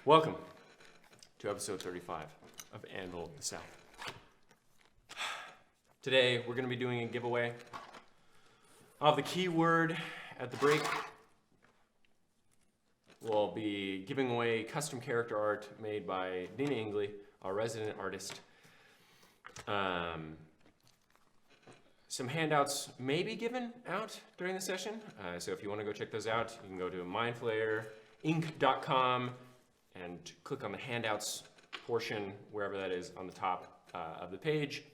Welcome to episode 35 of Anvil the South. Today we're going to be doing a giveaway of the keyword at the break. We'll be giving away custom character art made by Dina Ingley, our resident artist. Some handouts may be given out during the session, so if you want to go check those out, you can go to mindflayerinc.com and click on the handouts portion, wherever that is on the top of the page,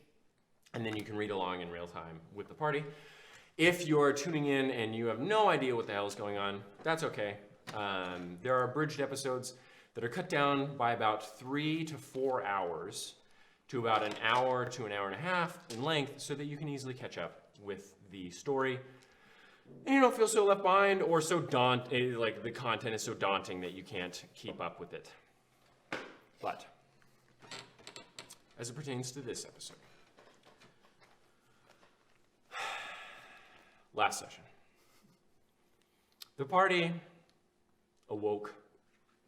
and then you can read along in real time with the party. If you're tuning in and you have no idea what the hell is going on, that's okay. There are abridged episodes that are cut down by about 3 to 4 hours to about an hour to an hour and a half in length so that you can easily catch up with the story. And you don't feel so left behind or so like the content is so daunting that you can't keep up with it. But as it pertains to this episode, last session, the party awoke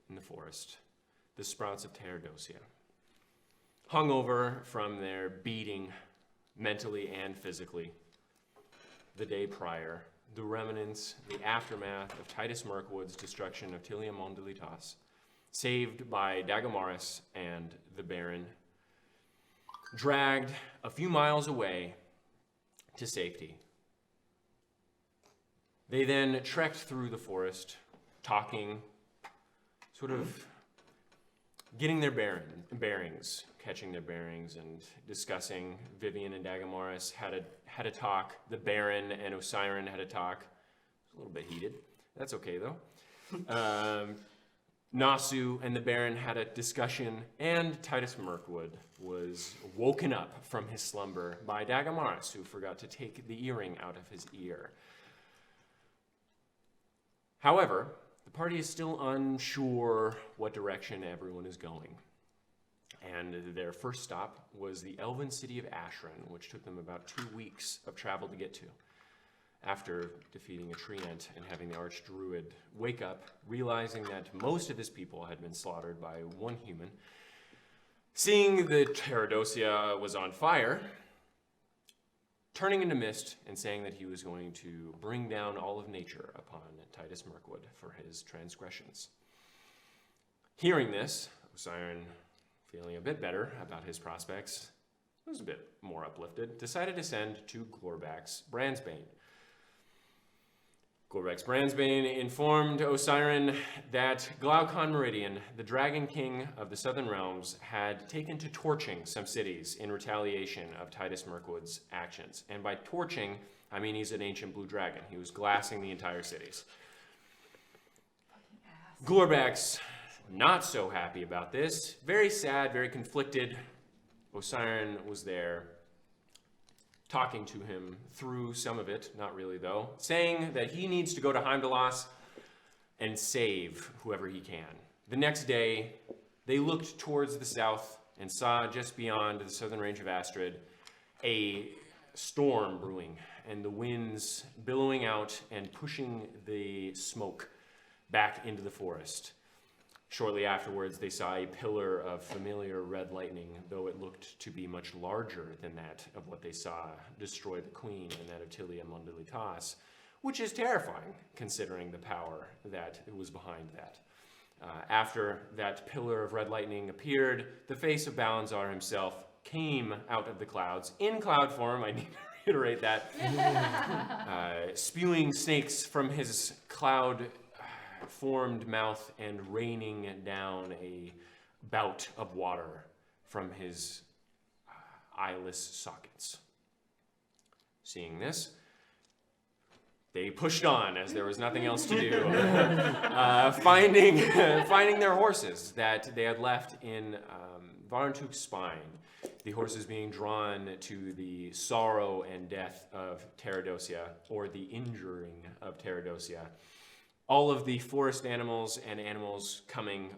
in the forest, the sprouts of Terradocia, hungover from their beating mentally and physically the day prior, the remnants, the aftermath of Titus Mirkwood's destruction of Tilia Mondelitas, saved by Dagamaris and the Baron, dragged a few miles away to safety. They then trekked through the forest, talking, sort of getting their bearings, catching their bearings, and discussing. Vivian and Dagamaris had a talk. The Baron and Ashren had a talk. It was a little bit heated. That's okay, though. Nasu and the Baron had a discussion, and Titus Mirkwood was woken up from his slumber by Dagamaris, who forgot to take the earring out of his ear. However, the party is still unsure what direction everyone is going. And their first stop was the elven city of Ashren, which took them about 2 weeks of travel to get to. After defeating a treant and having the archdruid wake up, realizing that most of his people had been slaughtered by one human, seeing that Terradocia was on fire, turning into mist and saying that he was going to bring down all of nature upon Titus Mirkwood for his transgressions. Hearing this, Ashren, feeling a bit better about his prospects, was a bit more uplifted, decided to send to Glorbax Brandsbane. Glorbax Brandsbane informed Ashren that Glaucon Meridian, the Dragon King of the Southern Realms, had taken to torching some cities in retaliation of Titus Mirkwood's actions. And by torching, I mean he's an ancient blue dragon. He was glassing the entire cities. Glorbax, not so happy about this, very sad, very conflicted. Ashren was there, talking to him through some of it, not really though, saying that he needs to go to Heimdallr and save whoever he can. The next day, they looked towards the south and saw just beyond the southern range of Astrid a storm brewing, and the winds billowing out and pushing the smoke back into the forest. Shortly afterwards, they saw a pillar of familiar red lightning, though it looked to be much larger than that of what they saw destroy the queen and that of Tilia Mondelitas, which is terrifying, considering the power that was behind that. After that pillar of red lightning appeared, the face of Balanzar himself came out of the clouds, in cloud form, I need to reiterate that, spewing snakes from his cloud-formed mouth and raining down a bout of water from his eyeless sockets. Seeing this, they pushed on as there was nothing else to do, finding their horses that they had left in Varntuk's spine, the horses being drawn to the sorrow and death of Terradocia, or the injuring of Terradocia. All of the forest animals and animals coming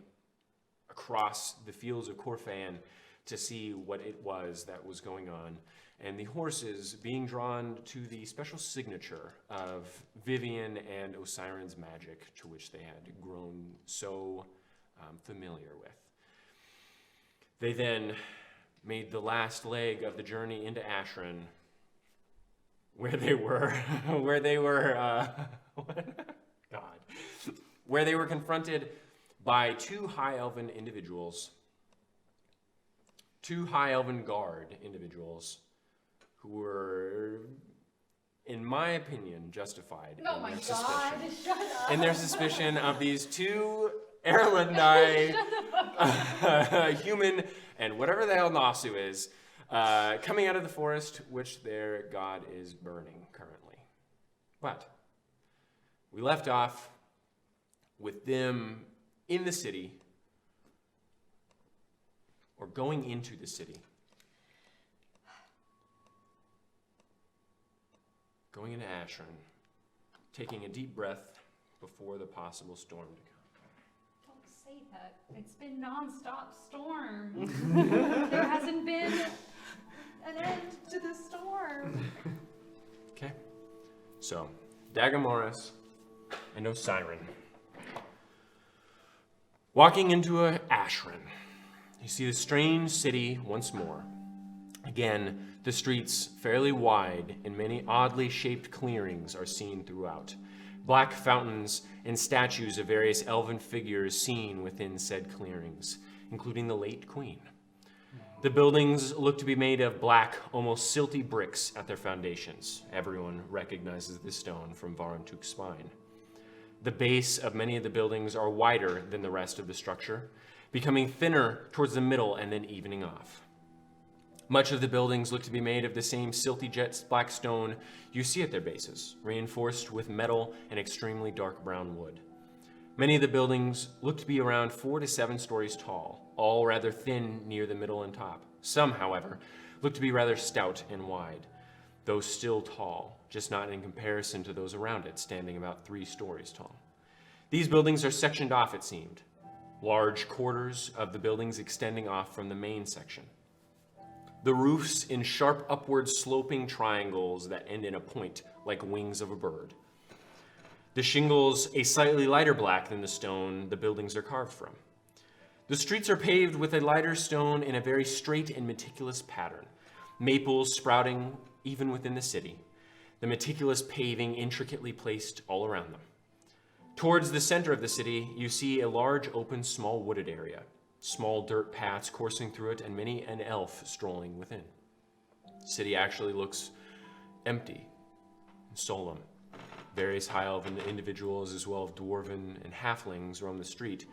across the fields of Corfan to see what it was that was going on, and the horses being drawn to the special signature of Vivian and Asren's magic, to which they had grown so familiar with. They then made the last leg of the journey into Ashren, where they were confronted by two high elven guard individuals who were, in my opinion, justified in their suspicion. Shut up. In their suspicion of these two Erlendy human and whatever the hell Nasu is, coming out of the forest, which their god is burning currently. But we left off with them in the city, or going into the city. Going into Ashren, taking a deep breath before the possible storm to come. Don't say that. It's been non-stop storm. There hasn't been an end to the storm. Okay. So, Dagamoris and Ashren. Walking into Ashren, you see the strange city once more. Again, the streets, fairly wide, and many oddly shaped clearings are seen throughout. Black fountains and statues of various elven figures seen within said clearings, including the late queen. The buildings look to be made of black, almost silty bricks at their foundations. Everyone recognizes this stone from Varantuk's spine. The base of many of the buildings are wider than the rest of the structure, becoming thinner towards the middle and then evening off. Much of the buildings look to be made of the same silty jet black stone you see at their bases, reinforced with metal and extremely dark brown wood. Many of the buildings look to be around 4 to 7 stories tall, all rather thin near the middle and top. Some, however, look to be rather stout and wide, though still tall, just not in comparison to those around it, standing about 3 stories tall. These buildings are sectioned off, it seemed, large quarters of the buildings extending off from the main section. The roofs in sharp upward sloping triangles that end in a point like wings of a bird. The shingles a slightly lighter black than the stone the buildings are carved from. The streets are paved with a lighter stone in a very straight and meticulous pattern, maples sprouting even within the city, the meticulous paving intricately placed all around them. Towards the center of the city, you see a large open small wooded area, small dirt paths coursing through it, and many an elf strolling within. The city actually looks empty and solemn. Various high elven individuals, as well as dwarven and halflings, roam the street,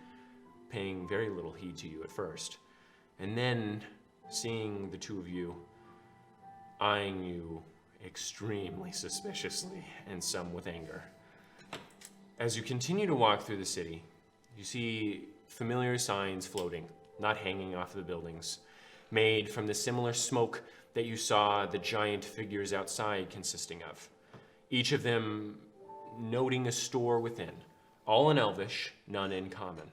paying very little heed to you at first, and then seeing the two of you, eyeing you extremely suspiciously, and some with anger. As you continue to walk through the city, you see familiar signs floating, not hanging off the buildings, made from the similar smoke that you saw the giant figures outside consisting of, each of them noting a store within, all in Elvish, none in common.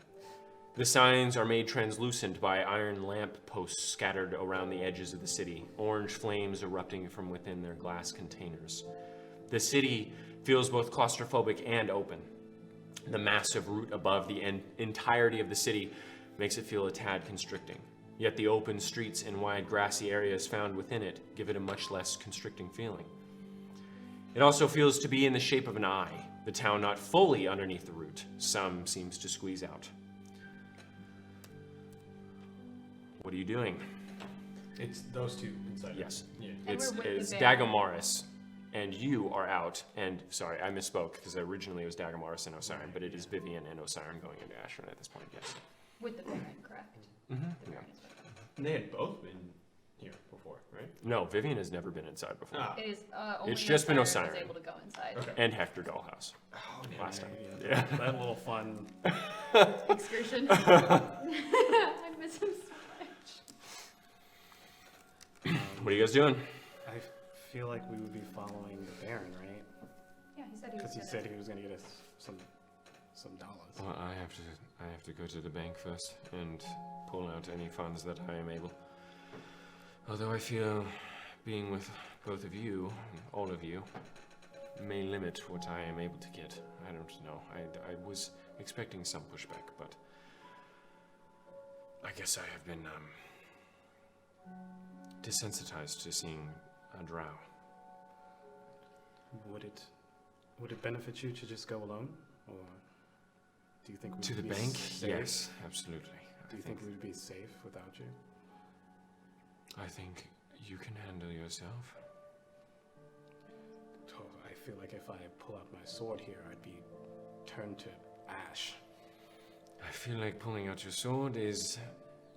The signs are made translucent by iron lamp posts scattered around the edges of the city, orange flames erupting from within their glass containers. The city feels both claustrophobic and open. The massive root above the entirety of the city makes it feel a tad constricting. Yet the open streets and wide grassy areas found within it give it a much less constricting feeling. It also feels to be in the shape of an eye, the town not fully underneath the root. Some seems to squeeze out. What are you doing? It's those two inside. Yes. Yeah. And It's we're with the Dagamoris, and you are out. And sorry, I misspoke, because originally it was Dagamoris and Osiren, but it is Vivian and Osiren going into Ashren at this point, yes. With the Baron, correct? Mm-hmm. The Yeah. Baron is with them. And they had both been here before, right? No, Vivian has never been inside before. Ah. It is only It's just been Osiren Osiren. was able to go inside. Okay. And Hector Dollhouse. Oh, Last time. Yeah. Yeah. That little fun. Excursion. I miss him so much. What are you guys doing? I feel like we would be following the Baron, right? Yeah, he said he was Because he gonna. said he was going to get us some dollars. Well, I have to go to the bank first and pull out any funds that I am able. Although I feel being with both of you, all of you, may limit what I am able to get. I don't know. I was expecting some pushback, but I guess I have been desensitized to seeing a drow. Would it benefit you to just go alone, or do you think we To the would be bank? safe? Yes, absolutely. Do you think we would be safe without you? I think you can handle yourself. Oh, I feel like if I pull out my sword here, I'd be turned to ash. I feel like pulling out your sword is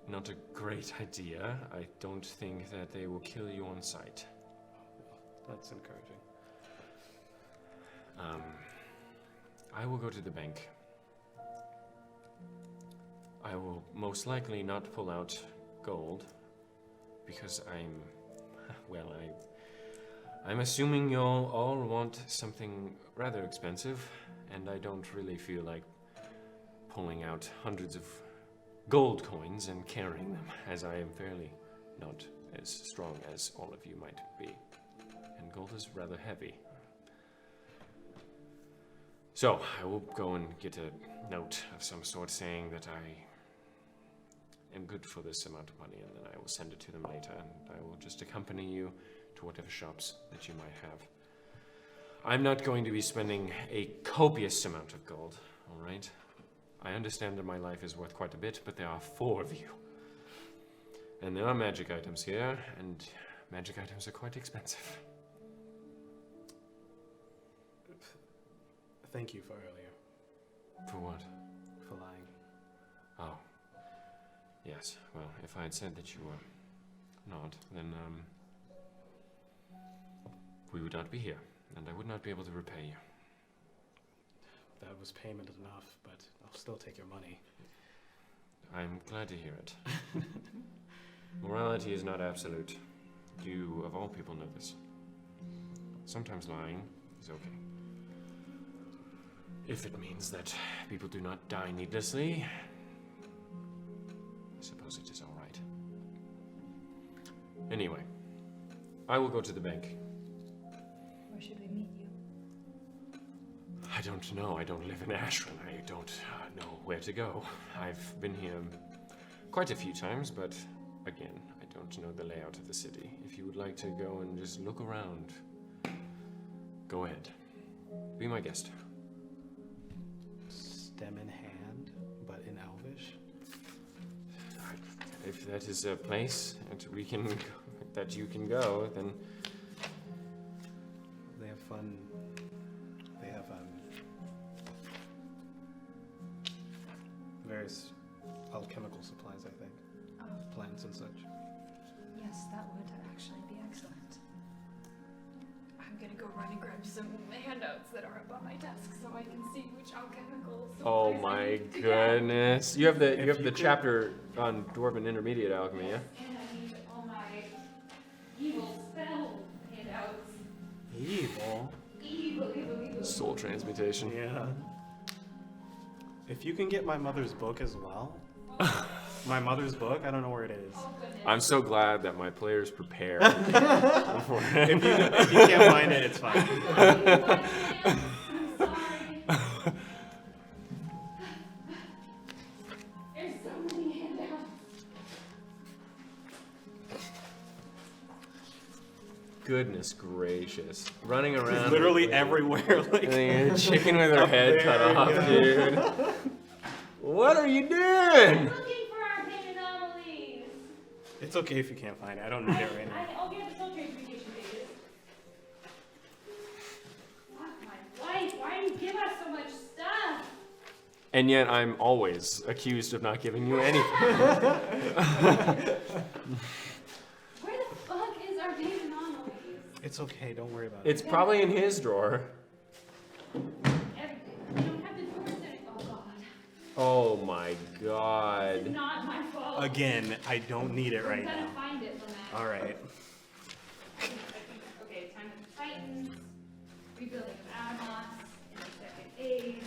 not a great idea. I don't think that they will kill you on sight. That's encouraging. I will go to the bank. I will most likely not pull out gold because I'm assuming you'll all want something rather expensive, and I don't really feel like pulling out hundreds of gold coins and carrying them, as I am fairly not as strong as all of you might be. And gold is rather heavy. So, I will go and get a note of some sort saying that I am good for this amount of money, and then I will send it to them later, and I will just accompany you to whatever shops that you might have. I'm not going to be spending a copious amount of gold, all right? I understand that my life is worth quite a bit, but there are 4 of you. And there are magic items here, and magic items are quite expensive. Thank you for earlier. For what? For lying. Oh. Yes, well, if I had said that you were not, then, we would not be here, and I would not be able to repay you. That was payment enough, but I'll still take your money. I'm glad to hear it. Morality is not absolute. You, of all people, know this. Sometimes lying is okay. If it means that people do not die needlessly, I suppose it is all right. Anyway, I will go to the bank. Where should we meet you? I don't know. I don't live in Ashren. I don't know where to go. I've been here quite a few times, but again, I don't know the layout of the city. If you would like to go and just look around, go ahead. Be my guest. Stem in hand, but in Elvish? If that is a place that you can go, then They have fun. They have various alchemical supplies, I think. Oh, Plants and such. yes, that would actually be excellent. I'm gonna go run and grab some handouts that are up on my desk so I can see which alchemical supplies oh I my need to get. goodness. You have the If you have you the could- chapter on Dwarven Intermediate Alchemy, yeah? And I need all my evil spell handouts. Evil? Evil. Soul transmutation. Yeah. If you can get my mother's book as well. My mother's book? I don't know where it is. Oh, goodness. I'm so glad that my players prepare. If you can't find it, it's fine. I'm sorry. There's so many handouts. Goodness gracious. Running around. It's literally with- everywhere. Like, and then a chicken with her Up head cut there, off, yeah. dude. What are you doing? Looking for arcane anomalies. it's okay if you can't find it. I don't need it right now. I'll get the soul transmutation pages. Fuck my life. Why do you give us so much stuff? And yet I'm always accused of not giving you anything. Where the fuck is arcane anomalies? It's okay. Don't worry about it. It's probably in his drawer. Everything. We don't have the doors in it. Oh god. Oh my It's god. not my fault. Again, I don't need it right I'm gonna now. find it, Lynette. All right. Okay, Time of the Titans, Rebuilding of Adamos, in the Second Age.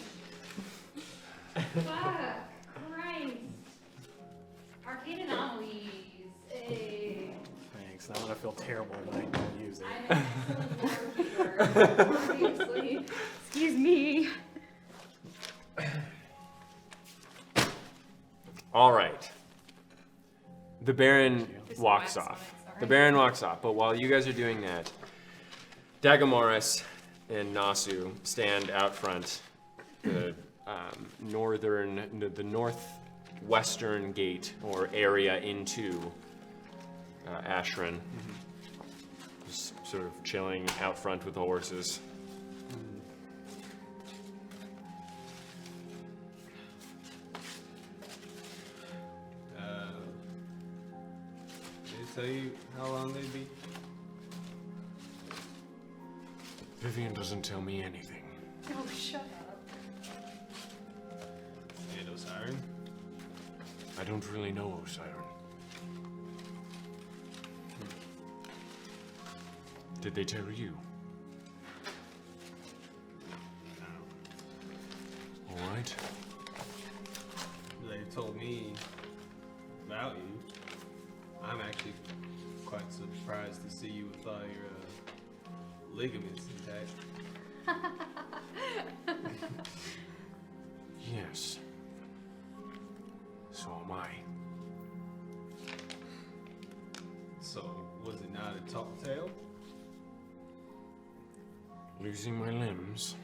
Fuck, Christ. Arcane Anomalies, hey. Thanks. Now I'm gonna feel terrible when I don't use it. I'm an excellent lore keeper, obviously. Excuse me. All right. The Baron There's some walks wax on off. it, sorry. The Baron walks off, but while you guys are doing that, Dagamoris and Nasu stand out front, the northwestern gate or area into Ashren. Just sort of chilling out front with the horses. Did it tell you how long they'd be? Vivian doesn't tell me anything. Oh, shut up. And Osiren? I don't really know Osiren. Did they tell you? No. All right. They told me about you. I'm actually quite surprised to see you with all your ligaments intact. Yes. So am I. So, was it not a tall tale? Losing my limbs?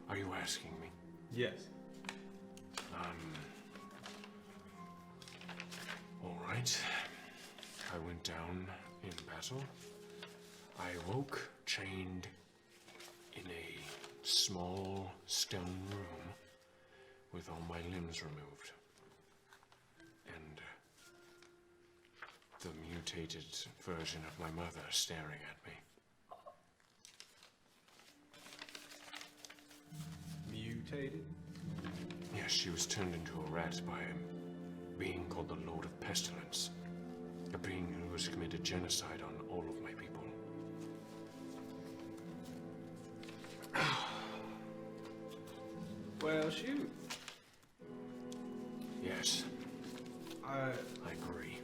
Are you asking me? Yes. All right. I went down in battle. I awoke, chained in a small stone room with all my limbs removed. And the mutated version of my mother staring at me. Mutated? Yes, she was turned into a rat by a being called the Lord of Pestilence. A being who has committed genocide on all of my people. Well, shoot. Yes, I, I agree.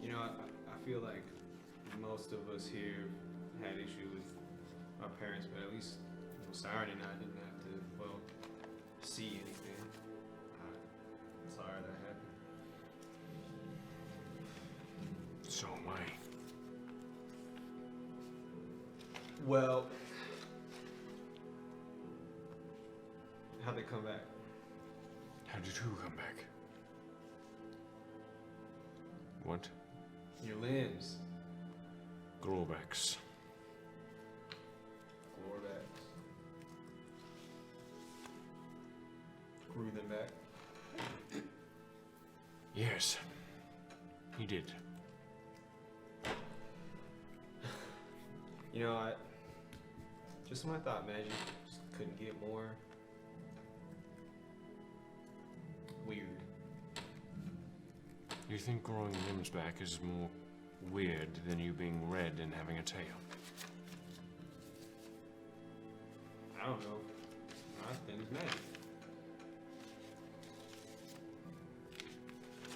You know, I feel like most of us here had issue with our parents, but at least Siren and I didn't have to, well, see anything. I'm sorry that happened. So am I. Well, how'd they come back? How did who come back? What? Your limbs. Growbacks. Florbacks. Grew them back. Yes, he did. You know, just when I thought magic just couldn't get more weird. You think growing limbs back is more weird than you being red and having a tail? I don't know. I think it's magic.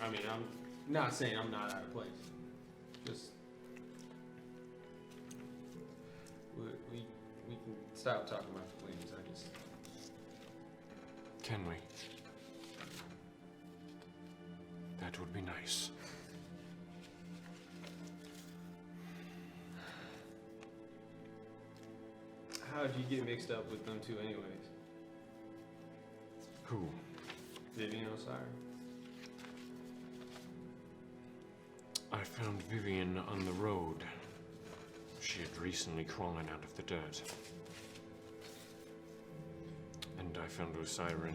I mean, I'm not saying I'm not out of place. Just we can stop talking about the limbs. I just Can we? That would be nice. how'd you get mixed up with them two, anyways? Who? Vivian Osiren. I found Vivian on the road. She had recently crawlen out of the dirt. And I found Osiren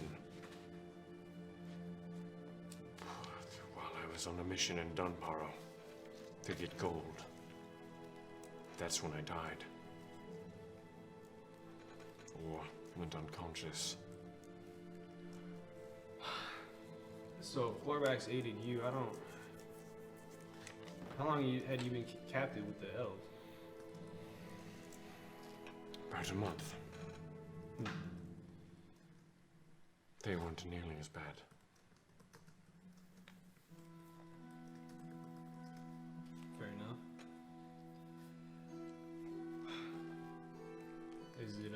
while I was on a mission in Dunbarrow to get gold. That's when I died. Or went unconscious. So, Florbacks aided you. I don't. How long had you been captive with the elves? About a month. They weren't nearly as bad. Fair enough. Is it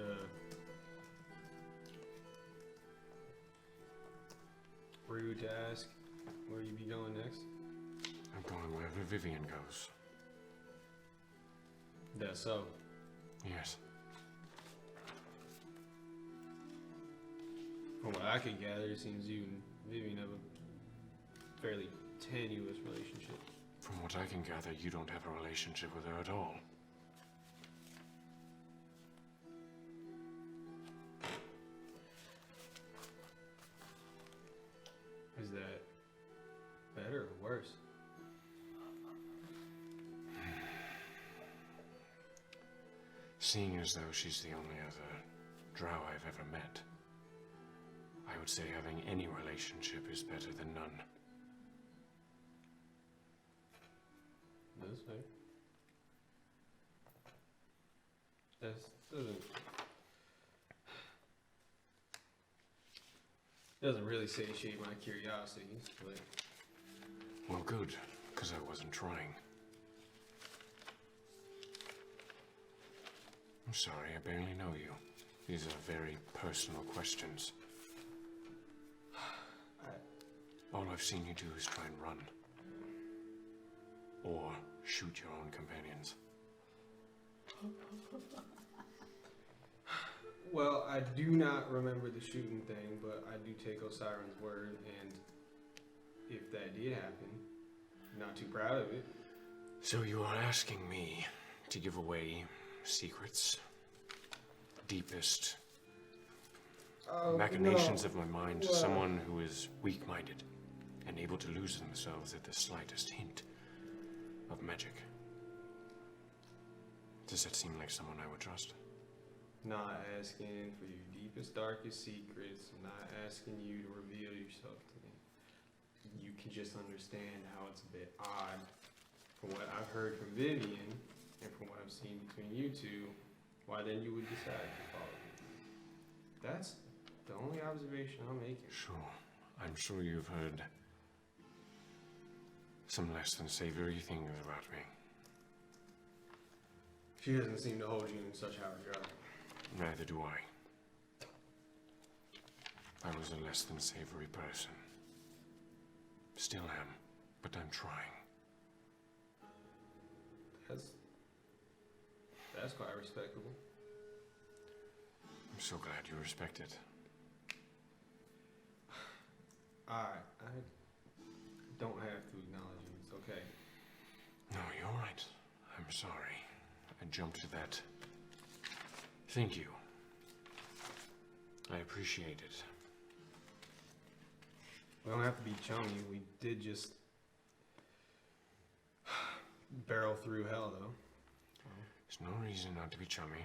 rude to ask where you be going next? I'm going wherever Vivian goes. That's so. Yes. From what I could gather, it seems you and Vivian have a fairly tenuous relationship. From what I can gather, you don't have a relationship with her at all. Is that better or worse? Seeing as though she's the only other drow I've ever met, I would say having any relationship is better than none. That's fair. That doesn't really satiate my curiosity, but Well, good, because I wasn't trying. I'm sorry, I barely know you. These are very personal questions. All I've seen you do is try and run. Or shoot your own companions. well, I do not remember the shooting thing, but I do take Osiren's word, and if that did happen, I'm not too proud of it. So you are asking me to give away secrets? Deepest machinations of my mind to someone who is weak-minded and able to lose themselves at the slightest hint of magic. Does that seem like someone I would trust? Not asking for your deepest, darkest secrets. I'm not asking you to reveal yourself to me. You can just understand how it's a bit odd from what I've heard from Vivian and from what I've seen between you two, why then you would decide to follow me. That's the only observation I'm making. Sure. I'm sure you've heard some less than savory things about me. She doesn't seem to hold you in such high regard. Neither do I. I was a less than savory person. Still am, but I'm trying. That's quite respectable. I'm so glad you respect it. I don't have to acknowledge you. It's okay. No, you're right. I'm sorry. I jumped to that. Thank you. I appreciate it. We don't have to be chummy. We did just barrel through hell, though. There's no reason not to be chummy.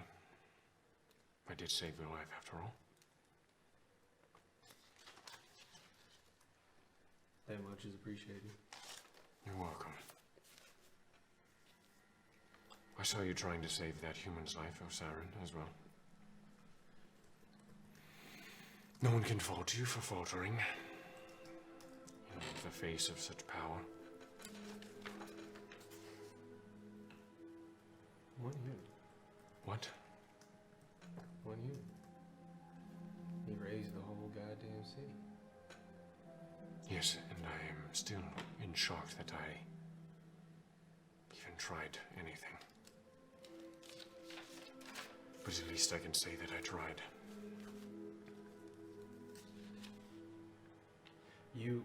I did save your life after all. That much is appreciated. You're welcome. I saw you trying to save that human's life, Ashren, as well. No one can fault you for faltering. In the face of such power. One you. What? One you. He raised the whole goddamn city. Yes, and I am still in shock that I even tried anything. But at least I can say that I tried. You...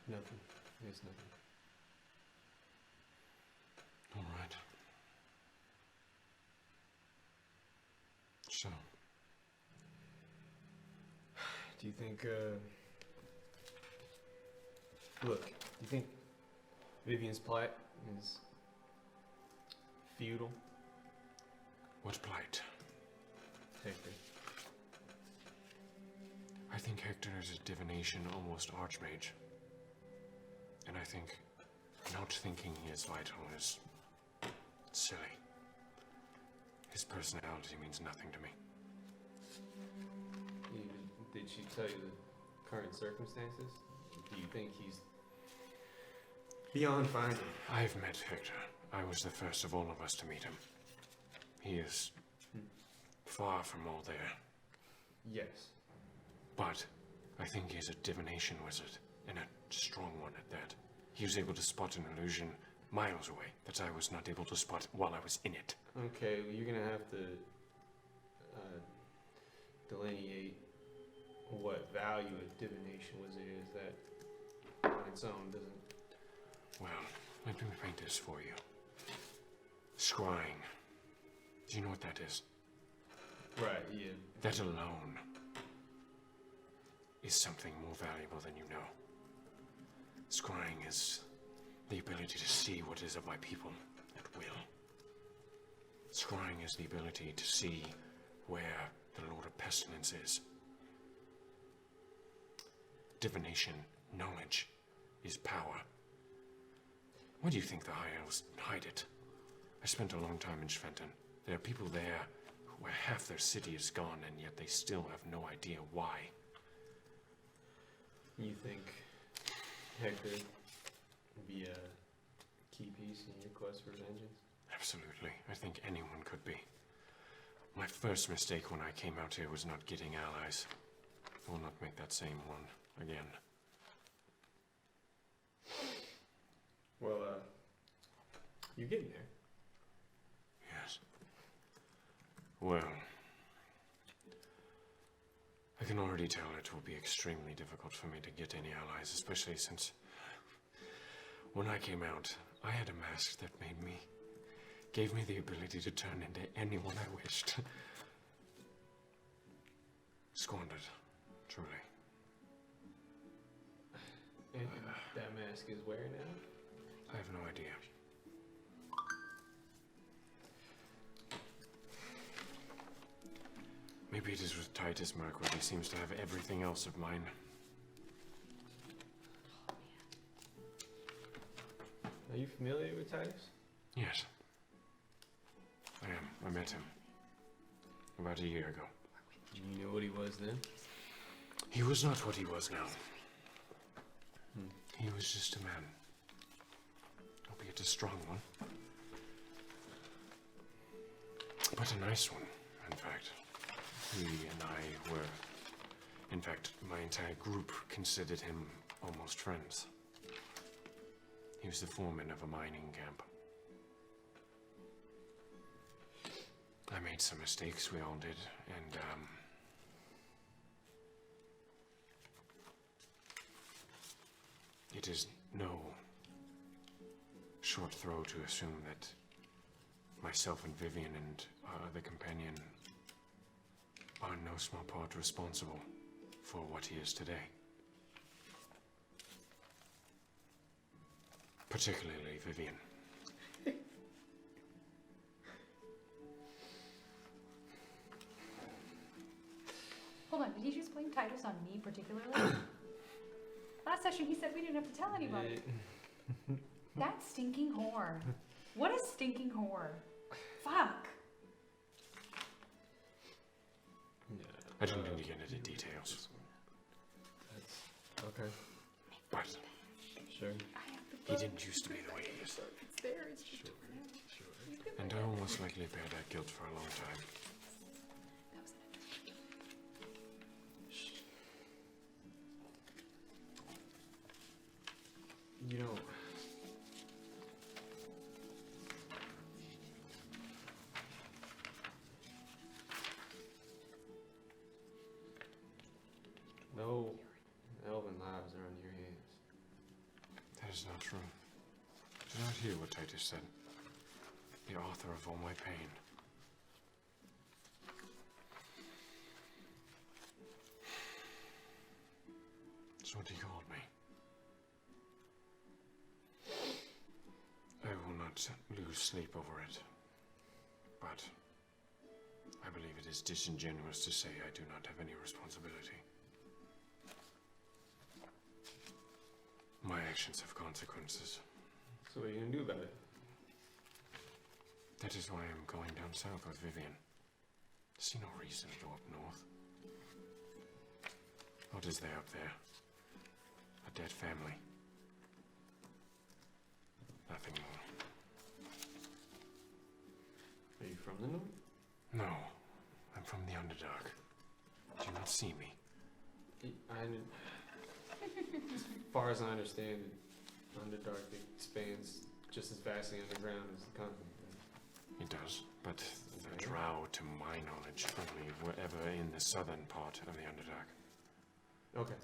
Nothing. It's nothing. All right. So, Do you think, look, do you think Vivian's plight is feudal? what plight? Hector. I think Hector is a divination, almost archmage. And I think not thinking he is vital is silly. His personality means nothing to me. Did she tell you the current circumstances? Do you think he's Beyond finding. I've met Hector. I was the first of all of us to meet him. He is far from all there. Yes. But I think he's a divination wizard, and a strong one at that. He was able to spot an illusion miles away that I was not able to spot while I was in it. Okay, well, you're gonna have to delineate what value a divination wizard is that on its own doesn't. Well, let me paint this for you. Scrying. Do you know what that is? Right, yeah. That alone is something more valuable than you know. Scrying is the ability to see what is of my people at will. Scrying is the ability to see where the Lord of Pestilence is. Divination, knowledge, is power. Why do you think the High Elves hide it? I spent a long time in Schventen. There are people there where half their city is gone, and yet they still have no idea why. You think Hector would be a key piece in your quest for vengeance? Absolutely. I think anyone could be. My first mistake when I came out here was not getting allies. I will not make that same one again. Well, you're getting there. Yes. Well, I can already tell it will be extremely difficult for me to get any allies, especially since when I came out, I had a mask that gave me the ability to turn into anyone I wished. Squandered, truly. And that mask is where now? I have no idea. Maybe it is with Titus Mirkwood. He seems to have everything else of mine. Are you familiar with Titus? Yes. I am. I met him about a year ago. You know what he was then? He was not what he was now. He was just a man. Albeit a strong one. But a nice one, in fact. He and I were, in fact, my entire group considered him almost friends. He was the foreman of a mining camp. I made some mistakes, we all did, and it is no short throw to assume that myself and Vivian and our other companion are in no small part responsible for what he is today. Particularly Vivian. Hold on, did he just blame Titus on me particularly? Last session he said we didn't have to tell anybody. That stinking whore. What a stinking whore. Fuck. I don't need to get into details, That's okay. but Sure. I have the he book. didn't used to be the way he is. It's there, it's just Sure. torn out. Sure. You can And look I at will it. most likely bear that guilt for a long time. That was an You know, no elven lives are on your hands. That is not true. Do not hear what Titus said. The author of all my pain. That's what he called me. I will not lose sleep over it. But I believe it is disingenuous to say I do not have any responsibility. My actions have consequences. So what are you gonna do about it? That is why I'm going down south with Vivian. I see no reason to go up north. What is there up there? A dead family. Nothing more. Are you from the north? No, I'm from the Underdark. Do you not see me? As far as I understand, Underdark expands just as vastly underground as the continent. It does, but the Okay. Drow, to my knowledge, only were ever in the southern part of the Underdark. Okay,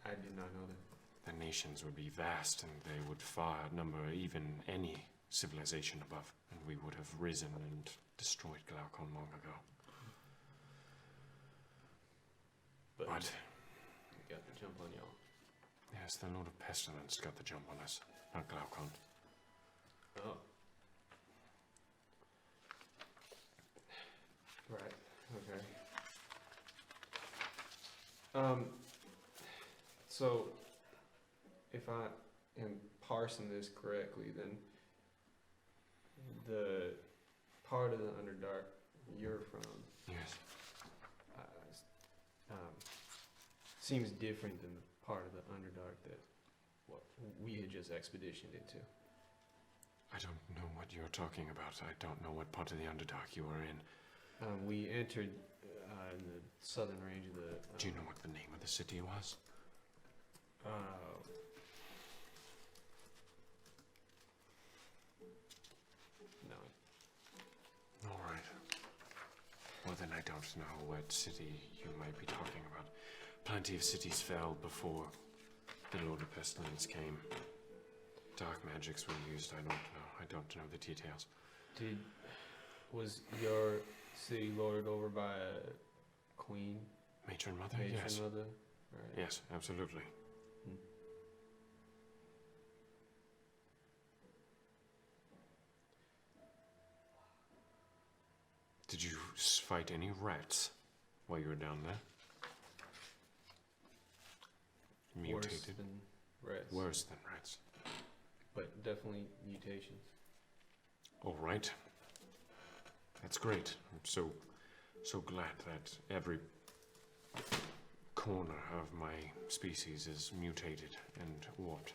I did not know that. The nations would be vast, and they would far outnumber even any civilization above, and we would have risen and destroyed Glaucon long ago. But But you got the jump on y'all. yes, the Lord of Pestilence got the jump on us, not Glaucon. Oh. Right. Okay. So, if I am parsing this correctly, then the part of the Underdark you're from Yes. seems different than the part of the Underdark that what we had just expeditioned into. I don't know what you're talking about. I don't know what part of the Underdark you are in. We entered in the southern range of the. Do you know what the name of the city was? No. All right. Well, then I don't know what city you might be talking about. Plenty of cities fell before the Lord of Pestilence came. Dark magics were used. I don't know. I don't know the details. Was your city lorded over by a queen? Matron Mother? Matron Yes. mother? Right. Yes, absolutely. Hmm. Did you fight any rats while you were down there? Worse Mutated? than rats. Worse than rats. But definitely mutations. All right. That's great. I'm so glad that every corner of my species is mutated and warped.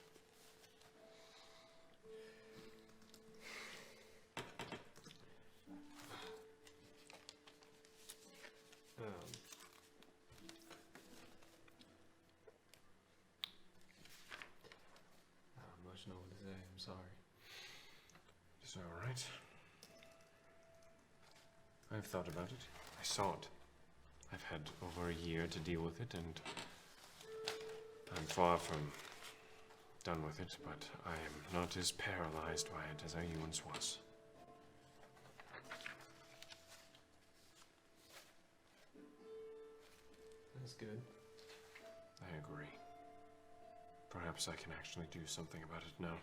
I don't much know what to say. I'm sorry. Is that all right? I've thought about it. I saw it. I've had over a year to deal with it, and I'm far from done with it, but I am not as paralyzed by it as I once was. That's good. I agree. Perhaps I can actually do something about it now.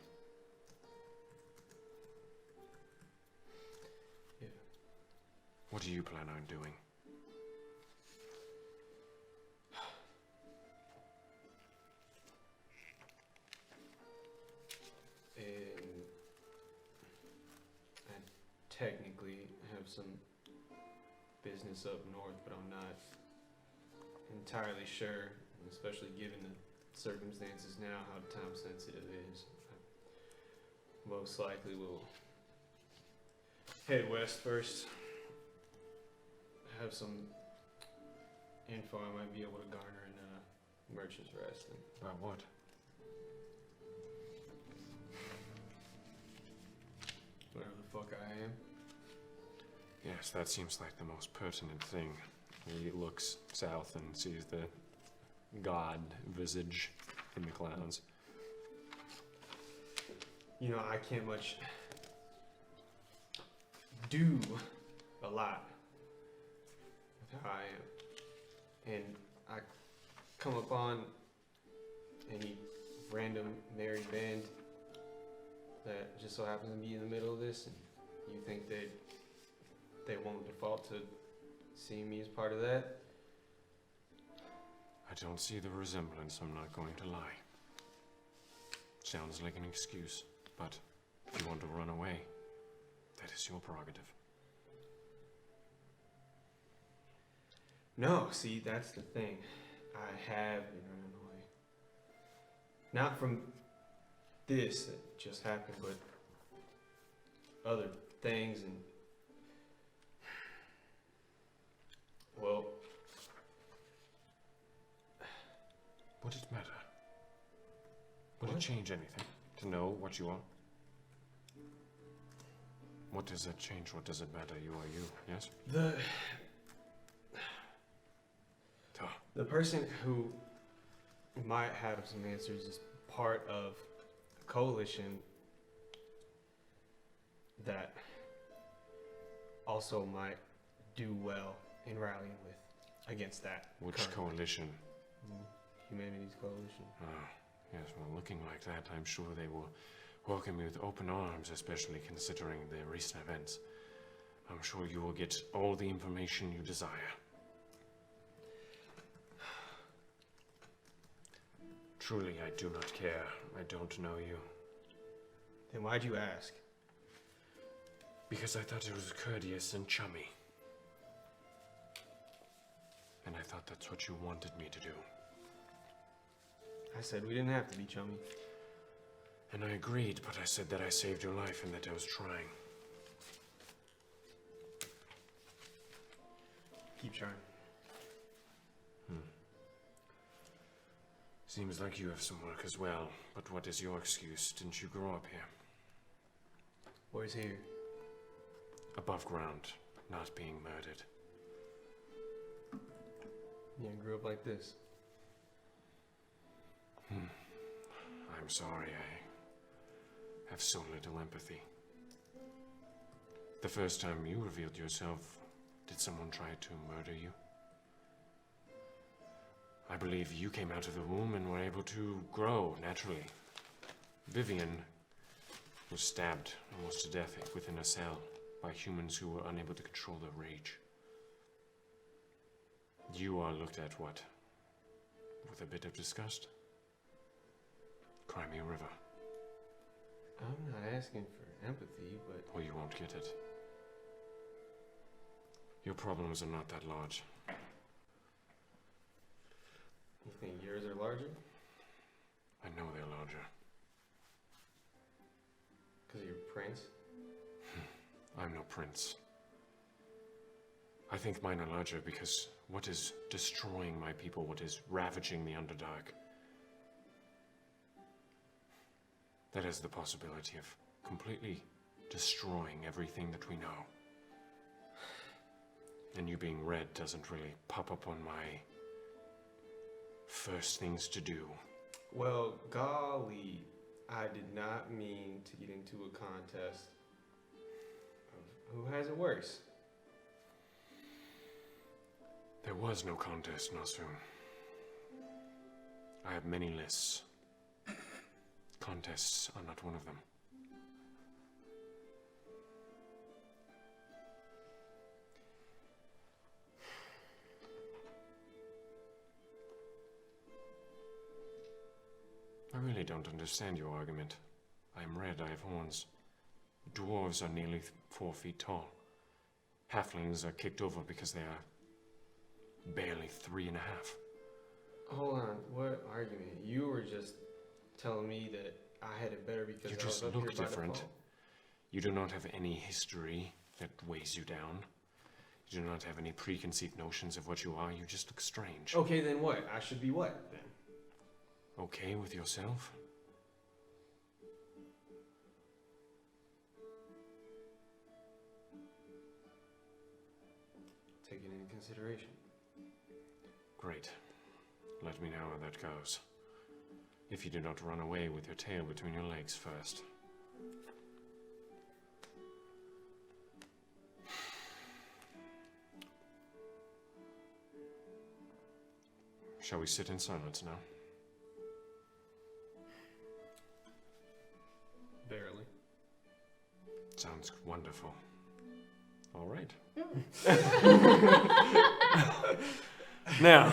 Yeah. What do you plan on doing? And I technically have some business up north, but I'm not entirely sure, especially given the circumstances now, how time sensitive it is. I most likely will head west first. Have some info I might be able to garner in Merchant's Rest. And About what? whatever the fuck I am. Yes, that seems like the most pertinent thing. He looks south and sees the god visage in the clouds. You know, I can't much do a lot with how I am. And I come upon any random married band that just so happens to be in the middle of this, and you think they won't default to seeing me as part of that? I don't see the resemblance, I'm not going to lie. Sounds like an excuse, but if you want to run away, that is your prerogative. No, see, that's the thing. I have been running away. Not from this that just happened, but other things, and well, Would it matter? Would it What? change anything to know what you are? What does that change? What does it matter? You are you, yes? The person who might have some answers is part of a coalition that also might do well in rallying with against that. Which current coalition? Humanities Coalition. Ah, yes, well, looking like that, I'm sure they will welcome you with open arms, especially considering the recent events. I'm sure you will get all the information you desire. Truly, I do not care. I don't know you. Then why'd you ask? Because I thought it was courteous and chummy. And I thought that's what you wanted me to do. I said we didn't have to be chummy. And I agreed, but I said that I saved your life and that I was trying. Keep trying. Seems like you have some work as well, but what is your excuse? Didn't you grow up here? Where's here? Above ground, not being murdered. Yeah, I grew up like this. I'm sorry, I have so little empathy. The first time you revealed yourself, did someone try to murder you? I believe you came out of the womb and were able to grow naturally. Vivian was stabbed almost to death within a cell by humans who were unable to control their rage. You are looked at what? With a bit of disgust? Cry me a river. I'm not asking for empathy, but Or you won't get it. Your problems are not that large. you think yours are larger? I know they're larger. Because of your prince? I'm no prince. I think mine are larger because what is destroying my people, what is ravaging the Underdark, that has the possibility of completely destroying everything that we know. And you being red doesn't really pop up on my first things to do. Well, golly, I did not mean to get into a contest of who has it worse. There was no contest, Nasrun. I have many lists. Contests are not one of them. I really don't understand your argument. I'm red, I have horns. Dwarves are nearly 4 feet tall. Halflings are kicked over because they are barely 3.5. Hold on, what argument? You were just telling me that I had it better because You I was just up look here by different. default. You do not have any history that weighs you down. You do not have any preconceived notions of what you are. You just look strange. Okay, then what? I should be what then? Okay with yourself? Take it into consideration. Great. Let me know how that goes. If you do not run away with your tail between your legs first. Shall we sit in silence now? Barely. Sounds wonderful. All right. Now.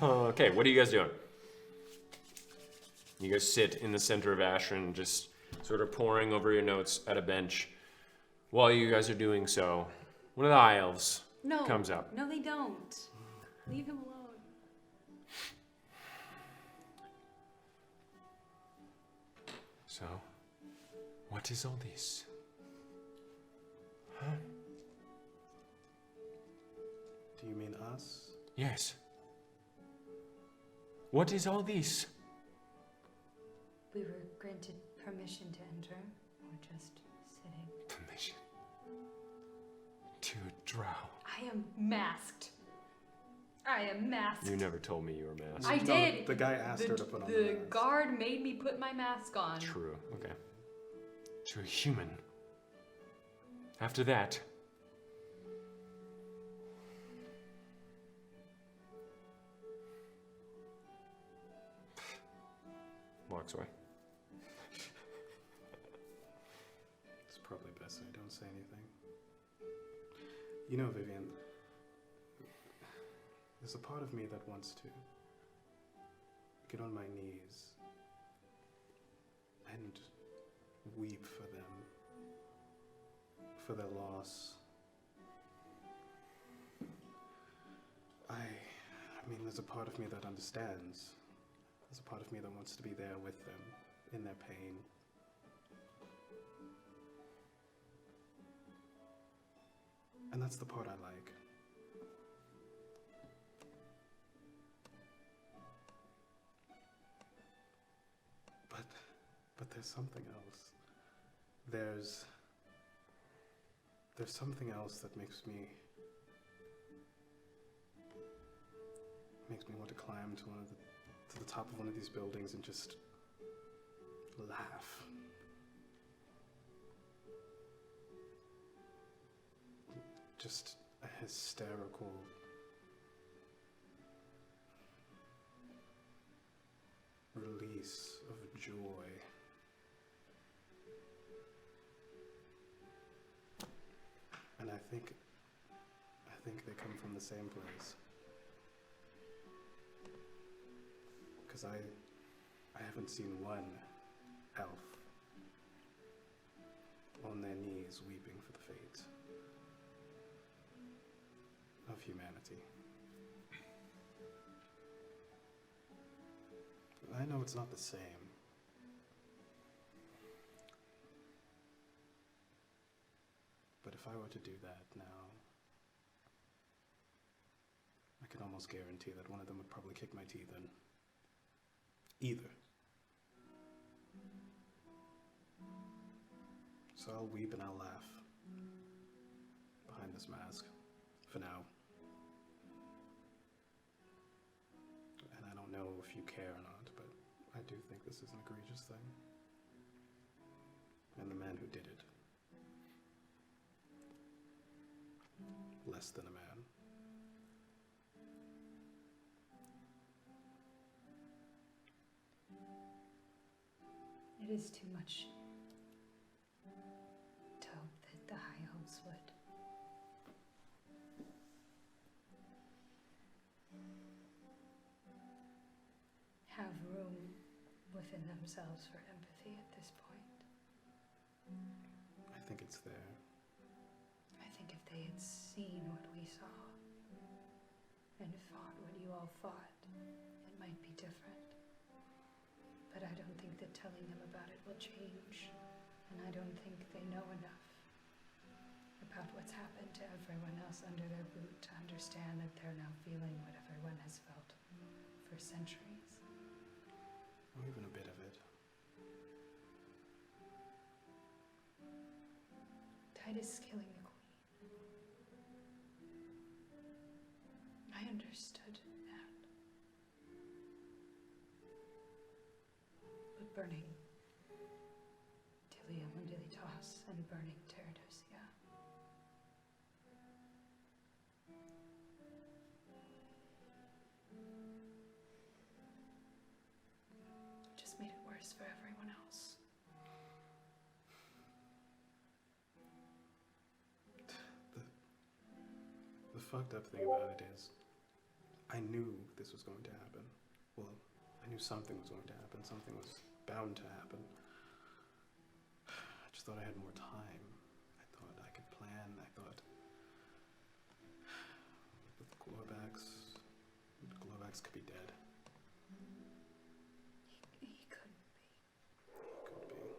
Okay, what are you guys doing? You guys sit in the center of Ashren, just sort of poring over your notes at a bench. While you guys are doing so, one of the high elves No. comes up. No, they don't. Leave him alone. So, what is all this? Huh? Do you mean us? Yes. What is all this? We were granted permission to enter, or just sitting. Permission to drow. I am masked. I am masked. You never told me you were masked. I No, did. the guy asked her to put on the The mask. guard made me put my mask on. True. Okay. To a human. After that. Walks away. It's probably best I don't say anything. You know, Vivian, there's a part of me that wants to get on my knees and weep for them, for their loss. I mean, there's a part of me that understands. There's a part of me that wants to be there with them in their pain. And that's the part I like. But there's something else. There's something else that makes me want to climb to the top of one of these buildings and just laugh. Just a hysterical, release of joy. And I think they come from the same place. Because I haven't seen one elf on their knees weeping for the fate of humanity. I know it's not the same. But if I were to do that now, I can almost guarantee that one of them would probably kick my teeth in. Either. So I'll weep and I'll laugh behind this mask, for now. And I don't know if you care or not, but I do think this is an egregious thing. And the man who did it, less than a man. It is too much to hope that the High Elves would have room within themselves for empathy at this point. I think it's there. I think if they had seen what we saw and fought what you all fought, it might be different. But I don't think that telling them about it will change, and I don't think they know enough about what's happened to everyone else under their boot to understand that they're now feeling what everyone has felt for centuries. Or even a bit of it. Titus killing the queen. I understood that. But burning Tilium and Dilitas and burning Terradosia. Just made it worse for everyone else. The fucked up thing about it is, I knew this was going to happen. Well, I knew something was going to happen. Something was bound to happen. I just thought I had more time. I thought I could plan. I thought with Glorvax could be dead. He couldn't be. Could be.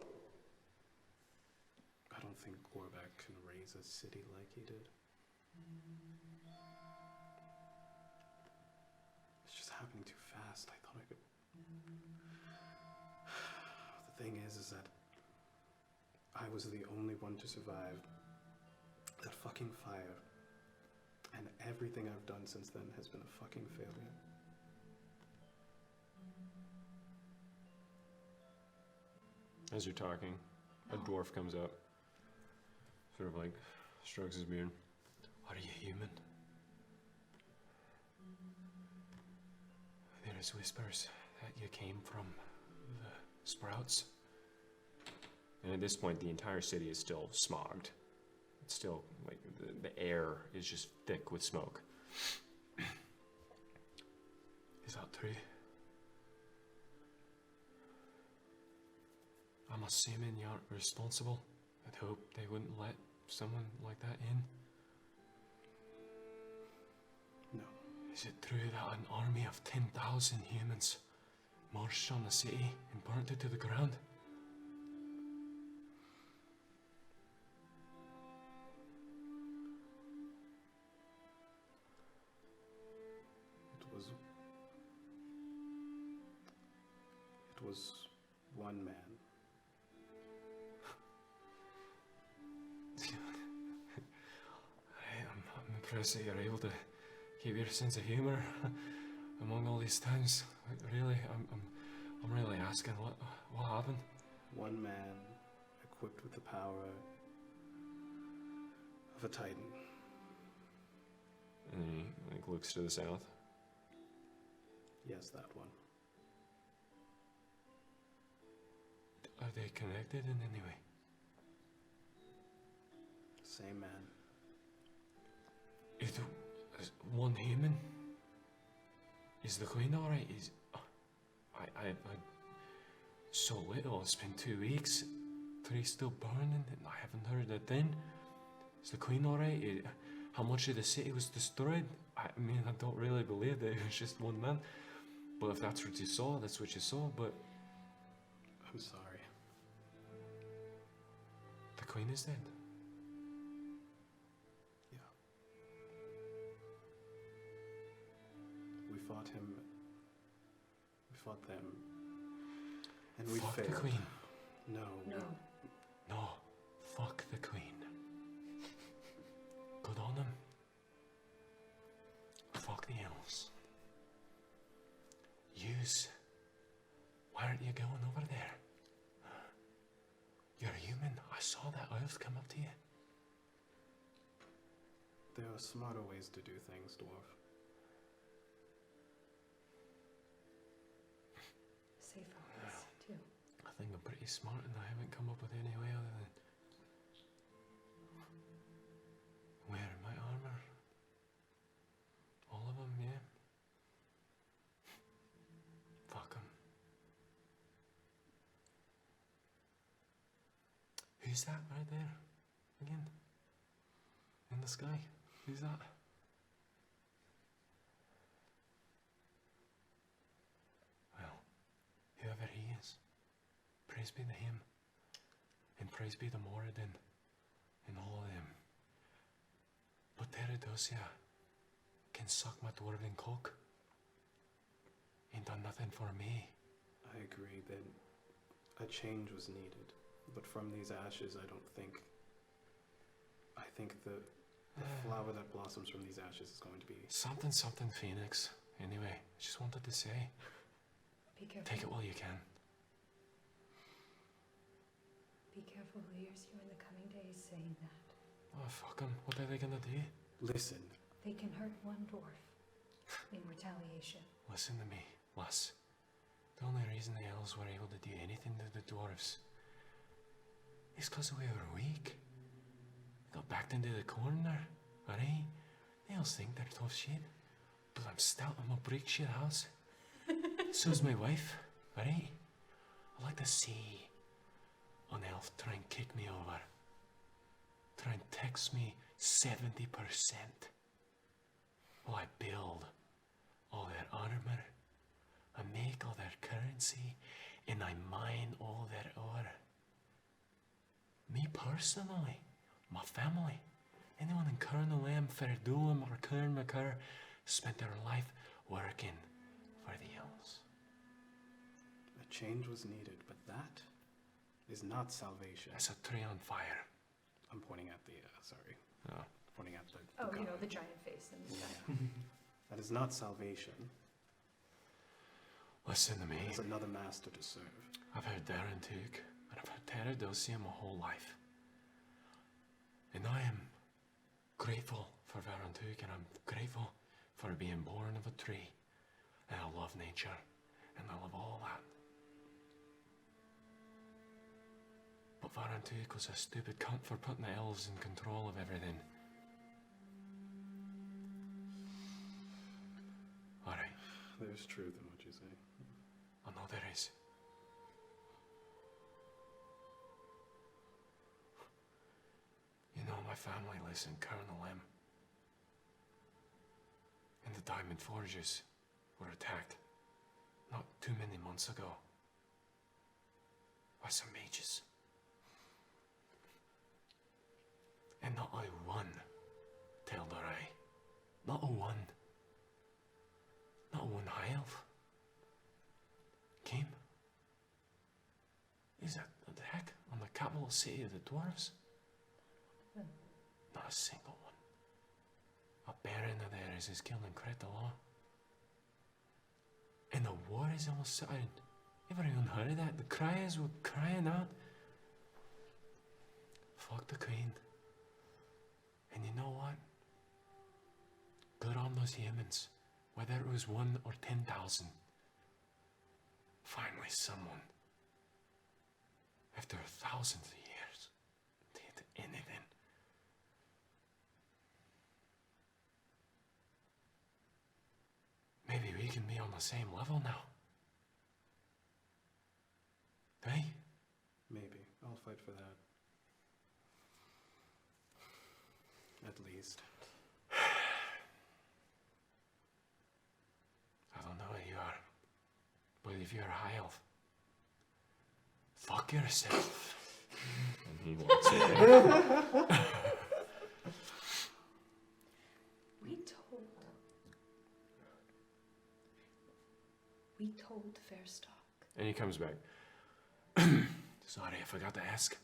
can raise a city like he did. It's just happening too fast. I thought I could. The thing is that I was the only one to survive that fucking fire. And everything I've done since then has been a fucking failure. As you're talking, a dwarf comes up, sort of like strokes his beard. Are you human? There is whispers that you came from the sprouts. And at this point, the entire city is still smogged. It's still, like, the air is just thick with smoke. Is that true? I'm assuming you're responsible. I'd hope they wouldn't let someone like that in. No. Is it true that an army of 10,000 humans marched on the city and burnt it to the ground? It was one man. I'm impressed that you're able to keep your sense of humor among all these times. Really, I'm really asking what happened. One man equipped with the power of a titan. And he like looks to the south. Yes, that one. Are they connected in any way? Same man. Is one human? Is the queen alright? I so little. It's been 2 weeks. Tree's still burning, and I haven't heard a thing. Is the queen alright? How much of the city was destroyed? I mean, I don't really believe that it was just one man. But if that's what you saw, that's what you saw. But I'm sorry. the queen is dead. Yeah. We fought him. We fought them. And we Fuck failed. the queen. No. No, fuck the queen. Good on them. Fuck the elves. Yous, why aren't you going over there? You're human. I saw that elf come up to you. There are smarter ways to do things, dwarf. Safer ways, too. I think I'm pretty smart and I haven't come up with any way other than wearing my armor. All of them, yeah. Fuck 'em. Who's that right there? Again? In the sky? Who's that? Well, whoever he is, praise be to him. And praise be to Moradin and all of them. But Teredosia can suck my dwarven cock. Ain't done nothing for me. I agree that a change was needed. But from these ashes, I think the flower that blossoms from these ashes is going to be... Something Phoenix. Anyway, I just wanted to say, Be careful. take it while you can. Be careful who hears you in the coming days saying that. Oh, fuck 'em. What are they gonna do? Listen, They can hurt one dwarf in retaliation. Listen to me, lass. The only reason the elves were able to do anything to the dwarves is because we were weak. Got backed into the corner, alright? The elves think they're tough shit, but I'm a break shit house. So's my wife, alright? I like to see an elf try and kick me over. Try and tax me 70%. While I build all their armor, I make all their currency, and I mine all their ore. Me personally, My family. Anyone in Colonel M, Ferdulam, or Kern McCur spent their life working for the elves. A change was needed, but that is not salvation. It's a tree on fire. I'm pointing at the, sorry. Oh. Pointing at the Oh, you god. know, the giant face in the sky. Yeah. That is not salvation. Listen to me. There's another master to serve. I've heard Darren Took, and I've heard Terradosia my whole life. And I am grateful for Varantuk, and I'm grateful for being born of a tree. And I love nature, and I love all that. But Varantuk was a stupid cunt for putting the elves in control of everything. Alright, There's truth in what you say. I know there is. You know, my family lives in Colonel M. And the Diamond Forges were attacked not too many months ago by some mages. And not a one Teldarai. Not a one. Not a one high elf came. Is that attack on the capital city of the dwarves? Not a single one. A baron of theirs is killing Cretala. And the war is almost starting. Everyone heard that? The criers were crying out. Fuck the queen. And you know what? Good on those humans. Whether it was 1 or 10,000. Finally someone, after thousands of years, did anything. Maybe we can be on the same level now. Hey? Maybe. I'll fight for that. At least. I don't know who you are, but if you're a high elf, fuck yourself. And he walks away. We told Fairstock. And he comes back. Sorry, I forgot to ask.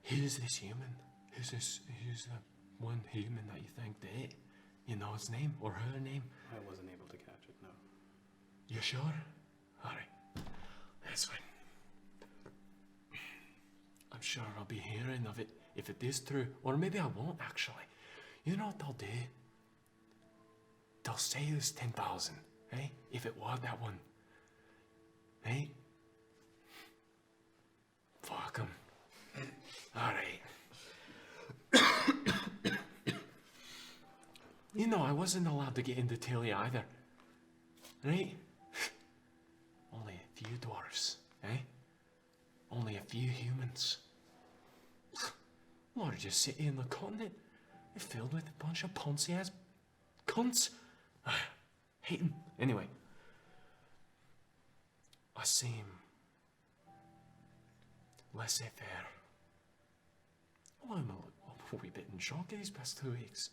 Who's this human? Who's the one human that you think did it? You know his name or her name? I wasn't able to catch it, no. You sure? Alright. That's fine. I'm sure I'll be hearing of it if it is true. Or maybe I won't actually. You know what they'll do? They'll say it's 10,000, eh? If it was that one. Eh? Fuck 'em. Alright. You know, I wasn't allowed to get into Tilly either. Right? Only a few dwarves, eh? Only a few humans. Largest city in the continent. It's filled with a bunch of poncy-ass cunts. Hate 'em. Anyway. I seem laissez-faire. Well, I'm a wee bit in shock these past 2 weeks.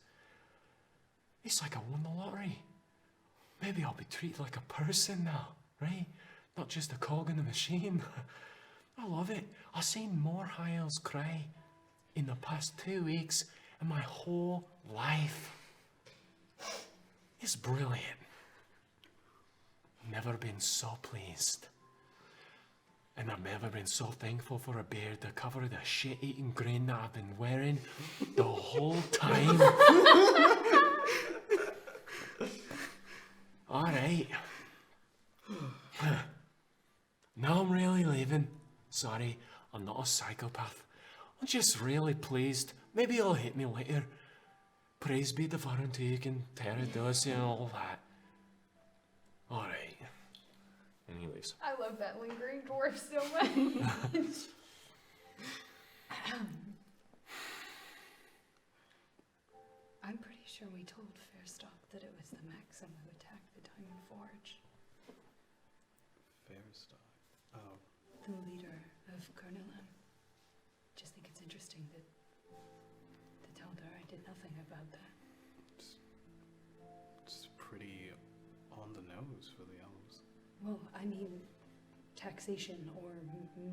It's like I won the lottery. Maybe I'll be treated like a person now, right? Not just a cog in the machine. I love it. I've seen more high elves cry in the past 2 weeks in my whole life. It's brilliant. Never been so pleased. And I've never been so thankful for a beard to cover the shit-eating grain that I've been wearing the whole time. Alright. Now I'm really leaving. Sorry, I'm not a psychopath. I'm just really pleased. Maybe it'll hit me later. Praise be to Varantuk and Terradosia and all that. Alright. And he leaves. I love that lingering dwarf so much. I'm pretty sure we told Fairstock that it was the Maxim who attacked the Diamond Forge. Fairstock. Oh. The leader of Colonel M. Just think it's interesting that did nothing about that. It's pretty on the nose for the elves. Well, I mean, taxation or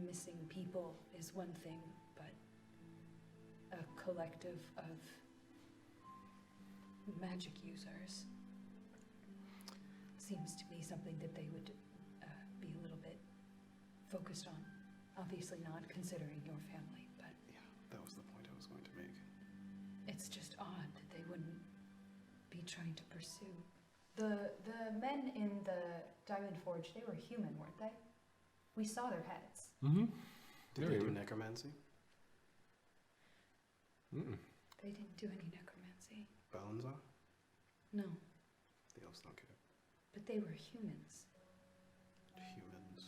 missing people is one thing, but a collective of magic users seems to be something that they would be a little bit focused on. Obviously not considering your family, but Yeah, that was the point I was going to make. it's just odd that they wouldn't be trying to pursue. The men in the Diamond Forge, they were human, weren't they? We saw their heads. Mm-hmm. Did they do necromancy? Mm-mm. They didn't do any necromancy. Balenzar? No, The elves don't care. but they were humans. Humans.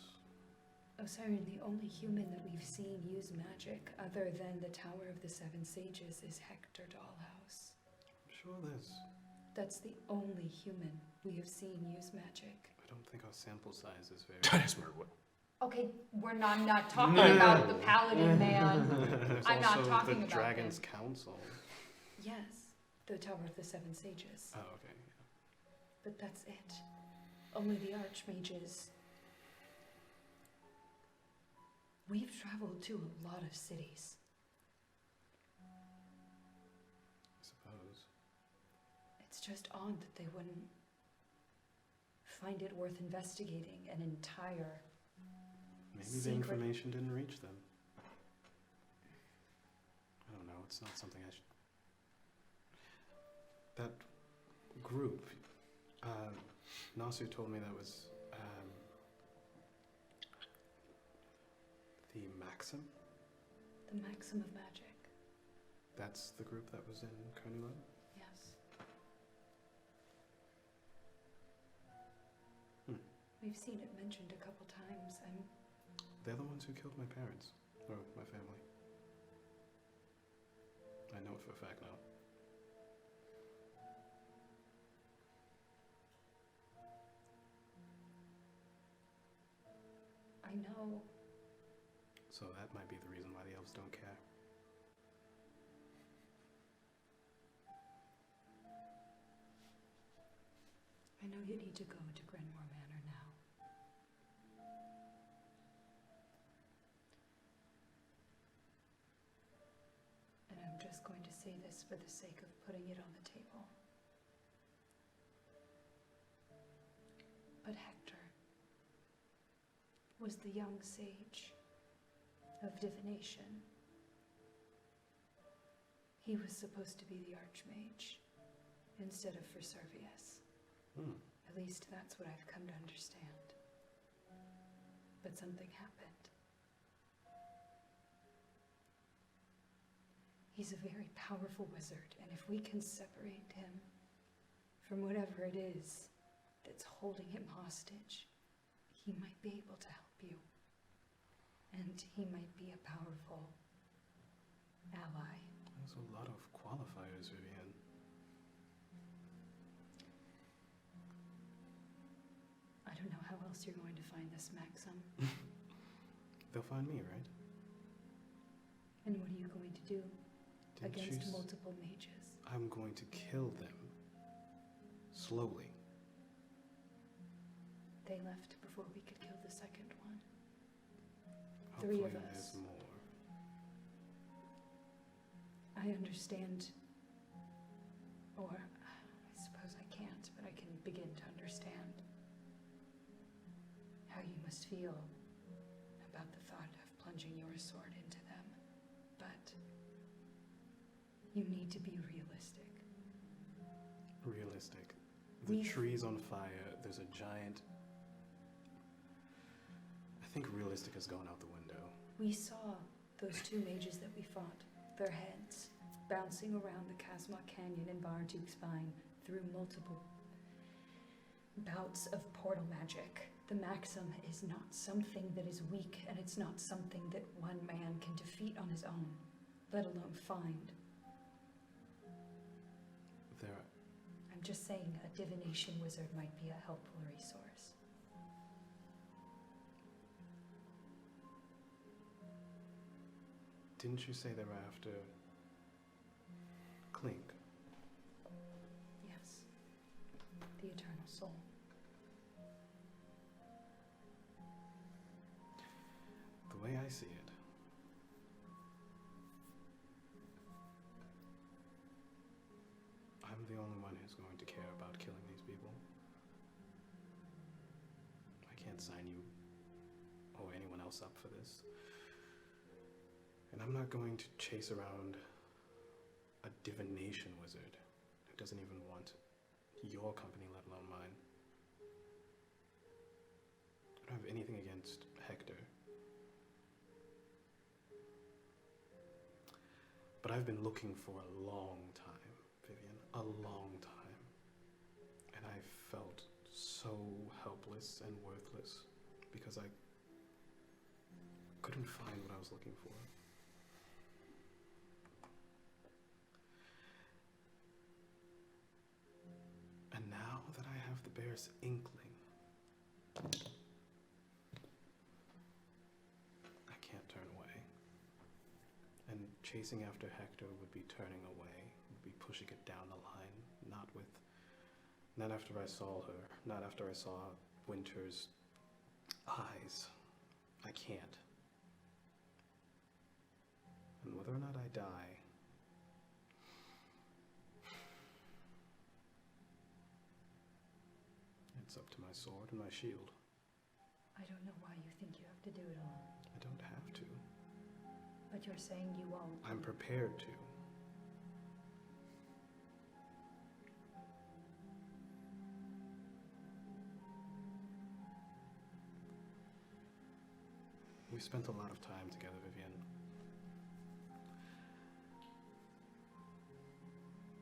Osiren, the only human that we've seen use magic other than the Tower of the Seven Sages is Hector Dollhouse. I'm sure there's... That's the only human we have seen use magic. I don't think our sample size is very... That is Merwood. Okay, I'm not talking about the paladin man. There's I'm not also talking the about Dragon's him. Council. Yes, the Tower of the Seven Sages. Oh, okay. But that's it. Only the archmages. We've traveled to a lot of cities. I suppose. It's just odd that they wouldn't find it worth investigating an entire... Maybe Secret. the information didn't reach them. I don't know, it's not something I should... That group, Nasu told me that was, the Maxim? The Maxim of Magic. That's the group that was in Carnula? Yes. Hmm. We've seen it mentioned a couple times. They're the ones who killed my parents, or my family. I know it for a fact now. I know. So that might be the reason why the elves don't care. I know you need to go to Grenmore Manor now. And I'm just going to say this for the sake of putting it on the table. But Hector was the young sage of divination. He was supposed to be the Archmage instead of for Servius. Hmm. At least that's what I've come to understand. But something happened. He's a very powerful wizard, and if we can separate him from whatever it is that's holding him hostage, he might be able to help you. And he might be a powerful ally. There's a lot of qualifiers, Vivian. I don't know how else you're going to find this Maxim. They'll find me, right? And what are you going to do Didn't you against s- multiple mages? I'm going to kill them. Slowly. They left before we could kill the second one. Hopefully 3 of us. there's more. I understand, or I suppose I can't, but I can begin to understand how you must feel about the thought of plunging your sword into them. But you need to be realistic. Realistic. The tree's on fire. There's a giant... I think realistic has gone out the window. We saw those 2 mages that we fought, their heads bouncing around the Casma Canyon and Barduke Spine through multiple bouts of portal magic. The Maxim is not something that is weak, and it's not something that one man can defeat on his own, let alone find. There... I'm just saying a divination wizard might be a helpful resource. Didn't you say they were after Clink. Yes. The eternal soul. The way I see it, I'm the only one who's going to care about killing these people. I can't sign you or anyone else up for this. And I'm not going to chase around a divination wizard who doesn't even want your company, let alone mine. I don't have anything against Hector. But I've been looking for a long time, Vivian, a long time. And I felt so helpless and worthless because I couldn't find what I was looking for. And now that I have the barest inkling, I can't turn away. And chasing after Hector would be turning away, would be pushing it down the line, not after I saw her, not after I saw Winter's eyes. I can't. And whether or not I die, it's up to my sword and my shield. I don't know why you think you have to do it alone. I don't have to. But you're saying you won't. I'm prepared to. We spent a lot of time together, Vivian.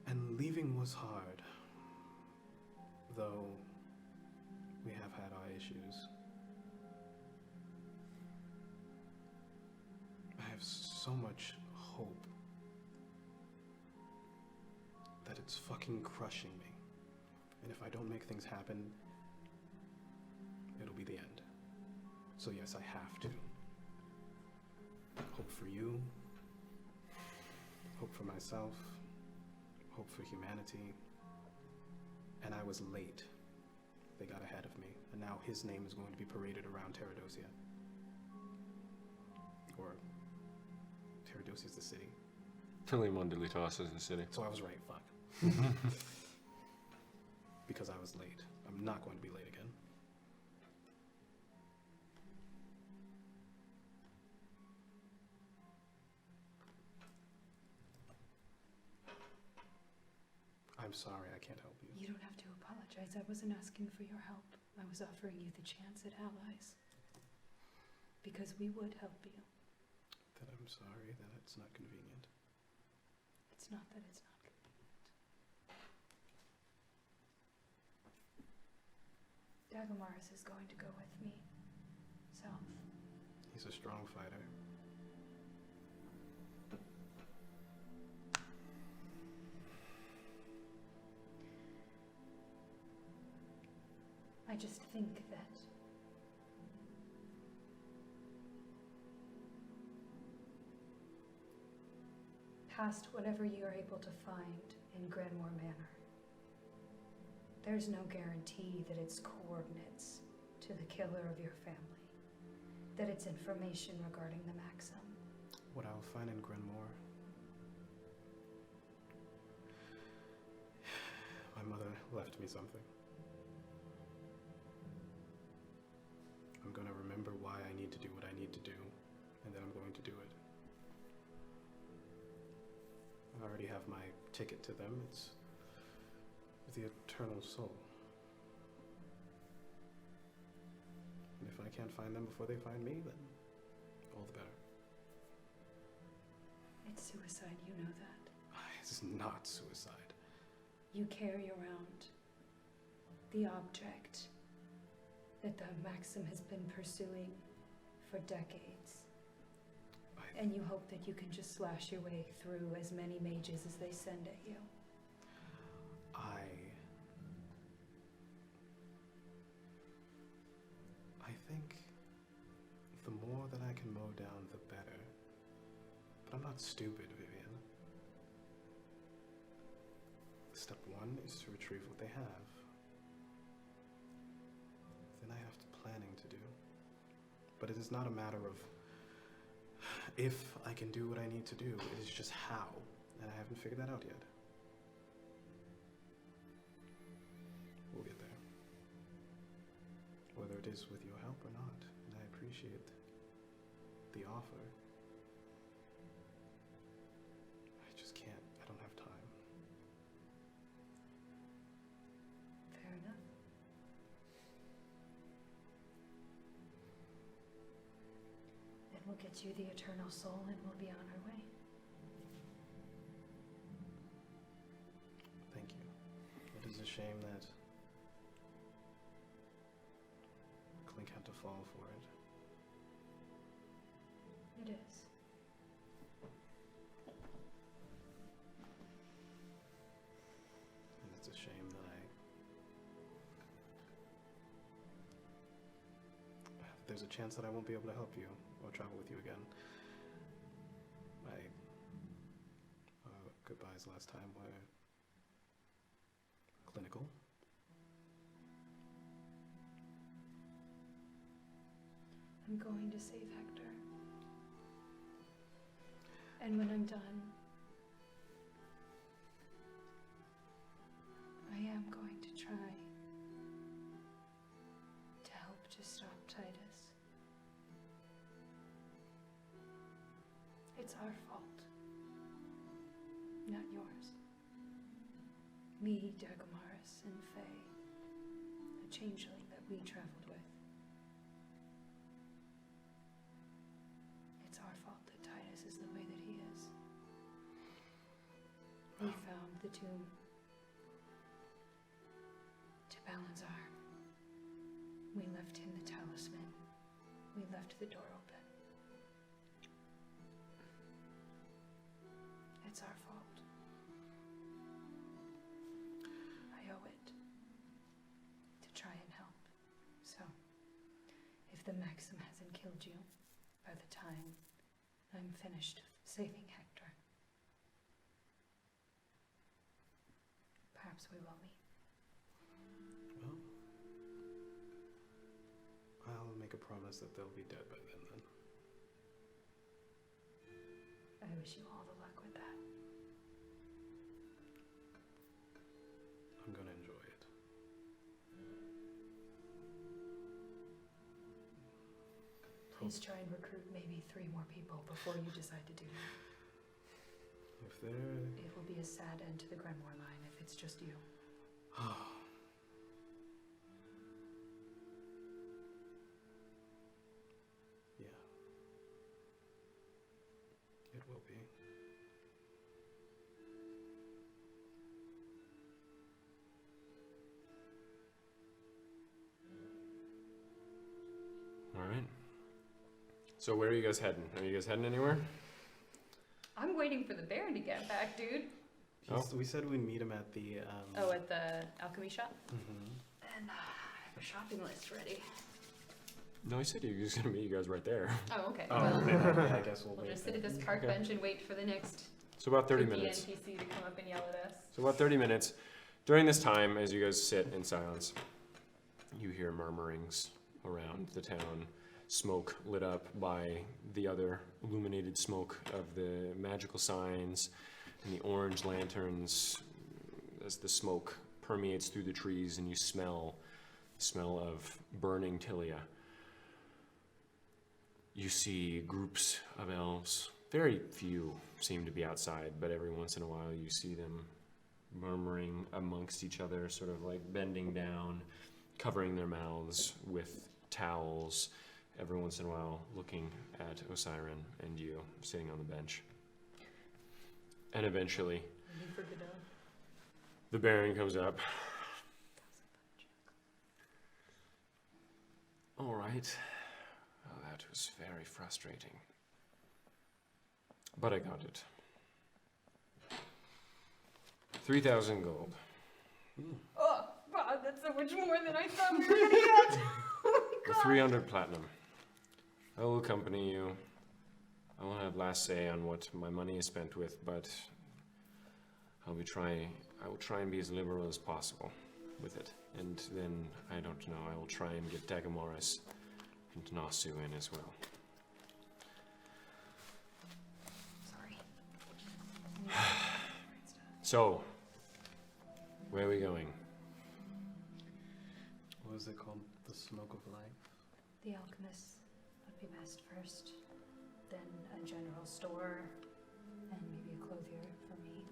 And leaving was hard, though we have had our issues. I have so much hope that it's fucking crushing me. And if I don't make things happen, it'll be the end. So yes, I have to. Hope for you, hope for myself, hope for humanity. And I was late. They got ahead of me, and now his name is going to be paraded around Terradosia. Or Terradosia's the city. Limon de Litas is the city. So I was right, fuck. Because I was late. I'm not going to be late again. I'm sorry, I can't help you. You don't have to apologize. I wasn't asking for your help. I was offering you the chance at allies. Because we would help you. Then I'm sorry that it's not convenient. It's not that it's not convenient. Dagomars is going to go with me. South. He's a strong fighter. I just think that past whatever you are able to find in Granmore Manor, there's no guarantee that it's coordinates to the killer of your family, that it's information regarding the Maxim. What I'll find in Granmore. My mother left me something. I'm going to remember why I need to do what I need to do, and then I'm going to do it. I already have my ticket to them. It's the eternal soul. And if I can't find them before they find me, then all the better. It's suicide, you know that. It's not suicide. You carry around the object that the Maxim has been pursuing for decades. And you hope that you can just slash your way through as many mages as they send at you. I think the more that I can mow down, the better. But I'm not stupid, Vivian. step one is to retrieve what they have. Then I have planning to do. But it is not a matter of if I can do what I need to do, it is just how, and I haven't figured that out yet. We'll get there. Whether it is with your help or not, and I appreciate the offer. I just can't, I don't have time. Fair enough. Then we'll get you the eternal soul and we'll be on our way. Thank you. It is a shame that Clink had to fall for it. It is. And it's a shame that there's a chance that I won't be able to help you or travel with you again. My goodbyes last time were clinical. I'm going to save Hector. And when I'm done, I am going to try to help to stop Titus. It's our fault, not yours. Me, Dagomaris, and Faye, a changeling that we traveled with. It's our fault that Titus is the way that he is. We found the tomb to Balanzar. We left him the talisman. We left the door open. It's our fault. I owe it to try and help. So, if the Maxim hasn't killed you by the time I'm finished saving Hector, perhaps we will meet. Well, I'll make a promise that they'll be dead by then. I wish you all the luck with that. I'm gonna enjoy it. Please try and recruit maybe 3 more people before you decide to do that. If they're... It will be a sad end to the Grimoire line if it's just you. Yeah. It will be. All right. So where are you guys heading? Are you guys heading anywhere? I'm waiting for the Baron to get back, dude. We said we'd meet him at the... Oh, at the alchemy shop? Mhm. And I have a shopping list ready. No, he said he was going to meet you guys right there. Oh, okay. Oh, Well, yeah, I guess we'll we'll wait just sit at then. this park Okay. bench and wait for the next So about 30 kooky minutes. NPC to come up and yell at us. So about 30 minutes. During this time, as you guys sit in silence, you hear murmurings around the town. Smoke lit up by the other illuminated smoke of the magical signs and the orange lanterns as the smoke permeates through the trees and you smell the smell of burning Tilia. You see groups of elves. Very few seem to be outside, but every once in a while you see them murmuring amongst each other, sort of like bending down, covering their mouths with towels, every once in a while looking at Ashren and you sitting on the bench. And eventually, Waiting for Godot. the Baron comes up. All right. Well, that was very frustrating. But I got it. 3,000 gold. Oh, wow, that's so much more than I thought we were gonna get. Oh my Or 300 platinum. I will accompany you. I won't have last say on what my money is spent with, but I will try and be as liberal as possible with it. And then, I don't know, I will try and get Dagamoris and Nasu in as well. Sorry. So, where are we going? What was it called? The Smoke of Life? The alchemist would be best first, then a general store, and maybe a clothier for me.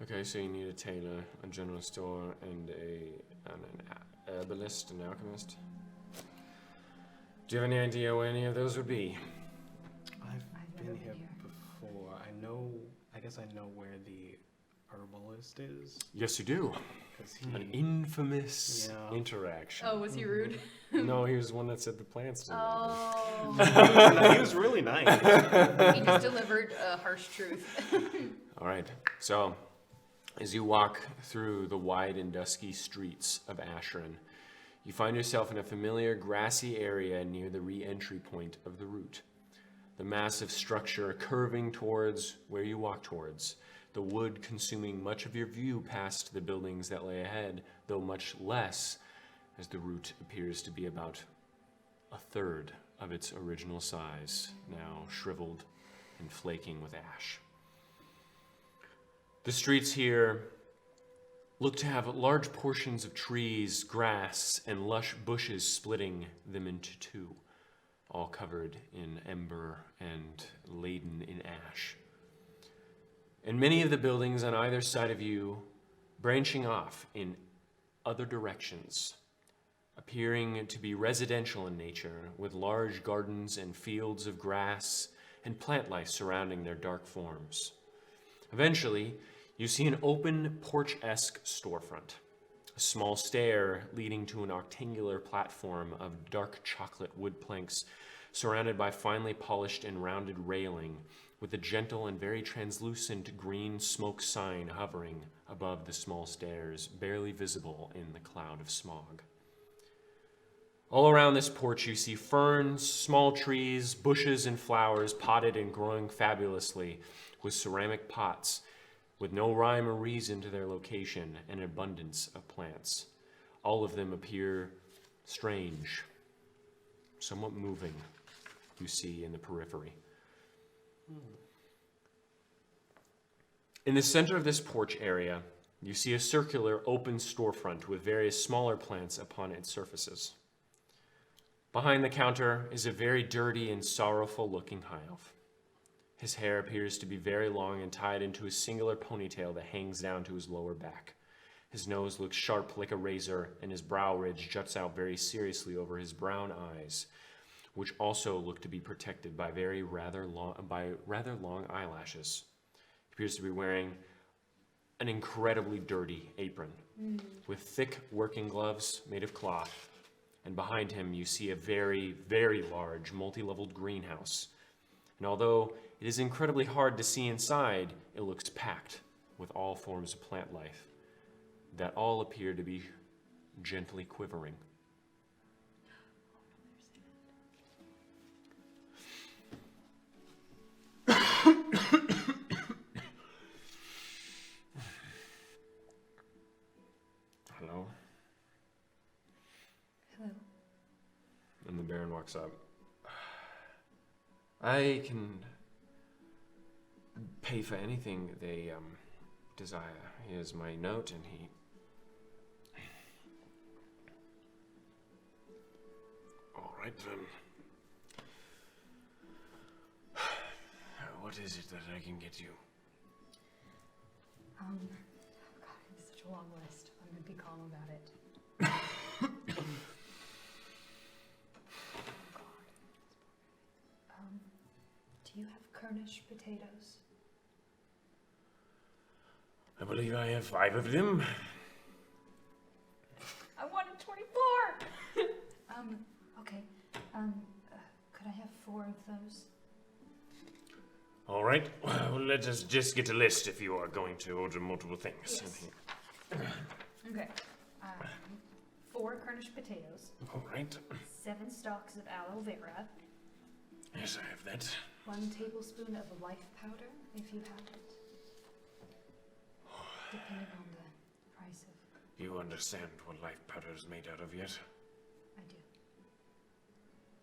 Okay, so you need a tailor, a general store, and an herbalist, an alchemist. Do you have any idea where any of those would be? I've never been been here here. before. I guess I know where the herbalist is. Yes, you do. 'Cause An infamous Yeah. interaction. Oh, was he rude? No, he was the one that said the plants didn't Oh. he was really nice. He just delivered a harsh truth. All right. So, as you walk through the wide and dusky streets of Ashren, you find yourself in a familiar grassy area near the re-entry point of the route. The massive structure curving towards where you walk towards, the wood consuming much of your view past the buildings that lay ahead, though much less, as the route appears to be about a third of its original size, now shriveled and flaking with ash. The streets here look to have large portions of trees, grass, and lush bushes splitting them into two, all covered in ember and laden in ash. And many of the buildings on either side of you branching off in other directions, appearing to be residential in nature, with large gardens and fields of grass and plant life surrounding their dark forms. Eventually, you see an open porch-esque storefront, a small stair leading to an octangular platform of dark chocolate wood planks surrounded by finely polished and rounded railing, with a gentle and very translucent green smoke sign hovering above the small stairs, barely visible in the cloud of smog. All around this porch you see ferns, small trees, bushes, and flowers potted and growing fabulously with ceramic pots, with no rhyme or reason to their location, and an abundance of plants. All of them appear strange, somewhat moving, you see in the periphery. In the center of this porch area, you see a circular open storefront with various smaller plants upon its surfaces. Behind the counter is a very dirty and sorrowful-looking high elf. His hair appears to be very long and tied into a singular ponytail that hangs down to his lower back. His nose looks sharp like a razor, and his brow ridge juts out very seriously over his brown eyes, which also look to be protected by rather long eyelashes. He appears to be wearing an incredibly dirty apron with thick working gloves made of cloth. And behind him you see a very, very large multi-leveled greenhouse. And although it is incredibly hard to see inside, it looks packed with all forms of plant life that all appear to be gently quivering. Hello? Hello. And the Baron walks up. I can pay for anything they desire. Here's my note, and he... All right, then. What is it that I can get you? Oh God, it's such a long list. I'm gonna be calm about it. Do you have Kurnish potatoes? I believe I have 5 of them. I wanted 24! Okay. Could I have 4 of those? All right, well, let us just get a list if you are going to order multiple things. Yes. Okay. 4 Kurnish potatoes, All right. 7 stalks of aloe vera, Yes, I have that. 1 tablespoon of life powder, if you have it. Depending on the price of... You understand what life powder is made out of yet? I do.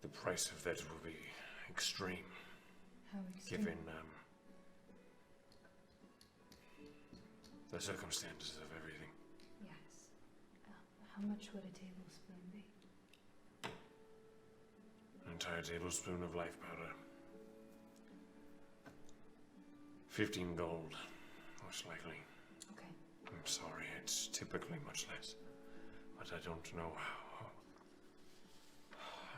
The price of that will be extreme, How extreme? given the circumstances of everything. Yes. How much would a tablespoon be? An entire tablespoon of life powder. 15 gold, most likely. Okay. I'm sorry, it's typically much less. But I don't know how.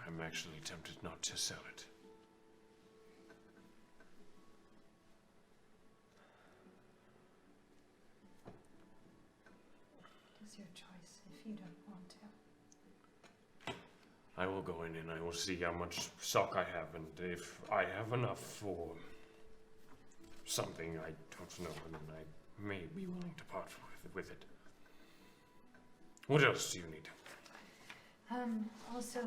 I'm actually tempted not to sell it. It's your choice if you don't want to. I will go in and I will see how much stock I have, and if I have enough for something I don't know, and I may be willing to part with it. What else do you need? Also,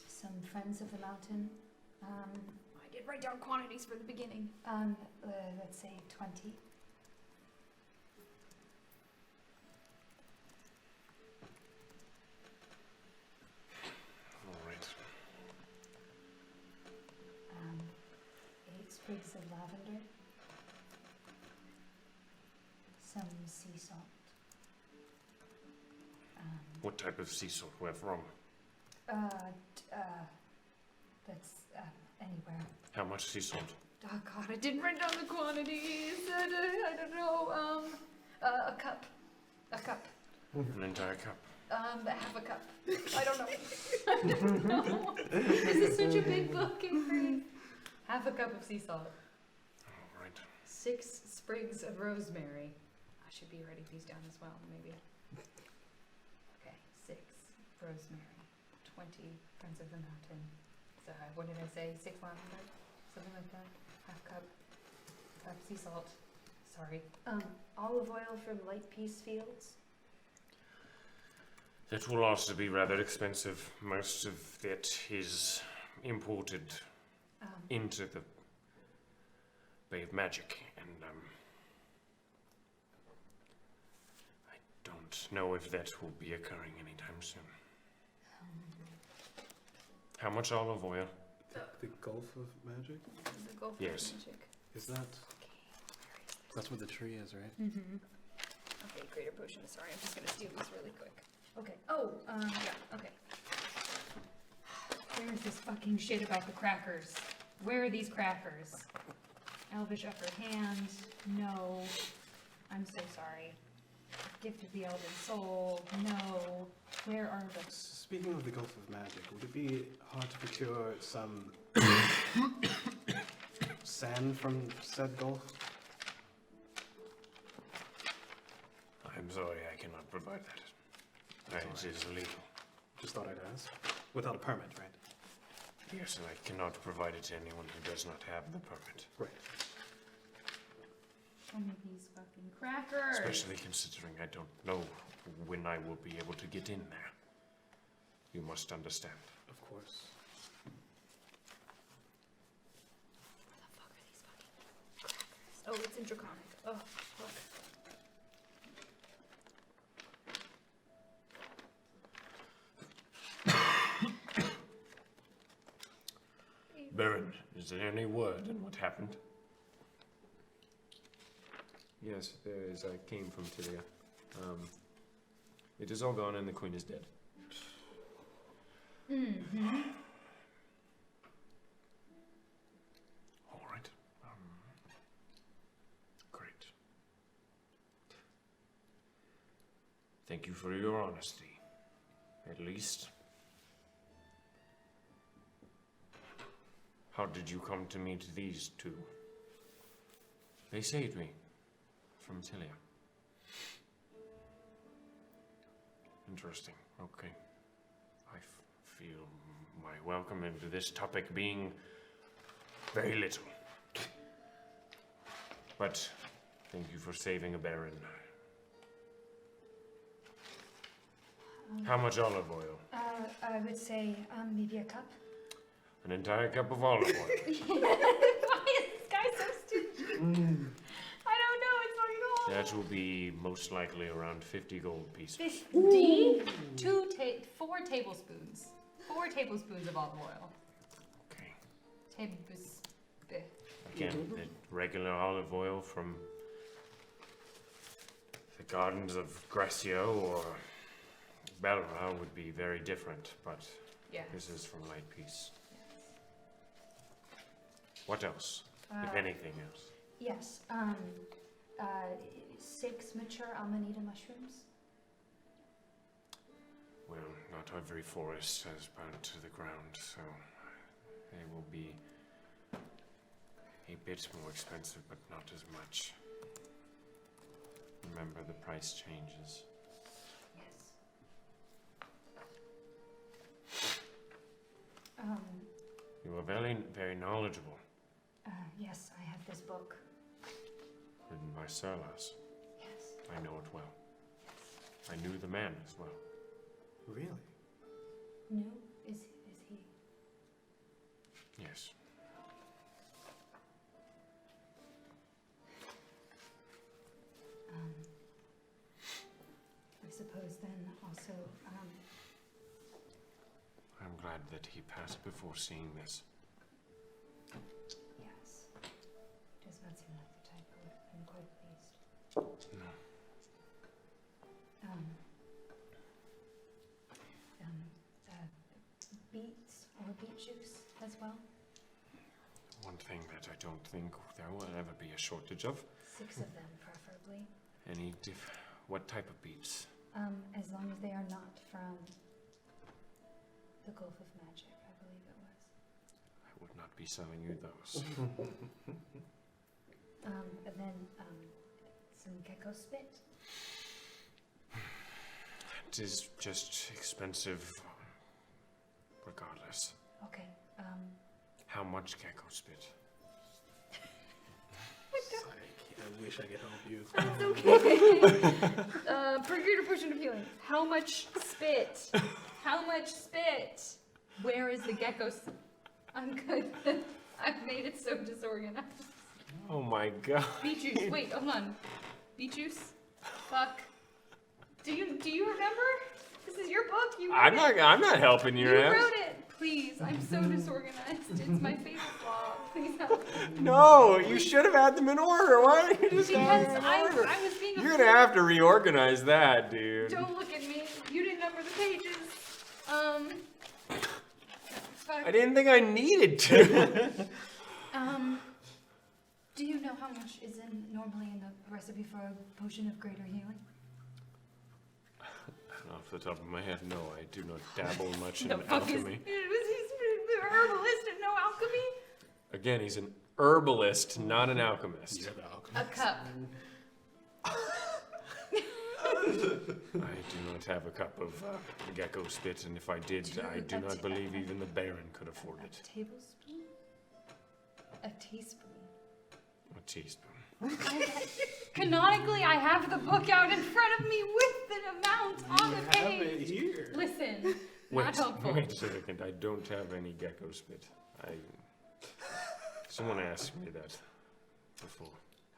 some friends of the mountain. I did write down quantities for the beginning. Let's say 20. All right. 8 sprigs of lavender. Some sea salt. What type of sea salt? Where from? That's anywhere. How much sea salt? Oh god, I didn't write down the quantities. I don't know. A cup. A cup. An entire cup. Half a cup. I don't know. I don't know. This is such a big book and free. Half a cup of sea salt. All right. 6 sprigs of rosemary. I should be writing these down as well, maybe. Okay, 6 rosemary. 20 friends of the mountain. So what did I say? 6 lavender? Something like that. Half cup. Cup sea salt. Sorry. Olive oil from Light Peace Fields. That will also be rather expensive. Most of it is imported into the Bay of Magic, and I don't know if that will be occurring anytime soon. How much olive oil? The Gulf of Magic? The Gulf Yes. of Magic. Is that... That's what the tree is, right? Mm-hmm. Okay, greater potion. Sorry, I'm just gonna steal these really quick. Okay. Oh, yeah, okay. Where's this fucking shit about the crackers? Where are these crackers? Elvish upper hand. No. I'm so sorry. Gift of the Elven Soul. No. Where are the... Speaking of the Gulf of Magic, would it be hard to procure some sand from said gulf? I'm sorry, I cannot provide that. That's It is illegal. Just thought I'd ask. Without a permit, right? Yes, and I cannot provide it to anyone who does not have the permit. Right. One of these fucking crackers. Especially considering I don't know when I will be able to get in there. You must understand. Of course. Where the fuck are these fucking crackers? Oh, it's in Draconic. Oh, fuck. Baron, is there any word on what happened? Yes, there is. I came from Tilia. It is all gone and the queen is dead. Mm-hmm. All right. Great. Thank you for your honesty. At least. How did you come to meet these two? They saved me from Tilia. Interesting. Okay. I feel my welcome into this topic being very little. But thank you for saving a baron. How much olive oil? I would say maybe a cup. An entire cup of olive oil. Why is this guy so stingy? I don't know, it's fucking That will be most likely around 50 gold pieces. 50? 4 tablespoons. 4 tablespoons of olive oil. Okay. Tablespoons. Again, the regular olive oil from the gardens of Gracio or Belra would be very different, but Yeah. this is from Light Peace. Yes. What else, if anything else? Yes. 6 mature amanita mushrooms. Well, not every forest has burned to the ground, so they will be a bit more expensive, but not as much. Remember, the price changes. Yes. You are very, very knowledgeable, Yes, I have this book. written by Serlas. Yes. I know it well. I knew the man as well. Really? No, is he? Yes. I suppose then also, I'm glad that he passed before seeing this. yes. Does not seem like the type who would have been quite pleased. No. Beets or beet juice as well. One thing that I don't think there will ever be a shortage of. 6 of them, preferably. What type of beets? As long as they are not from the Gulf of Magic, I believe it was. I would not be selling you those. And then some gecko spit. It is just expensive, regardless. Okay. How much gecko spit? I wish I could help you. That's okay. Per greater portion of healing. How much spit? How much spit? Where is the gecko? I'm good. I've made it so disorganized. Oh my god. Beet juice. Wait, hold on. Beet juice? Fuck. Do you remember? This is your book. You wrote I'm not helping You your ass. wrote it. Please, I'm so disorganized. It's my favorite flaw. Please help. No, you should have had them in order. Why don't you just Because have them in order? I was being a You're gonna have to reorganize that, dude. Don't look at me. You didn't number the pages. Fuck. I didn't think I needed to. Do you know how much is normally in the recipe for a potion of greater healing? Off the top of my head, no, I do not dabble much in The fuck is alchemy. was he the herbalist and no alchemy? Again, he's an herbalist, not an alchemist. You're the alchemist. A cup. I do not have a cup of gecko spit, and if I did, I do not believe even the Baron could afford A it. tablespoon? A teaspoon. A teaspoon. Canonically, I have the book out in front of me with the amount on the Have it page. here. Listen, not helpful. Wait a second, I don't have any gecko spit. Someone asked me that before.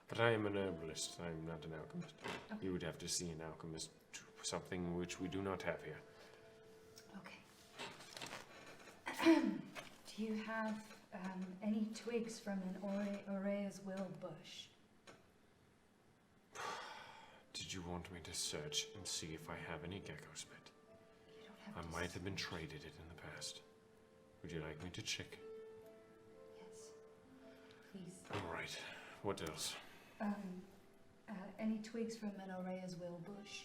But I am an herbalist, I'm not an alchemist. You would have to see an alchemist, something which we do not have here. Okay. Do you have any twigs from an Orea's Will bush? Did you want me to search and see if I have any gecko spit? You don't have I to might have been traded it in the past. Would you like me to check? Yes. Please. Alright, what else? Any twigs from an Orea's Will bush?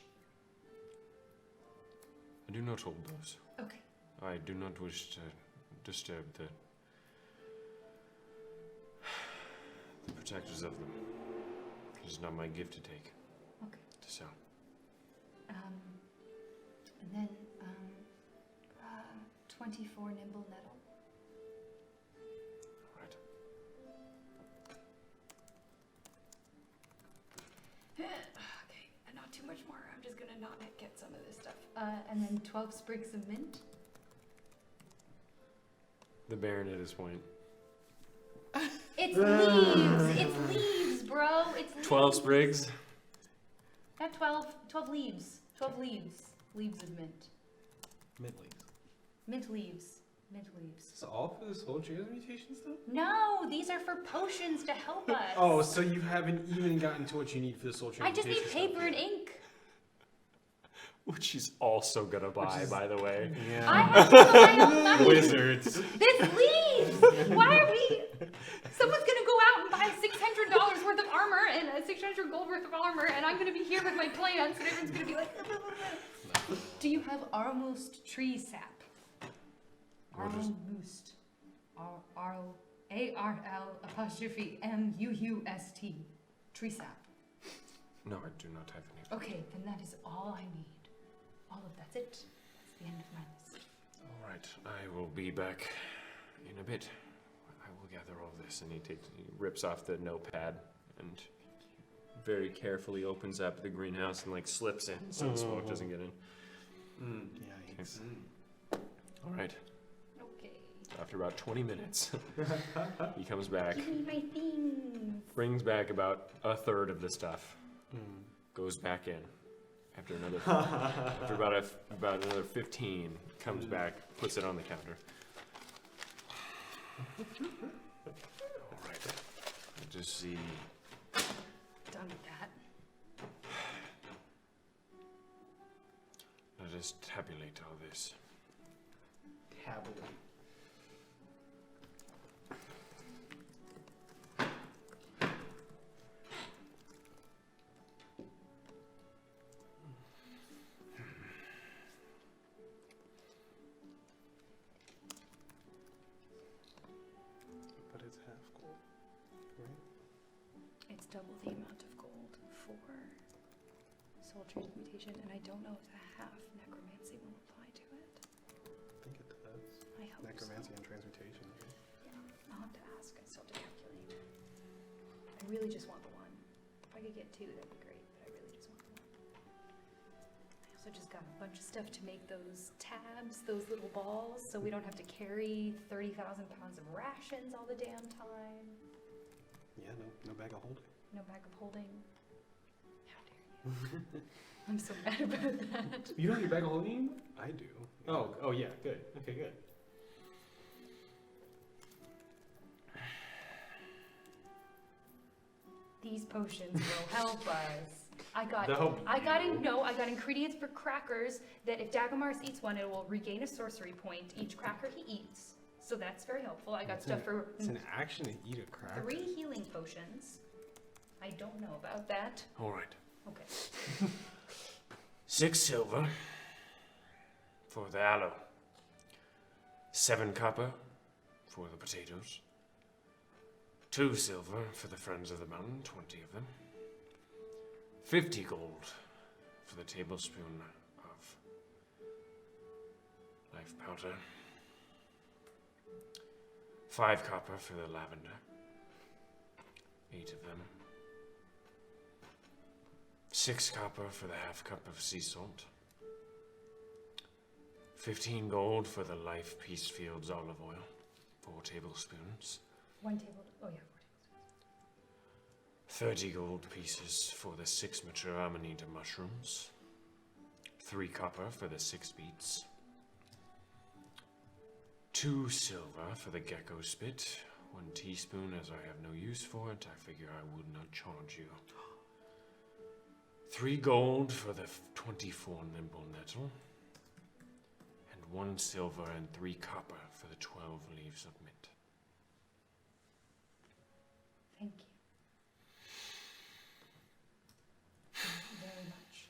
I do not hold those. Okay. I do not wish to disturb the protectors of them. It is not my gift to take, Okay. to sell. And then 24 nimble nettle. Right. Okay, and not too much more. I'm just gonna not get some of this stuff. And then 12 sprigs of mint. The Baron at this point. It's leaves. It's leaves, bro. It's leaves. 12 sprigs? Got 12 leaves. 12 leaves. Leaves of mint. Mint leaves. Mint leaves. Mint leaves. Is this all for this whole transmutation stuff? No, these are for potions to help us. Oh, so you haven't even gotten to what you need for this whole I just transmutation need stuff paper and yet. ink. Which she's also gonna buy, is- by the way. I Yeah. have to put my own money. Wizards. This leaves. Why are we? Someone's gonna go out and buy $600 worth of armor and 600 gold worth of armor, and I'm gonna be here with my plants, and everyone's gonna be like, "Do you have Armust tree sap?" What is- Armust. ARL_MUUST. Tree sap. No, I do not have any. Okay, then that is all I need. All of that's it. That's the end of my list. All right, I will be back in a bit. I will gather all this, and he rips off the notepad and very carefully opens up the greenhouse and like slips in so the smoke doesn't get in. Yikes. All right. Okay. After about 20 minutes, he comes back, Give me my things. brings back about a third of the stuff, Mm. goes back in. After another, about another 15, comes back, puts it on the counter. All right. I'll just see. Done with that. Let us tabulate all this. Tabulate. But it's half gold, right? It's double the amount of gold for soul transmutation, and I don't know if the half necromancy will apply to it. I think it does. I hope Necromancy so. and transmutation, right? Yeah, I'll have to ask. I still have to calculate. I really just want the one. If I could get two, that'd be great, but I really just want the one. I also just got a bunch of stuff to make those tabs, those little balls, so we don't have to carry 30,000 pounds of rations all the damn time. Yeah, no bag of holding. No bag of holding. How dare you? I'm so mad about that. You don't have your bag of holding? I do. Oh yeah, good. Okay, good. These potions will help us. I got They'll I got you. I got ingredients for crackers that if Dagomars eats one, it will regain a sorcery point each cracker he eats. So that's very helpful. I got It's stuff for It's an action to eat a cracker. 3 healing potions. I don't know about that. All right. Okay. 6 silver for the aloe. 7 copper for the potatoes. 2 silver for the friends of the mountain, 20 of them. 50 gold for the tablespoon of life powder. 5 copper for the lavender. 8 of them. 6 copper for the half cup of sea salt. 15 gold for the Life Peacefields olive oil. 4 tablespoons. 1 table. Oh yeah, 4 tablespoons. 30 gold pieces for the 6 mature amanita mushrooms. 3 copper for the 6 beets. 2 silver for the gecko spit. 1 teaspoon, as I have no use for it, I figure I would not charge you. 3 gold for the 24 nimble nettle. And 1 silver and 3 copper for the 12 leaves of mint. Thank you. Thank you very much.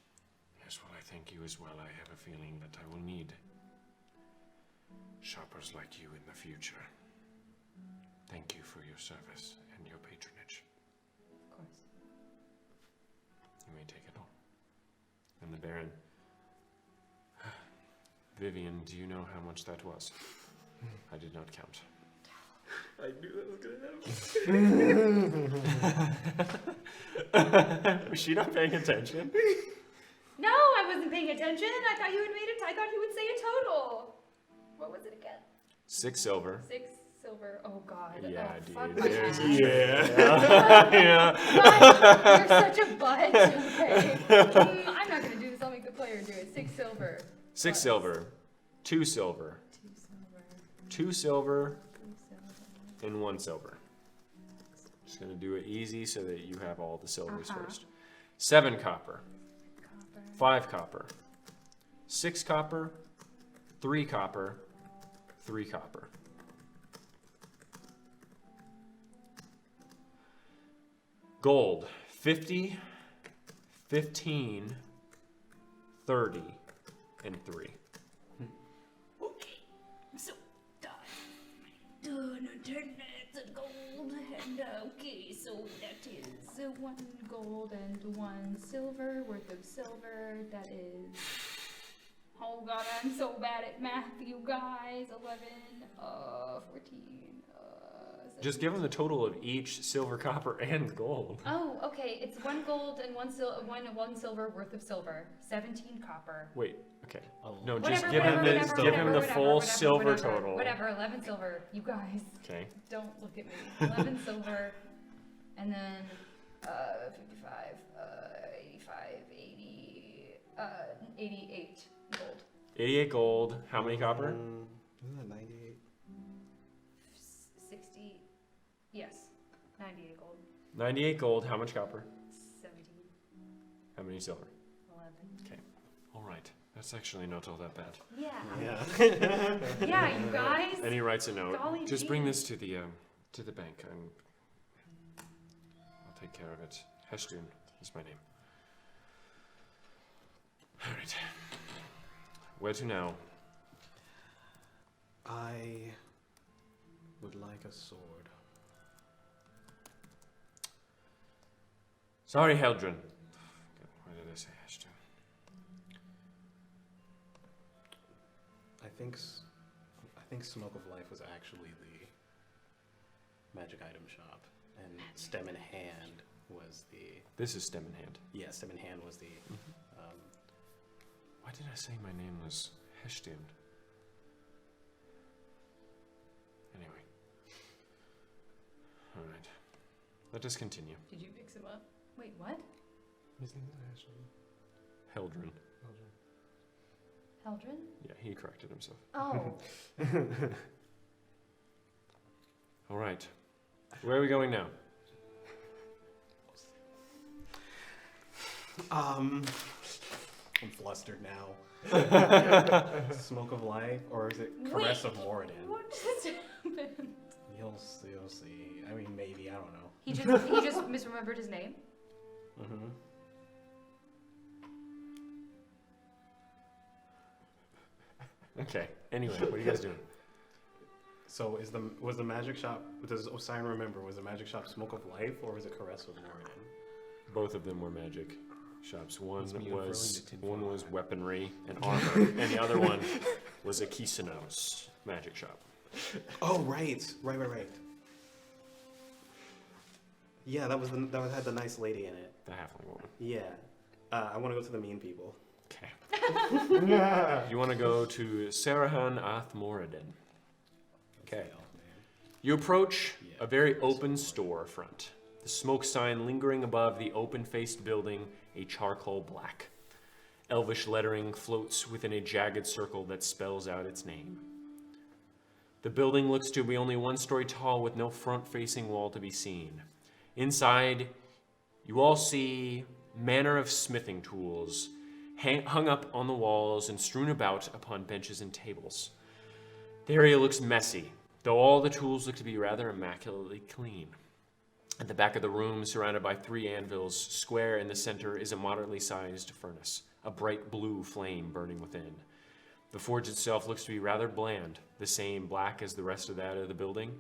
Yes, well, I thank you as well. I have a feeling that I will need shoppers like you in the future. Thank you for your service and your patronage. Of course. You may take it all. And the Baron. Vivian, do you know how much that was? I did not count. I knew that was gonna happen. Was she not paying attention? No, I wasn't paying attention. I thought you had made it. I thought you would say a total. What was it again? 6 silver, 6 silver. silver. Oh God. Yeah, oh, dude. Fuck my There's ass. yeah. Guys, you're such a butt. Okay. I'm not gonna do this. I'll make the player do it. 6 silver. 6 Plus. silver, 2 silver, 2 silver. 2 silver, 2 silver. and 1 silver. Just gonna do it easy so that you have all the silvers Uh-huh. first. 7 copper, Copper. 5 copper, 6 copper, 3 copper, 3 copper. Gold, 50, 15, 30, and 3. Okay. So done. Done. 10 minutes of gold. And okay, so that is 1 gold and 1 silver worth of silver. That is. Oh God, I'm so bad at math, you guys. 11, 14. Just give them the total of each silver, copper, and gold. Oh, okay. It's 1 gold and 1 silver worth of silver. 17 copper. Wait, okay. No, Whatever, just give him whatever, the whatever, give him the whatever, full whatever, silver whatever, total. Whatever, 11 silver. You guys, Okay. don't look at me. 11 silver, and then 55, 85, 80, 88 gold. 88 gold. How many copper? Isn't that 98? 60, yes, 98 gold. 98 gold. How much copper? 17, How many silver? 11. All right. That's actually not all that bad. Yeah. Yeah. Yeah, you guys. And he writes a note. Golly Just bring gee. this to the bank. I'll take care of it. Heshtun is my name. All right. Where to now? I would like a sword. Sorry, Heldren. Why did I say Heshtun? I think Smoke of Life was actually the magic item shop, and Stem in Hand was the This is Stem in Hand. Stem in Hand was the Why did I say my name was Heshtun? Anyway. All right. Let us continue. Did you mix him up? Wait, what? his name is actually Heldren. Heldren? Yeah, he corrected himself. Oh. All right. Where are we going now? I'm flustered now. Smoke of Life, or is it Caress of Moradin? What just happened? You'll see. I mean, maybe, I don't know. He just misremembered his name? Mm-hmm. Okay. Anyway, what are you guys doing? So was the magic shop, does Osiris remember, was the magic shop Smoke of Life, or was it Caress of Moradin? Both of them were magic shops. One Must be was unfurling the tinfoil. weaponry and armor, and the other one was a Kisano's magic shop. Oh, right. Yeah, that had the nice lady in it. The halfling woman. Yeah. I want to go to the mean people. Okay. You want to go to Sarahan Ath Moradin. Okay. You approach a very open storefront. The smoke sign lingering above the open-faced building, a charcoal black. Elvish lettering floats within a jagged circle that spells out its name. The building looks to be only 1 story tall with no front-facing wall to be seen. Inside, you all see manner of smithing tools hung up on the walls and strewn about upon benches and tables. The area looks messy, though all the tools look to be rather immaculately clean. At the back of the room, surrounded by 3 anvils, square in the center is a moderately sized furnace, a bright blue flame burning within. The forge itself looks to be rather bland, the same black as the rest of that of the building,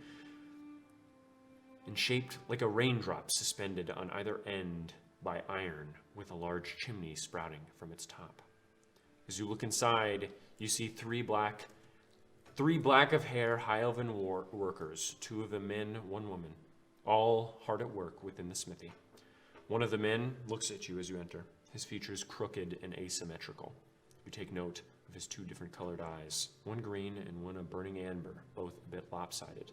and shaped like a raindrop suspended on either end by iron, with a large chimney sprouting from its top. As you look inside, you see 3 black of hair high elven workers, 2 of them men, 1 woman, all hard at work within the smithy. One of the men looks at you as you enter, his features crooked and asymmetrical. You take note of his 2 different colored eyes, one green and one a burning amber, both a bit lopsided.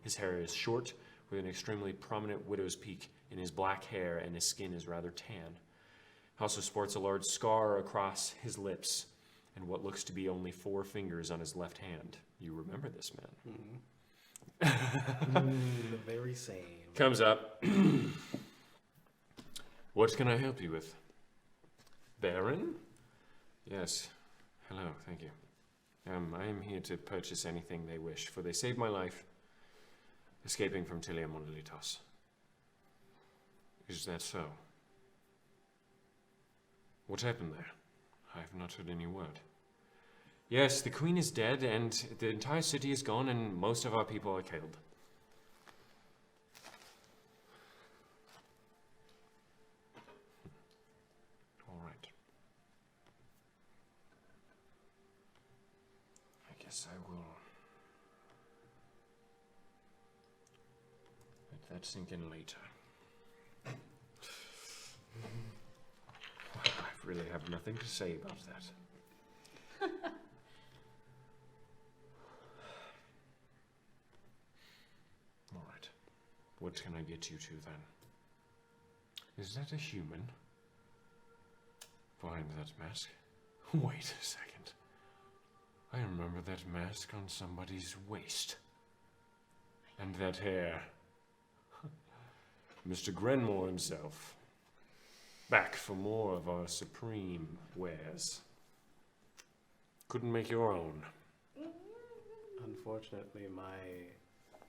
His hair is short, with an extremely prominent widow's peak in his black hair, and his skin is rather tan. He also sports a large scar across his lips, and what looks to be only 4 fingers on his left hand. You remember this man. The very same. Comes up. What can I help you with? Baron? Yes. Hello, thank you. I am here to purchase anything they wish, for they saved my life, escaping from Tilia Monolitos. Is that so? What happened there? I have not heard any word. Yes, the queen is dead, and the entire city is gone, and most of our people are killed. All right. I guess I will let that sink in later. I really have nothing to say about that. All right. What can I get you to then? Is that a human? Behind that mask? Wait a second. I remember that mask on somebody's waist. And that hair. Mr. Grenmore himself. Back for more of our supreme wares. Couldn't make your own. Unfortunately, my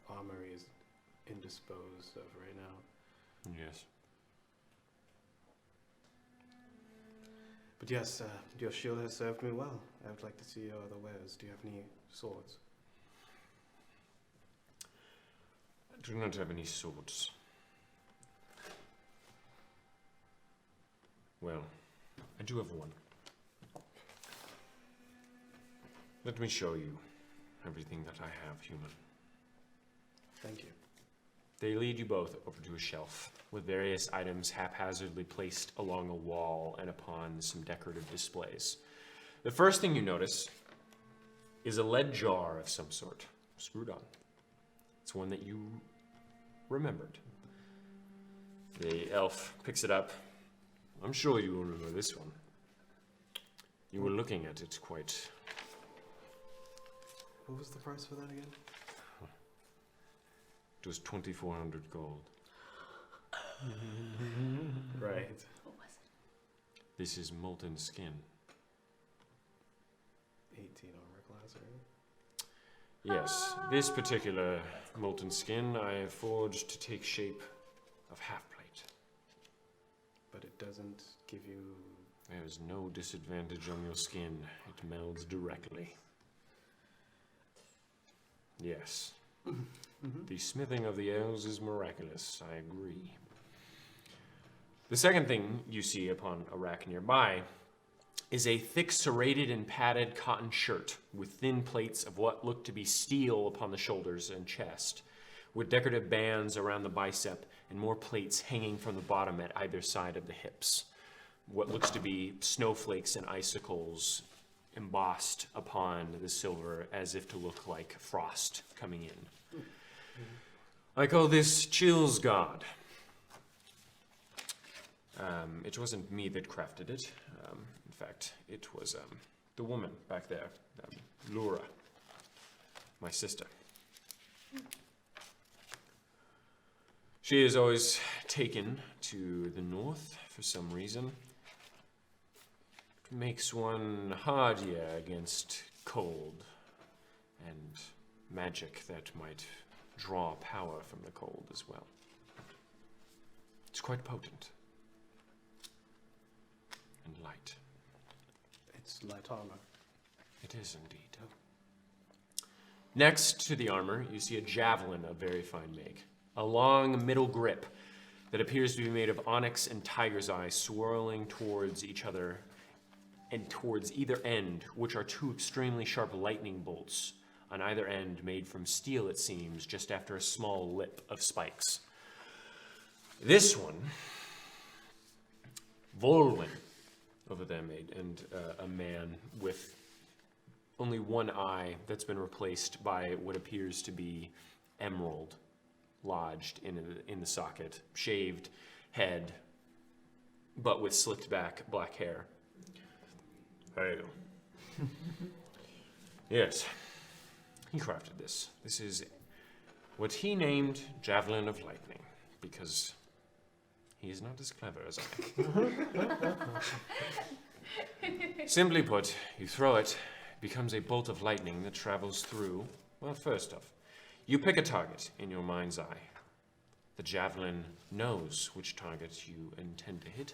armory is indisposed of right now. Yes. But yes, your shield has served me well. I would like to see your other wares. Do you have any swords? I do not have any swords. Well, I do have one. Let me show you everything that I have, human. Thank you. They lead you both over to a shelf with various items haphazardly placed along a wall and upon some decorative displays. The first thing you notice is a lead jar of some sort, screwed on. It's one that you remembered. The elf picks it up. I'm sure you will remember this one. You were looking at it quite... What was the price for that again? It was 2,400 gold. Right. What was it? This is molten skin. 18 armor class, right? Yes, this particular molten skin I have forged to take shape of half-plate. But it doesn't give you... There is no disadvantage on your skin. It melds directly. Yes. The smithing of the elves is miraculous, I agree. The second thing you see upon a rack nearby is a thick serrated and padded cotton shirt with thin plates of what look to be steel upon the shoulders and chest, with decorative bands around the bicep and more plates hanging from the bottom at either side of the hips. What looks to be snowflakes and icicles embossed upon the silver as if to look like frost coming in. I call this Chill's God. It wasn't me that crafted it. In fact, it was the woman back there, Laura, my sister. She is always taken to the north for some reason. It makes one hardier against cold and magic that might draw power from the cold as well. It's quite potent and light. It's light armor. It is indeed. Next to the armor, you see a javelin of very fine make. A long middle grip that appears to be made of onyx and tiger's eye swirling towards each other and towards either end, which are 2 extremely sharp lightning bolts on either end made from steel, it seems, just after a small lip of spikes. This one, Volwyn, over there made, and a man with only one eye that's been replaced by what appears to be emerald lodged in the socket, shaved head, but with slicked back black hair. There you go. Yes, he crafted this. This is what he named Javelin of Lightning, because he is not as clever as I. Simply put, you throw it, it becomes a bolt of lightning that travels through, well, first off, you pick a target in your mind's eye. The javelin knows which target you intend to hit.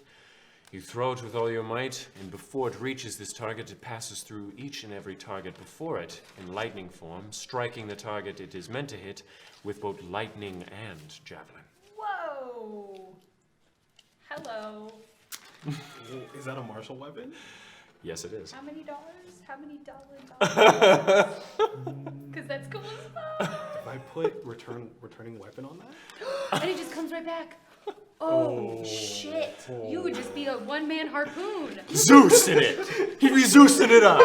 You throw it with all your might, and before it reaches this target, it passes through each and every target before it in lightning form, striking the target it is meant to hit with both lightning and javelin. Whoa! Hello. Is that a martial weapon? Yes, it is. How many dollars? How many dollars? Because that's cool as fuck. If I put returning weapon on that? And it just comes right back. Oh, shit. You would just be a one-man harpoon. Zeus in it! He'd be Zeusing it up!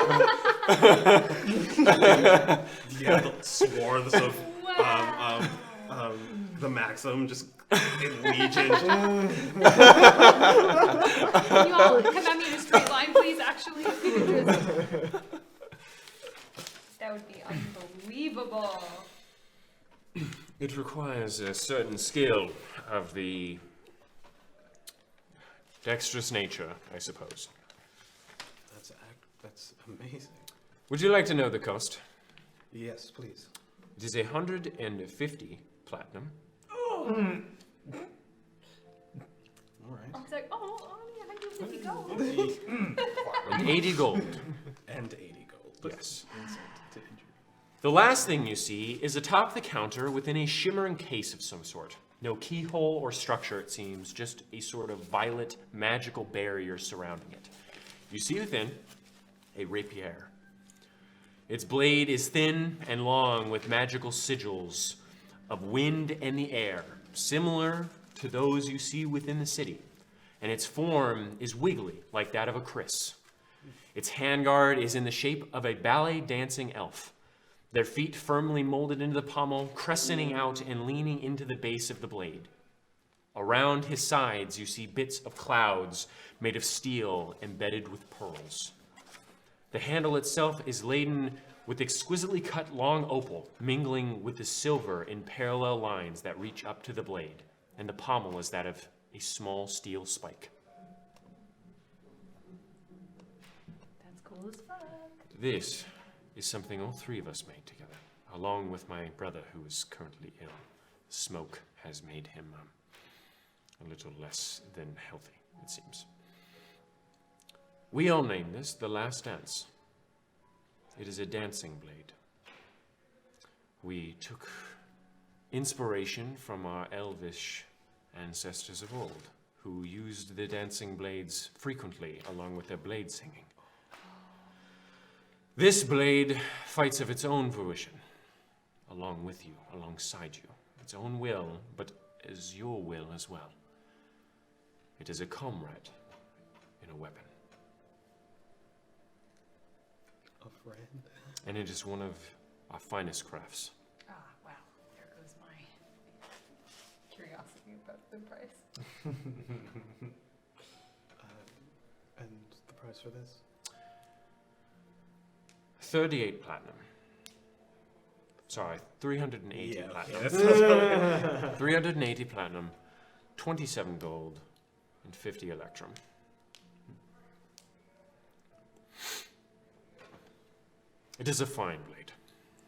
Yeah, the swarms of Wow. the Maxim just in legion. Can you all come at me in a straight line, please, actually? That would be unbelievable. It requires a certain skill of the dexterous nature, I suppose. That's amazing. Would you like to know the cost? Yes, please. It is 150 platinum. All right. I was like, oh, only 150 gold. And 80 gold. And 80 gold. Yes. Insult to injury. The last thing you see is atop the counter within a shimmering case of some sort. No keyhole or structure, it seems, just a sort of violet magical barrier surrounding it. You see within a rapier. Its blade is thin and long with magical sigils of wind and the air, similar to those you see within the city. And its form is wiggly, like that of a kriss. Its handguard is in the shape of a ballet dancing elf. Their feet firmly molded into the pommel, crescenting out and leaning into the base of the blade. Around his sides, you see bits of clouds made of steel embedded with pearls. The handle itself is laden with exquisitely cut long opal, mingling with the silver in parallel lines that reach up to the blade, and the pommel is that of a small steel spike. That's cool as fuck. This is something all three of us made together, along with my brother who is currently ill. Smoke has made him a little less than healthy, it seems. We all name this the Last Dance. It is a dancing blade. We took inspiration from our elvish ancestors of old, who used the dancing blades frequently along with their blade singing. This blade fights of its own fruition, along with you, alongside you. Its own will, but is your will as well. It is a comrade in a weapon. A friend. And it is one of our finest crafts. Ah, wow. There goes my curiosity about the price. And the price for this? 38 platinum. Sorry, 380 Yeah, okay, platinum. that's 380 platinum, 27 gold, and 50 electrum. It is a fine blade.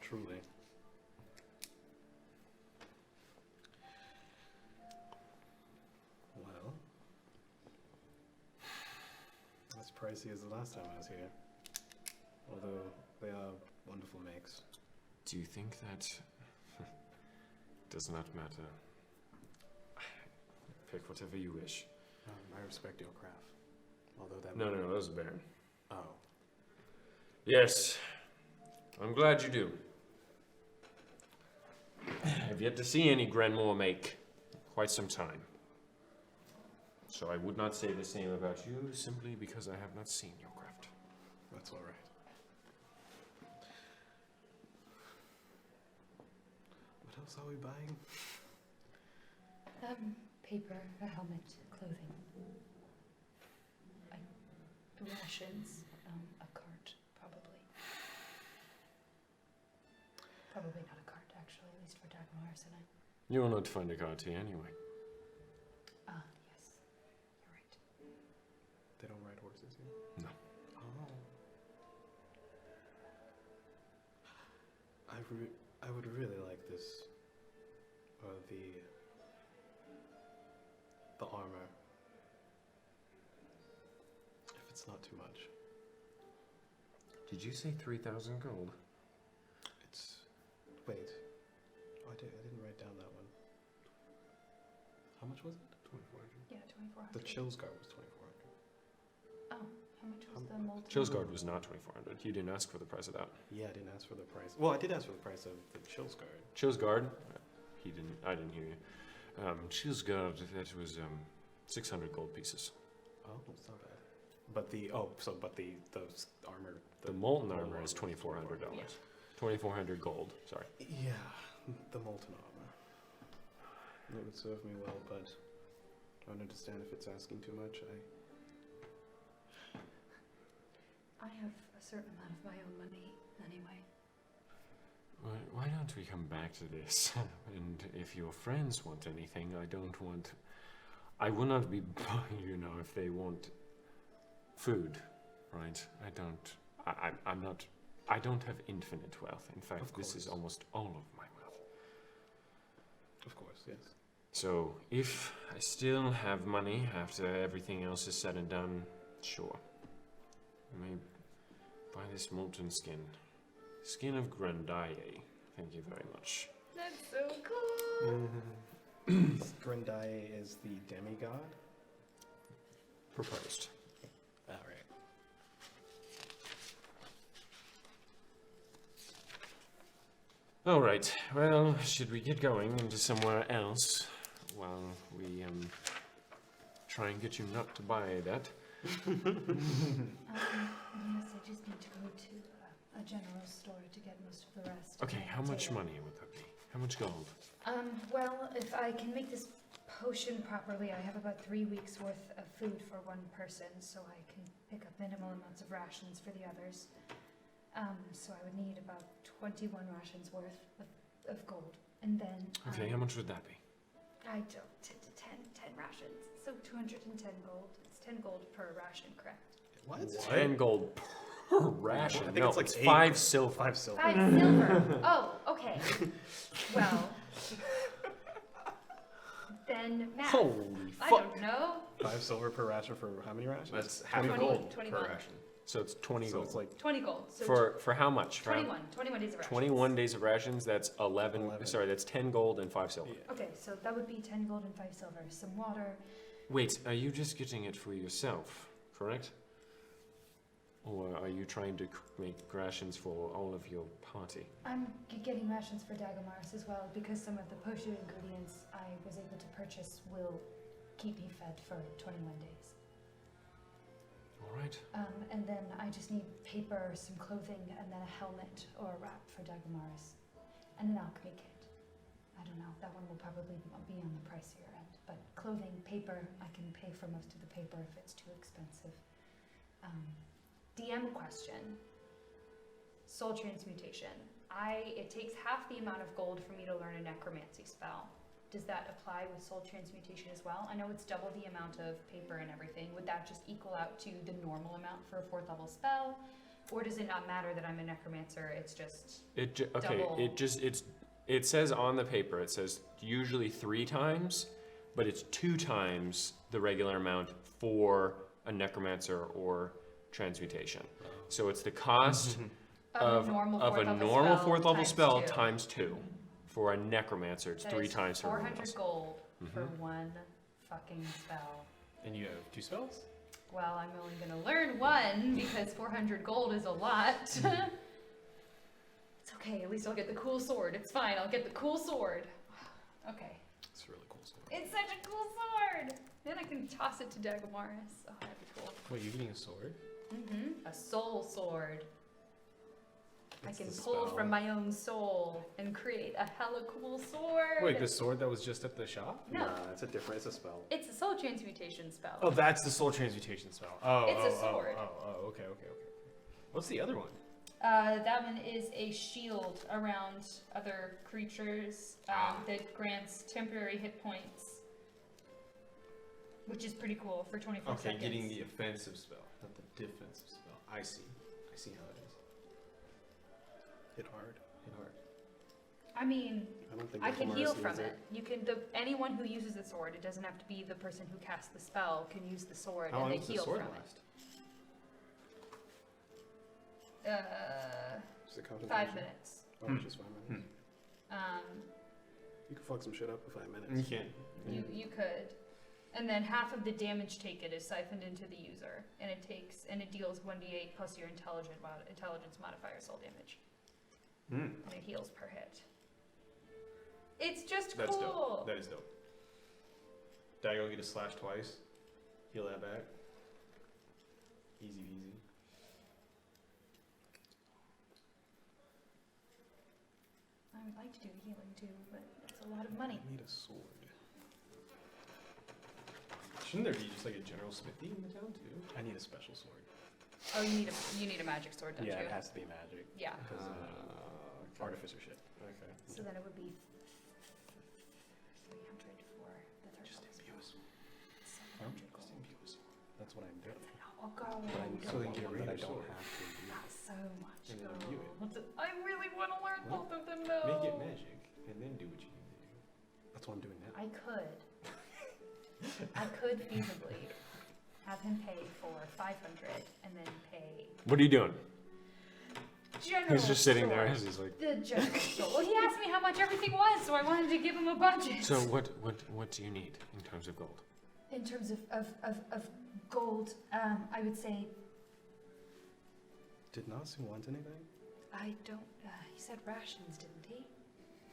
Truly. Well, as pricey as the last time I was here. Although they are wonderful makes. Do you think that does not matter? Pick whatever you wish. I respect your craft. Although that No, that was a baron. Oh. Yes, I'm glad you do. I've yet to see any Grenmore make quite some time. So I would not say the same about you simply because I have not seen your craft. That's alright. But else are we buying? Paper, a helmet, clothing. Rations, a cart, probably. Probably not a cart, actually, at least for Dagmar and I. You will not find a cart here anyway. Ah, yes. You're right. They don't ride horses here? No. Oh. I would really like this. Or the armor. If it's not too much. Did you say 3,000 gold? It's... Wait. Oh, I didn't write down that one. How much was it? 2,400. Yeah, 2,400. The Chills Guard was 2,400. Oh, how much was the molten? Chillsguard was not 2,400. You didn't ask for the price of that. Yeah, I didn't ask for the price. Well, I did ask for the price of the Chills Guard. Chillsguard, I didn't hear you. Chillsguard, that was 600 gold pieces. Oh, it's not bad. But the armor. The molten molten armor is armor is $2,400. Yeah. 2,400 gold, sorry. Yeah, the molten armor. It would serve me well, but I don't understand if it's asking too much. I have a certain amount of my own money, anyway. Why don't we come back to this? And if your friends want anything, I will not be buying, if they want food, right? I don't have infinite wealth. In fact, Of this is course. almost all of my wealth. Of course, yes. So, if I still have money after everything else is said and done, sure. I may buy this molten skin. Skin of Grandaye. Thank you very much. That's so cool! Grandaye is the demigod. Proposed. All right. Alright, well, should we get going into somewhere else while we try and get you not to buy that? Yes, I just need to go to a general store to get most of the rest. Okay, and how much tailor. money would that be? How much gold? Well, if I can make this potion properly, I have about 3 weeks worth of food for one person, so I can pick up minimal amounts of rations for the others. So I would need about 21 rations worth of gold. And then... Okay, how much would that be? I don't, 10 rations. So 210 gold. It's 10 gold per ration, correct? What? 10 gold per ration. I think No, it's like it's 8. 5 silver. 5 silver. 5 silver. Oh, okay. Well, then math. Holy I fuck! don't know. 5 silver per ration for how many rations? That's half a 20 gold 20 per gold. ration. So it's 20 So gold. it's like 20 gold. So For how much? For 21 days of rations. 21 days of rations, that's 11. 11. Sorry, that's 10 gold and 5 silver. yeah. Okay, so that would be 10 gold and 5 silver. Some water. Wait, are you just getting it for yourself, correct? Or are you trying to make rations for all of your party? I'm getting rations for Dagomars as well because some of the potion ingredients I was able to purchase will keep me fed for 21 days. Alright. And then I just need paper, some clothing, and then a helmet or a wrap for Dagomars. And an alchemy kit. I don't know, that one will probably be on the pricier end. But clothing, paper, I can pay for most of the paper if it's too expensive. DM question. Soul transmutation. It takes half the amount of gold for me to learn a necromancy spell. Does that apply with soul transmutation as well? I know it's double the amount of paper and everything. Would that just equal out to the normal amount for a 4th level spell? Or does it not matter that I'm a necromancer? It's just double. It says on the paper, it says usually 3 times, but it's 2 times the regular amount for a necromancer or transmutation. So it's the cost of a normal 4th level spell times 2. For a necromancer, it's That 3 is times for everyone 400 else. gold for Mhm. one fucking spell. And you have 2 spells? Well, I'm only gonna learn one because 400 gold is a lot. It's okay, at least I'll get the cool sword. It's fine, I'll get the cool sword. Okay. It's a really cool sword. It's such a cool sword! Then I can toss it to Dagomaris. Oh, that'd be cool. Wait, you're getting a sword? A soul sword. I can the pull spell. from my own soul and create a hella cool sword. Wait, the sword that was just at the shop? No, Nah, it's a spell. it's a soul transmutation spell. Oh, that's the soul transmutation spell. Oh, It's a sword. Okay. What's the other one? That one is a shield around other creatures that grants temporary hit points, which is pretty cool for 24 Okay, seconds. getting the offensive spell, not the defensive spell. I see how it is. Hit hard. Hit hard. I mean, I don't think I can Necromancy heal is from it. You can. Anyone who uses the sword, it doesn't have to be the person who casts the spell, can use the sword How long and they does the heal sword from last? it. Is it concentration? 5 minutes. Oh, just 5 minutes. Um, You can fuck some shit up in 5 minutes. You can. you could, and then half of the damage taken is siphoned into the user, and it deals 1d8 plus your intelligence modifier soul damage, and it heals per hit. It's just That's cool. dope. That is dope. Dagger will get a slash twice. Heal that back. Easy peasy. I would like to do healing too, but it's a lot of money. I need a sword. Shouldn't there be just like a general smithy in the town too? I need a special sword. Oh, you need a magic sword, don't Yeah, you? it has to be magic. Yeah. Because Okay. artificer shit. Okay. So then it would be 300 for the third Just level imbue a spell. sword. 700 gold. That's what I'm doing. Oh god. But I So don't then want get one rid that I of don't sword. have to imbue. Not so much And then gold. imbue it. I really want to learn What? both of them though. Make it magic and then do what you need to do. That's what I'm doing now. I could. I could feasibly have him pay for 500 and then pay What are you doing? general. He's just sitting there. store. He's like. The general store. Well, he asked me how much everything was, so I wanted to give him a budget. So what do you need in terms of gold? In terms of gold, I would say Did Nasu want anything? I don't. He said rations, didn't he?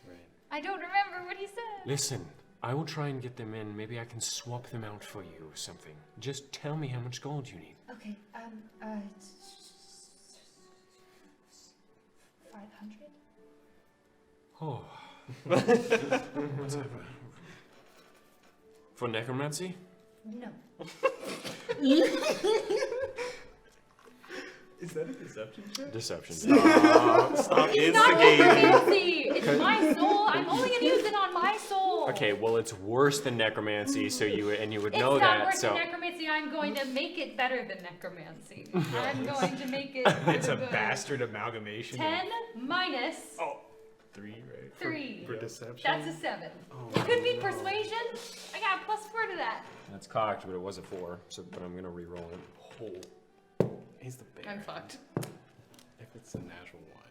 Right. I don't remember what he said. Listen, I will try and get them in. Maybe I can swap them out for you or something. Just tell me how much gold you need. Okay. 500. Oh. Whatever. For necromancy? No. Is that a deception check? Deception. Stop It's not necromancy. It's my soul. I'm only gonna use it on my soul. Okay, well it's worse than necromancy, so you would It's know not that. worse So than necromancy. I'm going to make it better than necromancy. I'm going to make it. It's a good. bastard amalgamation. 10 minus 3, right? 3. For deception? That's a 7. Oh, It could be no. persuasion. I got a +4 to that. that's cocked, but it was a 4. So, but I'm gonna re-roll it. He's the bear. I'm fucked. If it's a natural one.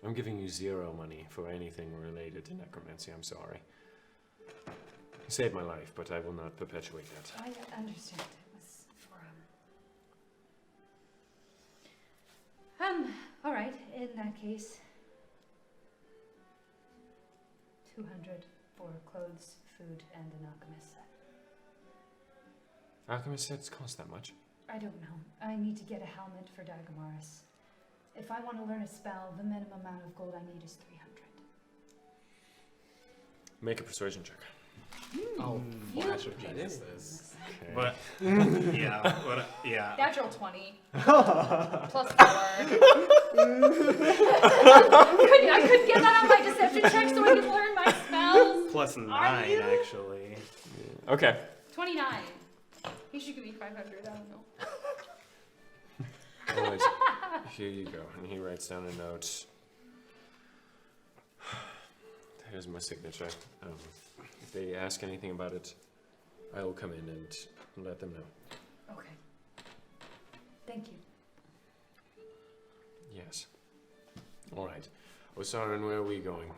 I'm giving you 0 money for anything related to necromancy. I'm sorry. You saved my life, but I will not perpetuate that. I understand. It was for All right. In that case, 200 for clothes, food, and an alchemist set. Alchemist sets cost that much. I don't know. I need to get a helmet for Dagamaris. If I want to learn a spell, the minimum amount of gold I need is 300. Make a persuasion check. Oh, You- flash of genius this. Okay. But yeah. Natural 20. +4. I could get that on my deception check so I could learn my spells. Plus 9, you? actually. Okay. 29. He should give me 500. I don't know. All right. Here you go. And he writes down a note. Here's my signature. If they ask anything about it, I will come in and let them know. Okay. Thank you. Yes. All right. Osaran, where are we going?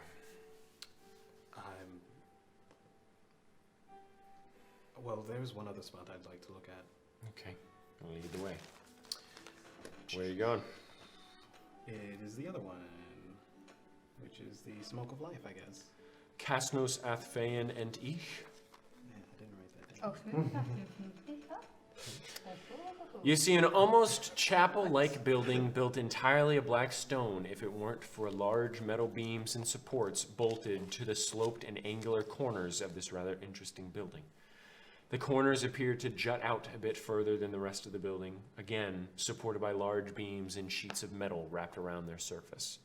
Well, there's one other spot I'd like to look at. Okay. I'll lead the way. Where are you going? It is the other one, which is the Smoke of Life, I guess. Kasnos, Athphaean, and Ich? Yeah, I didn't write that down. Oh, smooth. You see an almost chapel-like building built entirely of black stone if it weren't for large metal beams and supports bolted to the sloped and angular corners of this rather interesting building. The corners appear to jut out a bit further than the rest of the building, again supported by large beams and sheets of metal wrapped around their surface.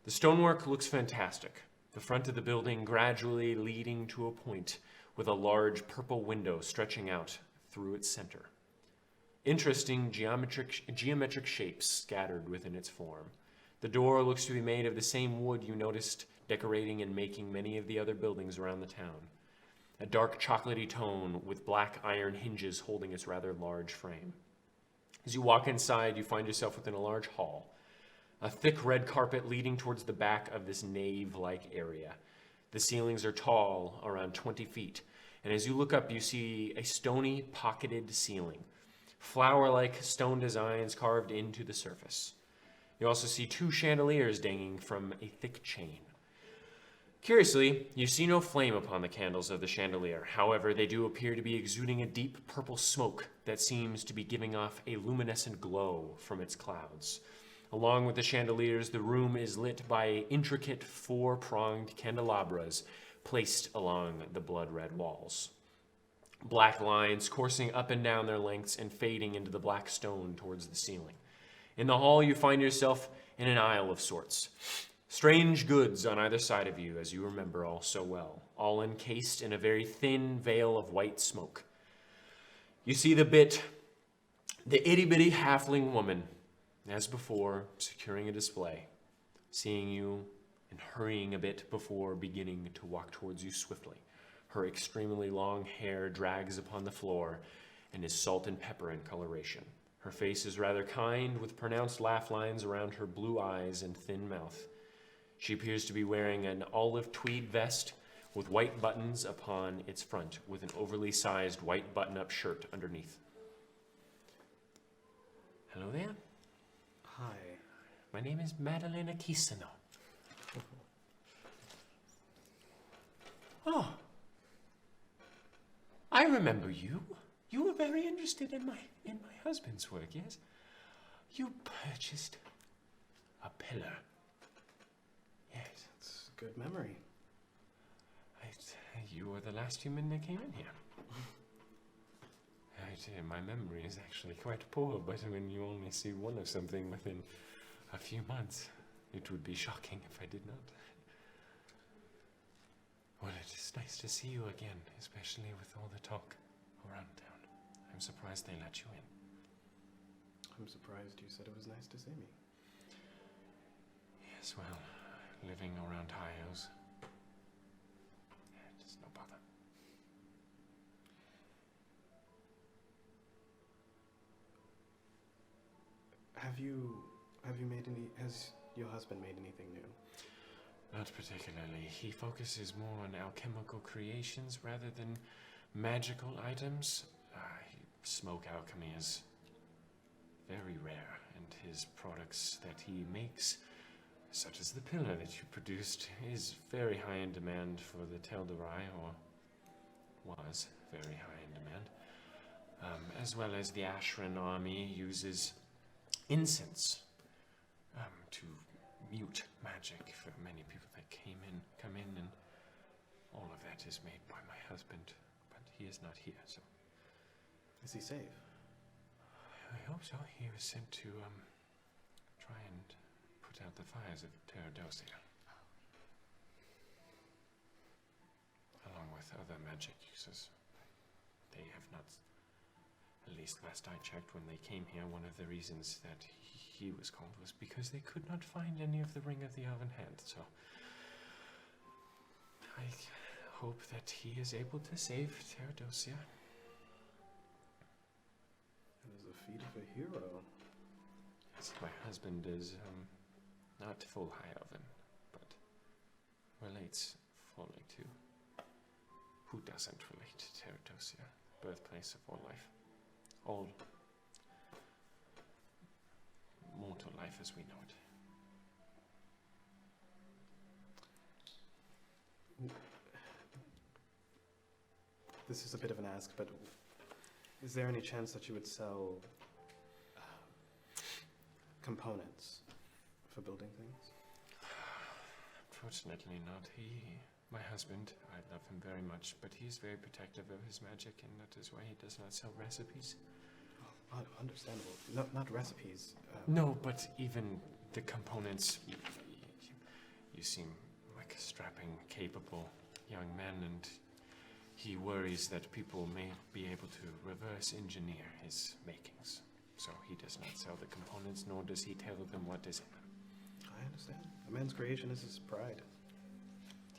The stonework looks fantastic, the front of the building gradually leading to a point with a large purple window stretching out through its center. Interesting geometric shapes scattered within its form. The door looks to be made of the same wood you noticed decorating and making many of the other buildings around the town. A dark chocolatey tone with black iron hinges holding its rather large frame. As you walk inside, you find yourself within a large hall. A thick red carpet leading towards the back of this nave-like area. The ceilings are tall, around 20 feet, and as you look up, you see a stony, pocketed ceiling. Flower-like stone designs carved into the surface. You also see 2 chandeliers dangling from a thick chain. Curiously, you see no flame upon the candles of the chandelier. However, they do appear to be exuding a deep purple smoke that seems to be giving off a luminescent glow from its clouds. Along with the chandeliers, the room is lit by intricate 4-pronged candelabras placed along the blood-red walls. Black lines coursing up and down their lengths and fading into the black stone towards the ceiling. In the hall, you find yourself in an aisle of sorts. Strange goods on either side of you, as you remember all so well, all encased in a very thin veil of white smoke. You see the itty-bitty halfling woman, as before, securing a display, seeing you and hurrying a bit before beginning to walk towards you swiftly. Her extremely long hair drags upon the floor and is salt and pepper in coloration. Her face is rather kind, with pronounced laugh lines around her blue eyes and thin mouth. She appears to be wearing an olive tweed vest with white buttons upon its front, with an overly sized white button-up shirt underneath. Hello there. Hi. My name is Madalena Kisano. Oh. I remember you. You were very interested in my husband's work, yes? You purchased a pillar. Yes. It's a good memory. You were the last human that came in here. My memory is actually quite poor, but when you only see one of something within a few months, it would be shocking if I did not. Well, it is nice to see you again, especially with all the talk around town. I'm surprised they let you in. I'm surprised you said it was nice to see me. Yes, well, living around Hios, it's no bother. Has your husband made anything new? Not particularly. He focuses more on alchemical creations rather than magical items. Smoke alchemy is very rare, and his products that he makes, such as the pillar that you produced, is very high in demand for the Tel'Darai, or was very high in demand. As well as the Ashren army uses incense to mute magic for many people that come in, and all of that is made by my husband, but he is not here, so. Is he safe? I hope so. He was sent to try and put out the fires of Terradosia, along with other magic users. They have not, at least last I checked when they came here, one of the reasons that he was called was because they could not find any of the Ring of the Elven Hand, so I hope that he is able to save Terradosia. It is a feat of a hero. Yes, my husband is not full High Elven, but relates fully to. Who doesn't relate to Terradosia, birthplace of all life? All mortal life as we know it. This is a bit of an ask, but is there any chance that you would sell components for building things? Unfortunately not. My husband, I love him very much, but he's very protective of his magic, and that is why he does not sell recipes. Understandable. No, not recipes. No, but even the components. You seem like a strapping, capable young man, and he worries that people may be able to reverse engineer his makings. So he does not sell the components, nor does he tell them what is in them. I understand. A man's creation is his pride.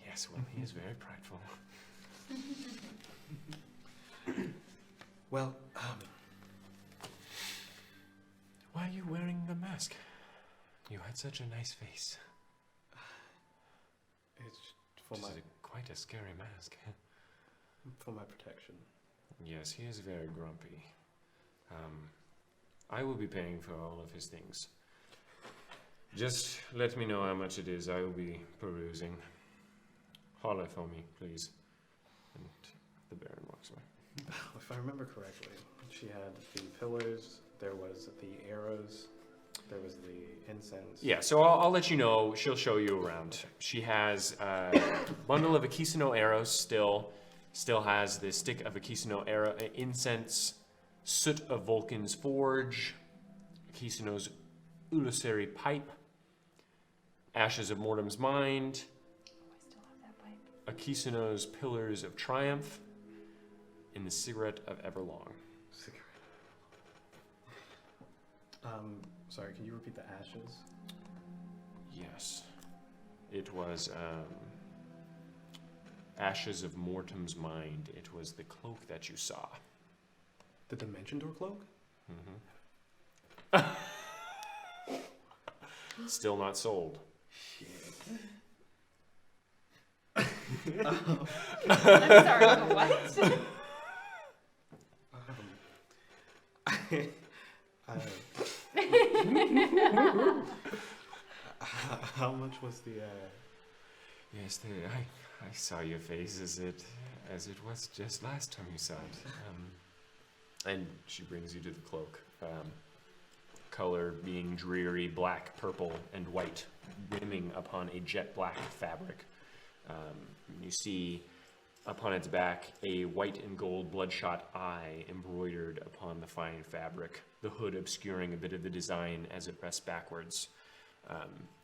Yes, well, he is very prideful. Well, Why are you wearing the mask? You had such a nice face. it's for Which my is quite a scary mask. protection. Yes, he is very grumpy. I will be paying for all of his things. Just let me know how much it is. I will be perusing. Holler for me, please. And the Baron walks away. If I remember correctly, she had the pillars, there was the arrows, there was the incense. Yeah, so I'll let you know. She'll show you around. She has a bundle of Akisano arrows still has the stick of Akisano arrow, incense, soot of Vulcan's forge, Akisano's Ulusari pipe, ashes of Mortem's mind, Oh, I still have that pipe. Akisano's pillars of triumph, and the cigarette of Everlong. Cigarette. Sorry, can you repeat the ashes? Yes. It was ashes of Mortem's mind. It was the cloak that you saw. The Dimension Door cloak? Still not sold. I'm sorry, what? How much was the? Yes, I saw your face as it was just last time you saw it. And she brings you to the cloak. Color being dreary, black, purple, and white, rimming upon a jet black fabric. You see upon its back a white and gold bloodshot eye embroidered upon the fine fabric, the hood obscuring a bit of the design as it rests backwards.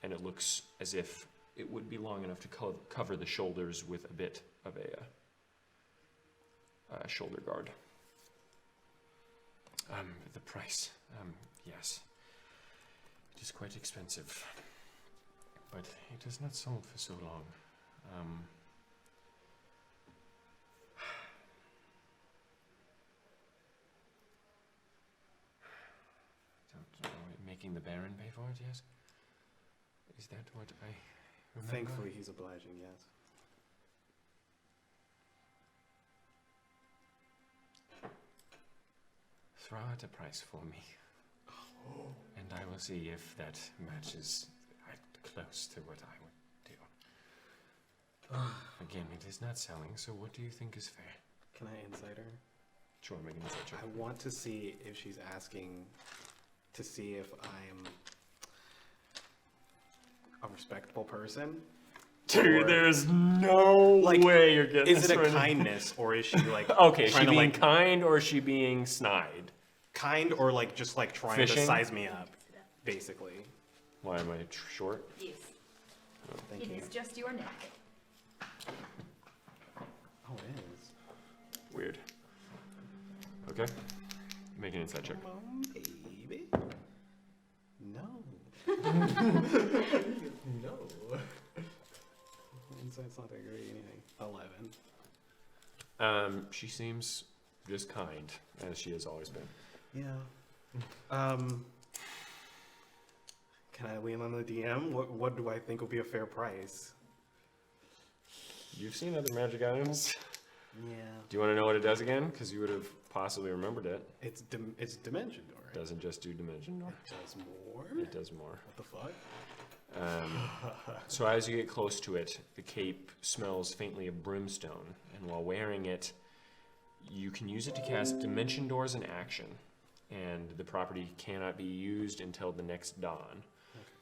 And it looks as if it would be long enough to cover the shoulders with a bit of a shoulder guard. The price. Yes. It is quite expensive. But it has not sold for so long. Don't know, making the Baron pay for it, yes? Is that what I remember? Thankfully, he's obliging. Yes. Throw out a price for me. And I will see if that matches close to what I would do. Again, it is not selling, so what do you think is fair? Can I insight her? Sure, make an insight check. I want to see if she's asking to see if I'm a respectable person. Dude, Or- there's no Like, way you're getting Is this it a right. kindness or is she like Okay, is she trying to being like kind or is she being snide? kind or like just like trying Fishing? to size me up, basically? Why am I short? Yes, Thank it you. is just your neck. Oh, it is. Weird. Okay. Make an insight check. Come on, baby. No. No. Insight's not that great anything. 11. She seems just kind, as she has always been. Yeah. Can I lean on the DM? What do I think will be a fair price? You've seen other magic items. Yeah. Do you want to know what it does again? Because you would have possibly remembered it. It's Dimension Door, right? Doesn't just do dimension door. It does more? It does more. What the fuck? So as you get close to it, the cape smells faintly of brimstone, and while wearing it, You can use it to cast dimension doors in action, and the property cannot be used until the next dawn.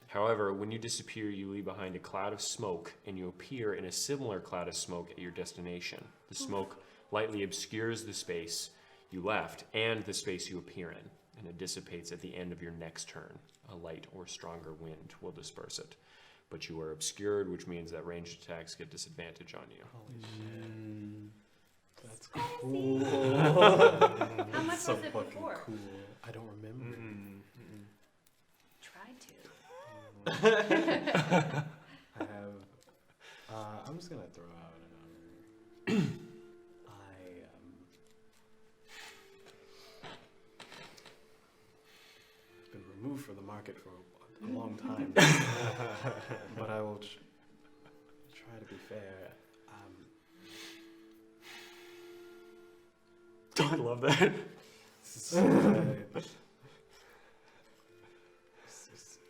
However, when you disappear, you leave behind a cloud of smoke, and you appear in a similar cloud of smoke at your destination. The smoke lightly obscures the space you left and the space you appear in, and it dissipates at the end of your next turn. A light or stronger wind will disperse it. But you are obscured, which means that ranged attacks get disadvantage on you. Holy shit. That's Fancy. cool. How much so was it fucking before? cool. I don't remember. Try to. I have. I'm just gonna throw out a number. Been removed from the market for a long time, but I will try to be fair. I love that. Is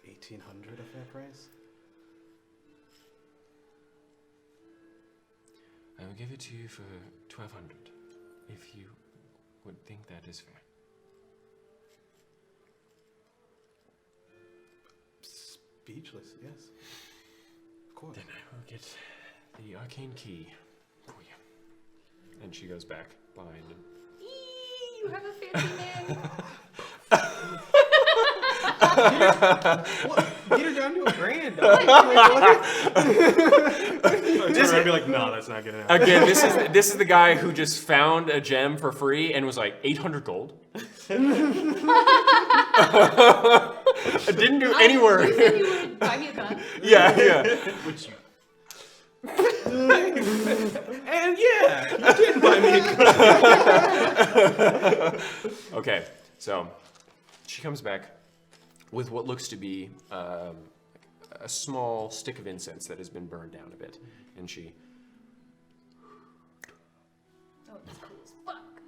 1,800 a fair price? I will give it to you for 1,200, if you would think that is fair. Speechless, yes. Of course. Then I will get the arcane key for you. And she goes back behind him. You have a fancy name. Get her down to $1,000. Just I'd be like, no, that's not gonna happen. Again, this is the guy who just found a gem for free and was like 800 gold. It didn't do any work. You said you would buy me a gun. Yeah. Which you. And yeah, you did buy me a Okay, so she comes back with what looks to be a small stick of incense that has been burned down a bit, and she Oh, it's cool as fuck.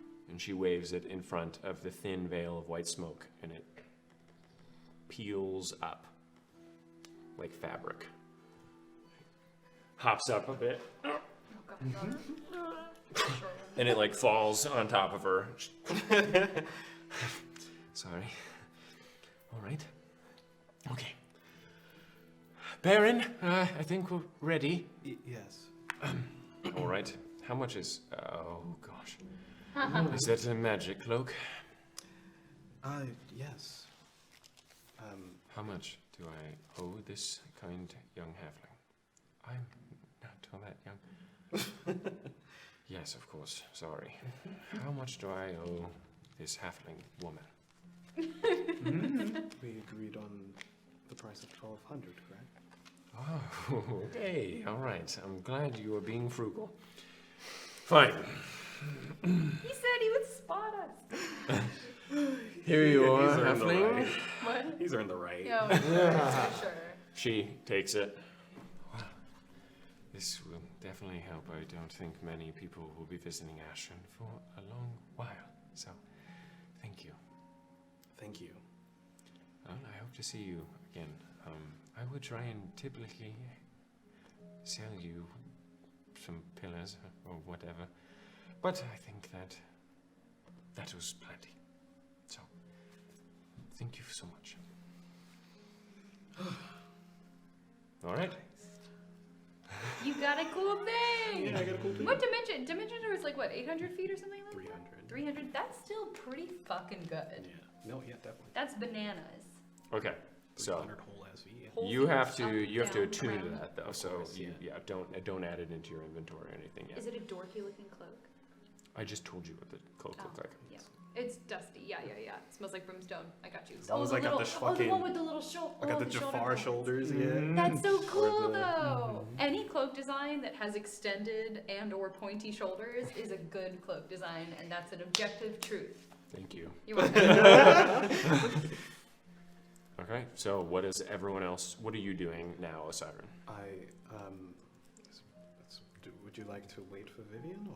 waves it in front of the thin veil of white smoke, and it peels up like fabric. Hops up a bit, Oh god. and it like falls on top of her. Sorry. All right. Okay. Baron, I think we're ready. Yes. All right. How much is? Oh gosh. Is that a magic cloak? Yes. How much do I owe this kind young halfling? I'm not all that young. Yes, of course. Sorry. How much do I owe this halfling woman? We agreed on the price of 1,200, correct? Oh, okay. All right. I'm glad you are being frugal. Fine. He said he would spot us. Here you are, He's earned the halfling. right. What? He's earned the right. Yo, sure. She takes it. Wow. This will definitely help. I don't think many people will be visiting Ashren for a long while. So, thank you. Thank you. Well, I hope to see you again. I would try and typically sell you some pillars or whatever, but I think that was plenty. So, thank you so much. All right. You got a cool thing. Yeah, I got a cool thing. What dimension? Dimension door is like what, 800 feet or something like 300. that? 300. That's still pretty fucking good. Yeah. No, yeah, definitely. That's bananas. Okay. So 300 whole SV. Yeah. Whole you thing have up, to down, attune to around. that though. Of So course, you, yeah. don't add it into your inventory or anything yet. Is it a dorky looking cloak? I just told you what the cloak looked like. Yeah. It's dusty. Yeah. It smells like brimstone. I got you. As long as I got the the fucking- one with the little shoulder. I got the Jafar shoulders, yeah. That's so cool the- though. Any cloak design that has extended and or pointy shoulders is a good cloak design, and that's an objective truth. Thank you. You're welcome. Okay. So what is everyone else? What are you doing now, Asren? Would you like to wait for Vivian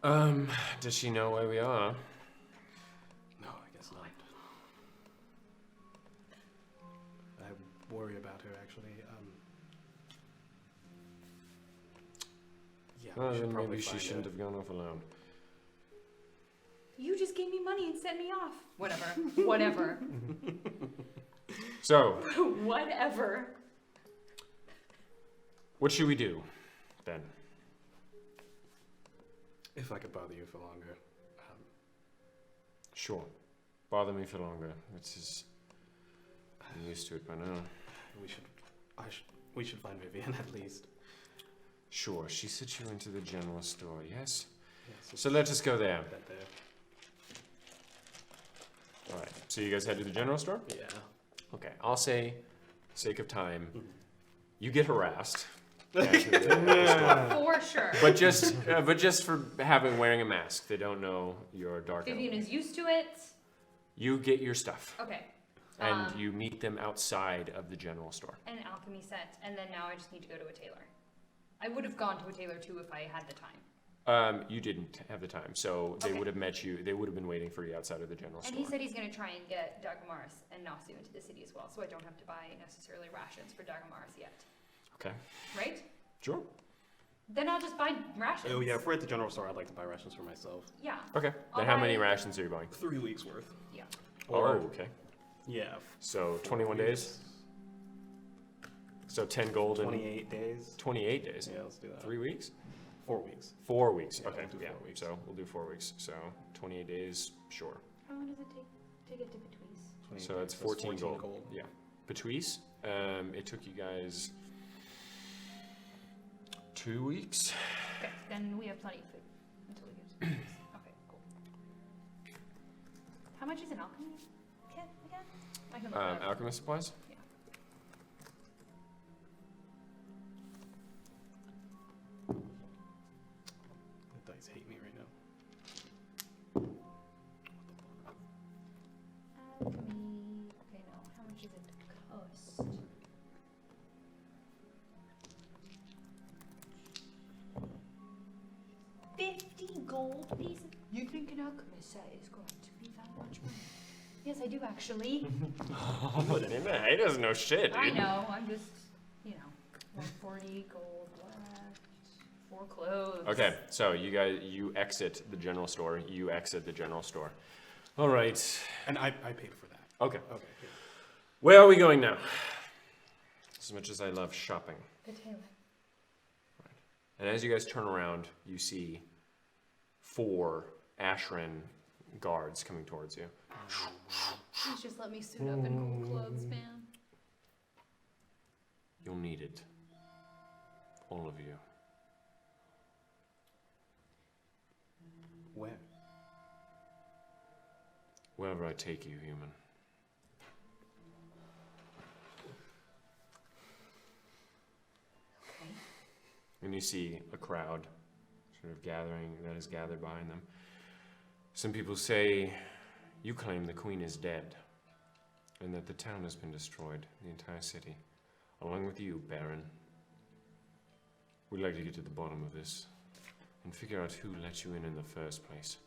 or? Does she know where we are? No, I guess not. I worry about her actually. Yeah, Well, we should then probably maybe she find shouldn't it. have gone off alone. You just gave me money and sent me off. Whatever. Whatever. So, Whatever. what should we do, then? If I could bother you for longer. Sure. Bother me for longer. I'm used to it by now. We should find Vivian at least. Sure, she sent you into the general store, yes? Yes. So let us go there. That there. Alright, so you guys head to the general store? Yeah. Okay, I'll say, sake of time, Mhm. you get harassed. at the store. For sure. But just for wearing a mask. They don't know you're dark. Vivian elf. is used to it. You get your stuff, Okay. and you meet them outside of the general store. An alchemy set, and then now I just need to go to a tailor. I would have gone to a tailor too if I had the time. You didn't have the time, so they Okay. would have met you. They would have been waiting for you outside of the general And store. he said he's going to try and get Dagamaris and Nasu into the city as well, so I don't have to buy necessarily rations for Dagamaris yet. Okay, Right? sure. Then I'll just buy rations. Oh yeah, if we're at the general store, I'd like to buy rations for myself. Yeah. Okay, I'll then how buy- many rations are you buying? 3 weeks worth. Yeah. Oh, okay. Yeah. So 21 days. So 10 gold in 28 days. 28 days. Yeah, let's do that. 3 weeks. 4 weeks. 4 weeks. Yeah, Okay, we'll do yeah. 4 weeks. So we'll do 4 weeks. So 28 days, sure. How long does it take to get to Between? 28 So it's days, 14 gold. Yeah. Patrice, it took you guys 2 weeks. Okay, then we have plenty of food until we get to Between. Okay, cool. How much is an alchemy kit again? I can look it up. Alchemist supplies. Yeah. The dice hate me right now. Alchemy. Okay, no. How much does it cost? $50 gold pieces. You think an alchemist set is going to be that much money? Yes, I do actually. Put it in there. He doesn't know shit, dude. I know. I'm just, 140 gold left. 4 clothes. Okay, so you exit the general store. You exit the general store. All right. And I paid for that. Okay. Okay. Yeah. Where are we going now? As much as I love shopping. The tailor. And as you guys turn around, you see 4 Ashren guards coming towards you. Please just let me suit up in cool clothes, man. You'll need it. All of you. Where? Wherever I take you, human. Okay. And you see a crowd sort of gathering, that is gathered behind them. Some people say, you claim the queen is dead, and that the town has been destroyed, the entire city, along with you, Baron. We'd like to get to the bottom of this, and figure out who let you in the first place.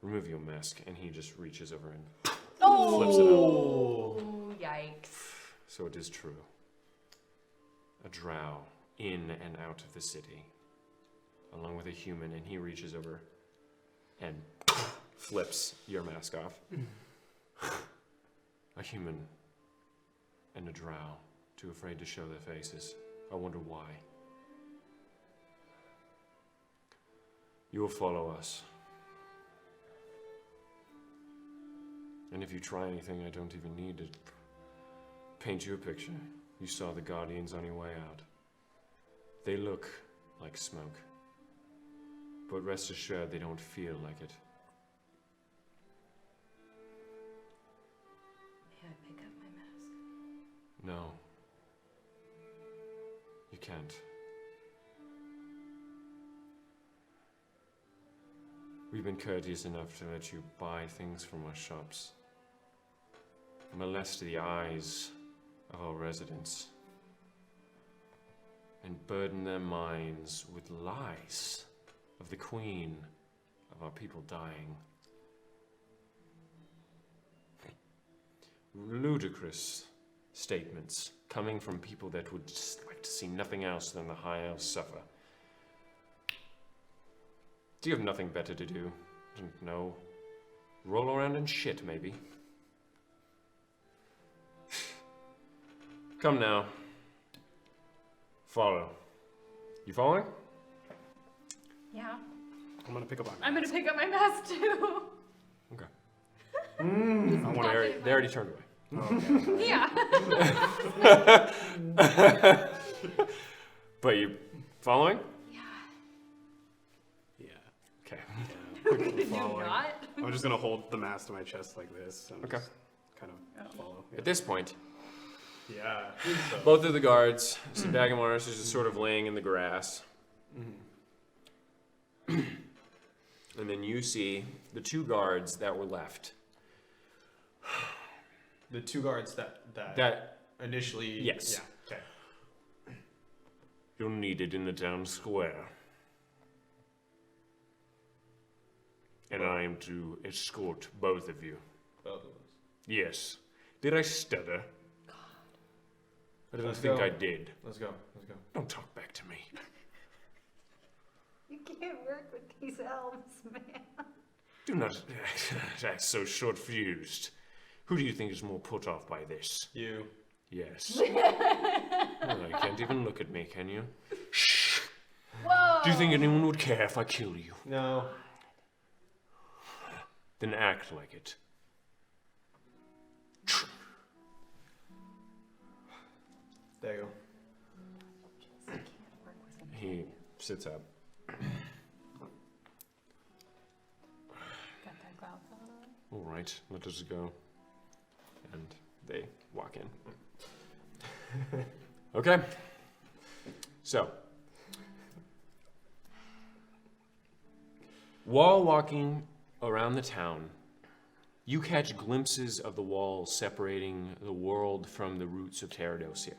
Remove your mask, and he just reaches over and flips it up. Oh, yikes. So it is true. A drow in and out of the city, along with a human, and he reaches over and flips your mask off. A human and a drow, too afraid to show their faces. I wonder why. You will follow us. And if you try anything, I don't even need to paint you a picture. You saw the Guardians on your way out. They look like smoke. But rest assured, they don't feel like it. May I pick up my mask? No. You can't. We've been courteous enough to let you buy things from our shops. Molest the eyes of our residents. And burden their minds with lies of the queen, of our people dying. Ludicrous statements coming from people that would just like to see nothing else than the High Elves suffer. Do you have nothing better to do? No. Roll around in shit, maybe. Come now. Follow. You following? Yeah. I'm gonna pick up my I'm gonna pick up my mask too. Okay. I want to. They already turned away. Okay. Yeah. But you following? Yeah. Okay. Did you Following. not? I'm just gonna hold the mask to my chest like this. And Okay. just kind of follow. At this point, Yeah. both of the guards, so Dagamaris is just sort of laying in the grass. And then you see the two guards that were left. The two guards that That initially. Yes. Yeah. Okay. you're needed in the town square. And I am to escort both of you. Both of us. Yes. Did I stutter? I don't Let's think go. I did. Let's go. Let's go. Don't talk back to me. You can't work with these elves, man. Do not act so short-fused. Who do you think is more put off by this? You. Yes. Well, you can't even look at me, can you? Shh. Whoa! Do you think anyone would care if I kill you? No. Then act like it. There you go. He sits up. Got that cloud cover. All right, let us go. And they walk in. Okay. So, while walking around the town, you catch glimpses of the walls separating the world from the roots of Terradosia.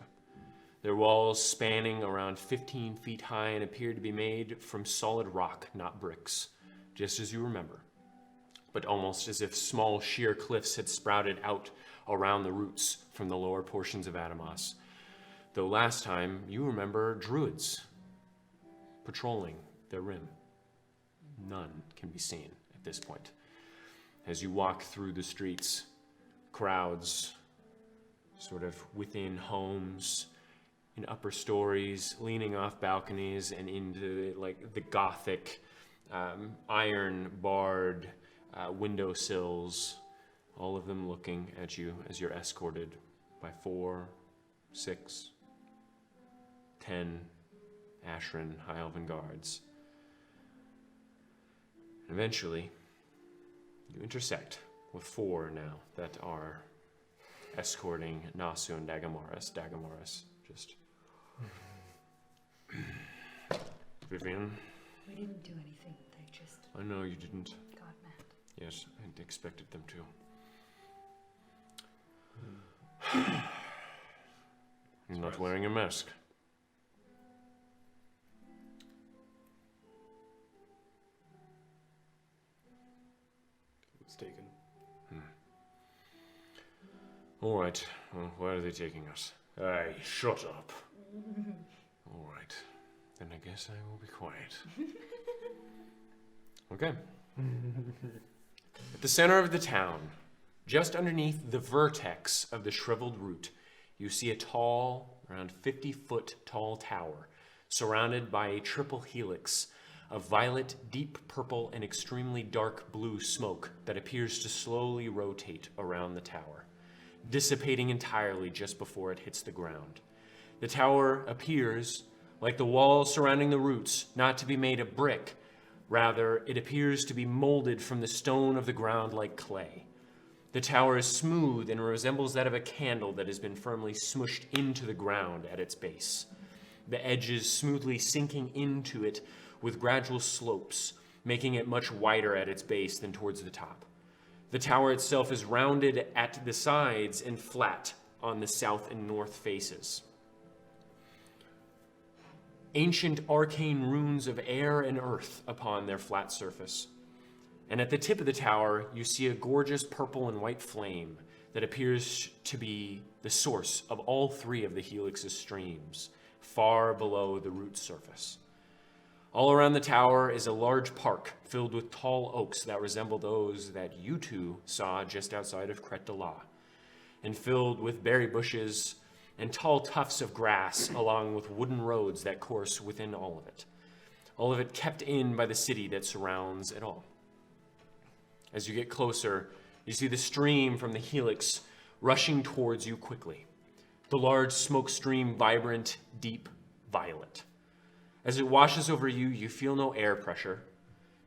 Their walls spanning around 15 feet high and appeared to be made from solid rock, not bricks, just as you remember, but almost as if small sheer cliffs had sprouted out around the roots from the lower portions of Adamos. Though last time, you remember druids patrolling their rim. None can be seen at this point. As you walk through the streets, crowds sort of within homes, in upper stories, leaning off balconies and into like the Gothic iron barred windowsills, all of them looking at you as you're escorted by 4, 6, 10 Ashren High Elven guards. And eventually, you intersect with 4 now that are escorting Nasu and Dagamaris. Dagamaris just... Vivian, We didn't do anything. They just I know you didn't. got mad. Yes, I expected them to. You're not wearing a mask. It was taken. All right. Well, where are they taking us? Hey, shut up. All right. Then I guess I will be quiet. Okay. At the center of the town, just underneath the vertex of the shriveled root, you see a tall, around 50-foot tall tower, surrounded by a triple helix of violet, deep purple, and extremely dark blue smoke that appears to slowly rotate around the tower, dissipating entirely just before it hits the ground. The tower appears, like the walls surrounding the roots, not to be made of brick. Rather, it appears to be molded from the stone of the ground like clay. The tower is smooth and resembles that of a candle that has been firmly smushed into the ground at its base, the edges smoothly sinking into it with gradual slopes, making it much wider at its base than towards the top. The tower itself is rounded at the sides and flat on the south and north faces. Ancient arcane runes of air and earth upon their flat surface. And at the tip of the tower, you see a gorgeous purple and white flame that appears to be the source of all 3 of the helix's streams, far below the root surface. All around the tower is a large park filled with tall oaks that resemble those that you two saw just outside of Crête de la, and filled with berry bushes and tall tufts of grass, along with wooden roads that course within all of it. All of it kept in by the city that surrounds it all. As you get closer, you see the stream from the helix rushing towards you quickly. The large smoke stream, vibrant, deep violet. As it washes over you, you feel no air pressure,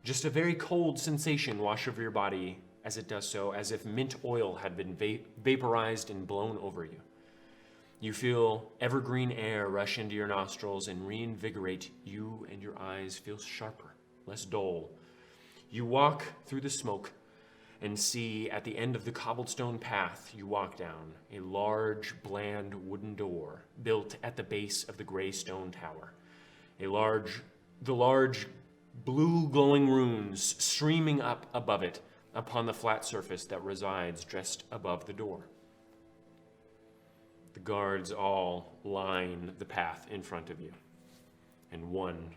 just a very cold sensation wash over your body as it does so, as if mint oil had been vaporized and blown over you. You feel evergreen air rush into your nostrils and reinvigorate you, and your eyes feel sharper, less dull. You walk through the smoke and see at the end of the cobblestone path you walk down a large, bland wooden door built at the base of the gray stone tower. The large blue glowing runes streaming up above it upon the flat surface that resides just above the door. The guards all line the path in front of you, and one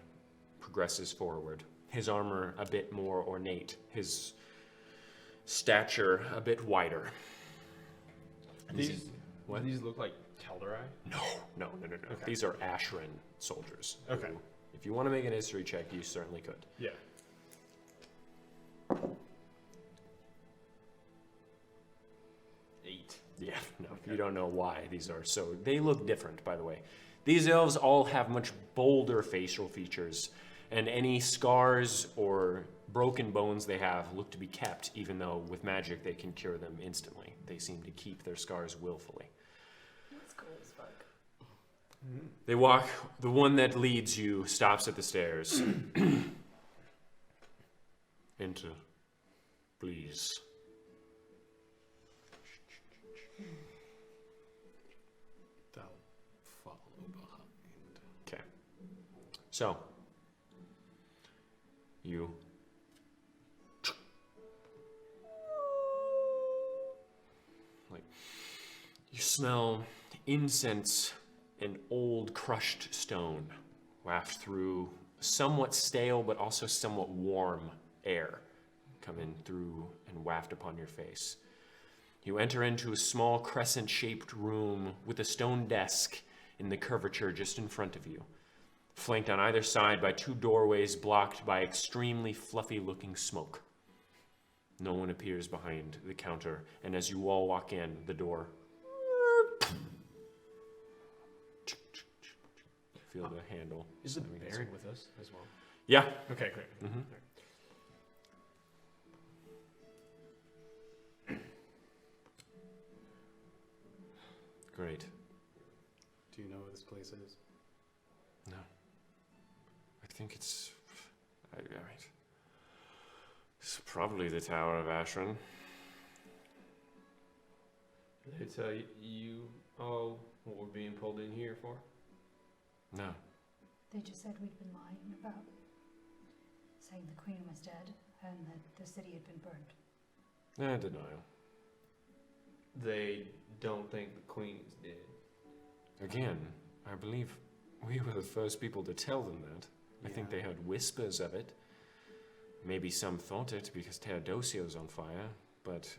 progresses forward, his armor a bit more ornate, his stature a bit wider. These What? These look like Telderai? No. Okay. These are Ashren soldiers. Okay. who, if you want to make an history check, you certainly could. Yeah. Yeah, no, you don't know why these are so. They look different, by the way. These elves all have much bolder facial features, and any scars or broken bones they have look to be kept, even though with magic they can cure them instantly. They seem to keep their scars willfully. That's cool as fuck. They walk, the one that leads you stops at the stairs. Enter, please. They'll follow behind. Okay. So, you you smell incense and old crushed stone waft through somewhat stale but also somewhat warm air come in through and waft upon your face. You enter into a small crescent-shaped room with a stone desk in the curvature just in front of you, flanked on either side by two doorways blocked by extremely fluffy-looking smoke. No one appears behind the counter, and as you all walk in, the door... Feel the handle. Is the slamming against Baron it. with us as well? Yeah. Okay, great. Mhm. Great. Do you know where this place is? No. I think it's... I mean, it's probably the Tower of Ashren. Did they tell you all what we're being pulled in here for? No. They just said we'd been lying about saying the queen was dead and that the city had been burned. Denial. They don't think the queen is dead. Again, I believe we were the first people to tell them that. I think they heard whispers of it. Maybe some thought it because Teodosio's on fire, but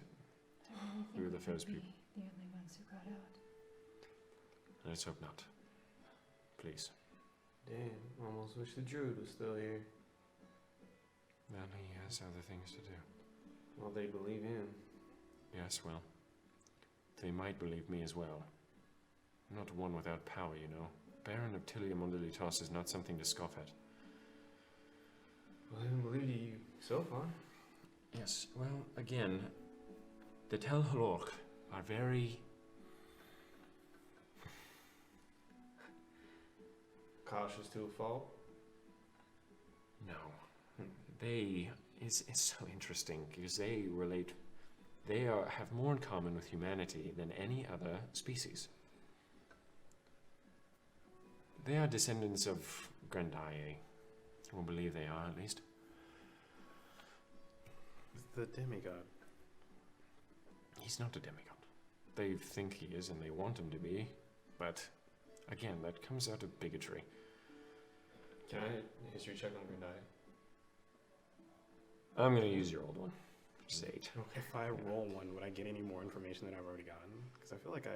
I really think We were the first would people. be the only ones who got out. let's hope not. Please. Damn, almost wish the druid was still here. Well, he has other things to do. Well, they believe him. Yes, well, they might believe me as well. I'm not one without power, you know. Baron of Tilia Mondelitos is not something to scoff at. Well, I haven't believed you so far. Yes, well, again, the Tel Halork are very... Cautious to a fault. No. It's so interesting because they have more in common with humanity than any other species. They are descendants of Grandaye, or believe they are at least. The demigod. He's not a demigod. They think he is and they want him to be, but again, that comes out of bigotry. Can I history check on Grindai? I'm gonna use your old one, which is 8. If I roll one, would I get any more information than I've already gotten? Because I feel like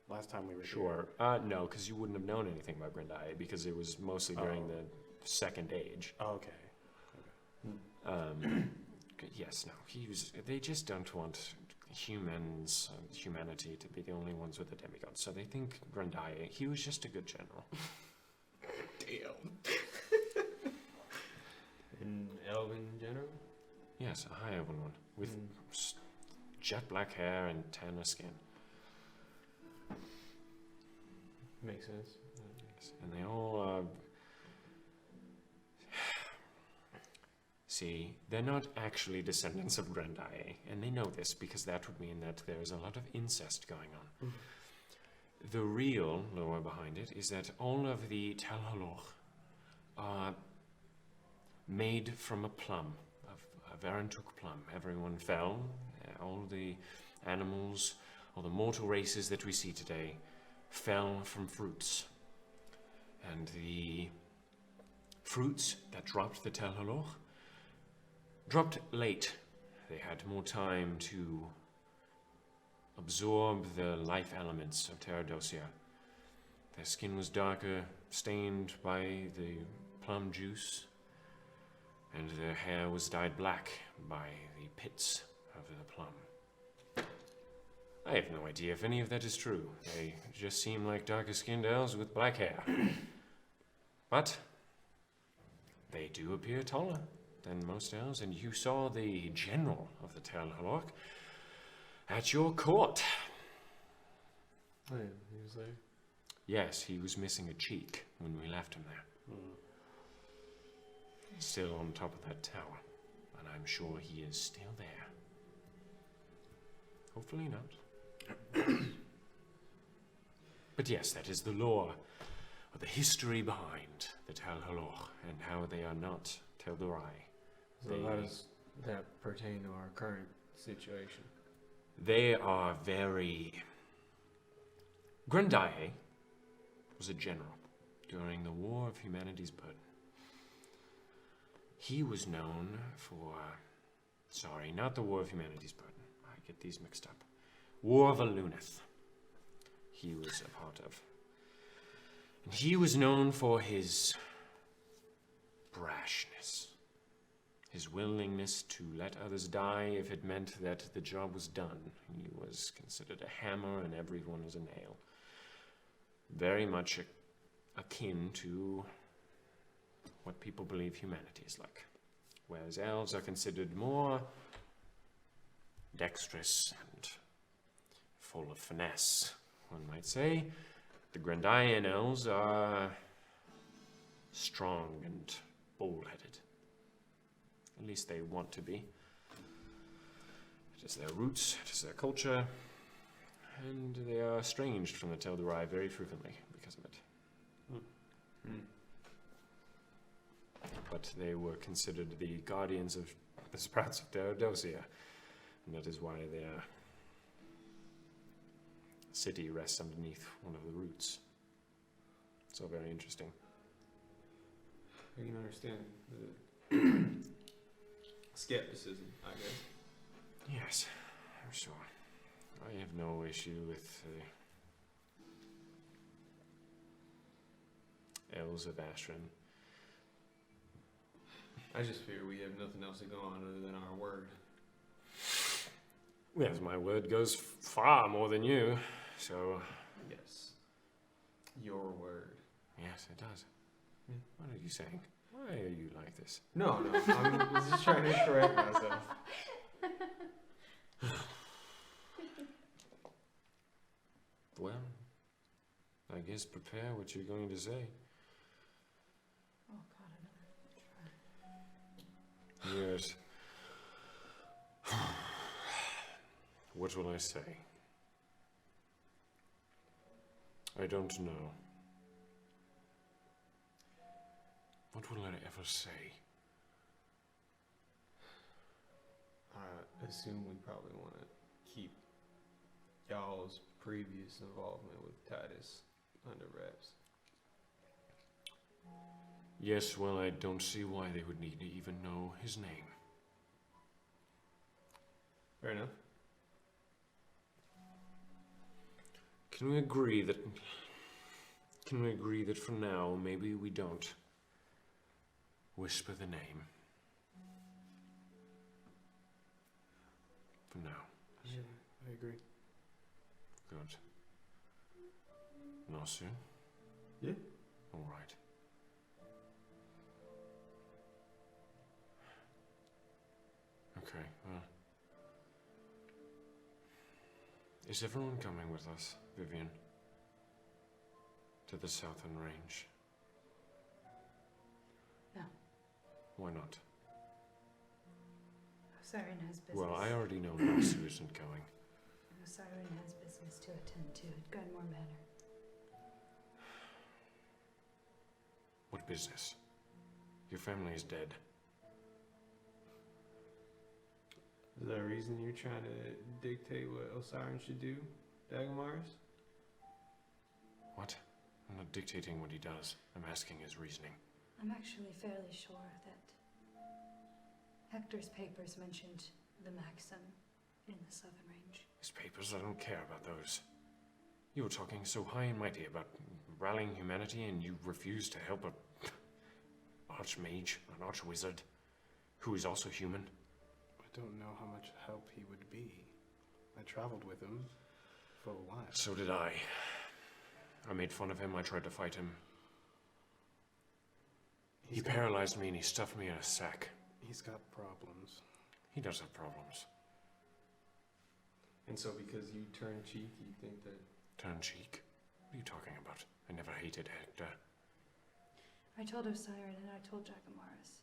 last time we were Sure. No, because you wouldn't have known anything about Grindai because it was mostly during the Second Age. Oh, okay. Yes, no. They just don't want humanity to be the only ones with a demigod. So they think Grindai, he was just a good general. Damn. In Elven general? Yes, a high elven one with jet black hair and tanner skin. Makes sense. And they all see, they're not actually descendants of Grandai, and they know this because that would mean that there is a lot of incest going on. The real lore behind it is that all of the Tal Haloch are made from a plum, a Varantuk plum. Everyone fell, all the animals, all the mortal races that we see today fell from fruits. And the fruits that dropped the Tel Haloch dropped late. They had more time to absorb the life elements of Terradocia. Their skin was darker, stained by the plum juice, and their hair was dyed black by the pits of the plum. I have no idea if any of that is true. They just seem like darker-skinned elves with black hair. But they do appear taller than most elves, and you saw the general of the Tel Haloch at your court. Oh yeah, he was there. Yes, he was missing a cheek when we left him there. Still on top of that tower, and I'm sure he is still there. Hopefully not. But yes, that is the lore, or the history behind the Tel Haloch, and how they are not Tel'Dorai. So how does that pertain to our current situation? They are very... Grendae was a general during the War of Humanity's Burden. He was known for... Sorry, not the War of Humanity's Burden. I get these mixed up. War of Alunith. He was a part of. And he was known for his brashness. His willingness to let others die if it meant that the job was done. He was considered a hammer and everyone was a nail. Very much akin to what people believe humanity is like. Whereas elves are considered more dexterous and full of finesse, one might say. The Grandian elves are strong and bold-headed. At least they want to be. It is their roots, it is their culture, and they are estranged from the Tel'Dorai very frequently because of it. But they were considered the guardians of the sprouts of Terradocia, and that is why their city rests underneath one of the roots. So very interesting. I can understand the skepticism, I guess. Yes, I'm sure. I have no issue with elves of Ashren. I just fear we have nothing else to go on other than our word. Yes, my word goes far more than you, so... Yes. Your word. Yes, it does. Yeah. What are you saying? Why are you like this? No, I'm just trying to correct myself. Well, I guess prepare what you're going to say. Oh God, another try. Yes. What will I say? I don't know. What will I ever say? I assume we probably want to keep y'all's previous involvement with Titus under wraps. Yes, well, I don't see why they would need to even know his name. Fair enough. Can we agree that for now, maybe we don't whisper the name? For now. Yeah, I agree. Good. Nasu? Yeah. All right. Okay, well. Is everyone coming with us, Vivian? To the southern range? No. Why not? Osiren has business. Well, I already know Nasu isn't going. Osiren has business to attend to at Gunmore Manor. What business? Your family is dead. Is there a reason you're trying to dictate what Osiren should do, Dagamaris? What? I'm not dictating what he does. I'm asking his reasoning. I'm actually fairly sure that Hector's papers mentioned the Maxim in the Southern Range. His papers, I don't care about those. You were talking so high and mighty about rallying humanity, and you refused to help a archmage, an archwizard, who is also human. I don't know how much help he would be. I traveled with him for a while. So did I. I made fun of him, I tried to fight him. He paralyzed me and he stuffed me in a sack. He's got problems. He does have problems. And so because you turn cheek, you think that... Turn cheek? What are you talking about? I never hated Hector. I told Osiren and I told Jacamaris.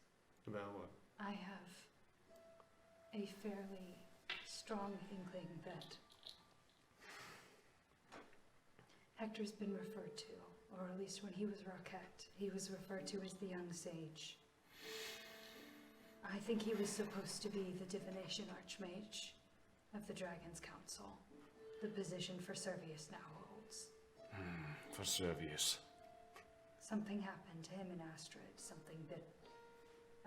About what? I have a fairly strong inkling that Hector's been referred to, or at least when he was Rocket, he was referred to as the young sage. I think he was supposed to be the divination archmage of the Dragon's Council, the position for Servius now holds. For Servius. Something happened to him in Astrid, something that,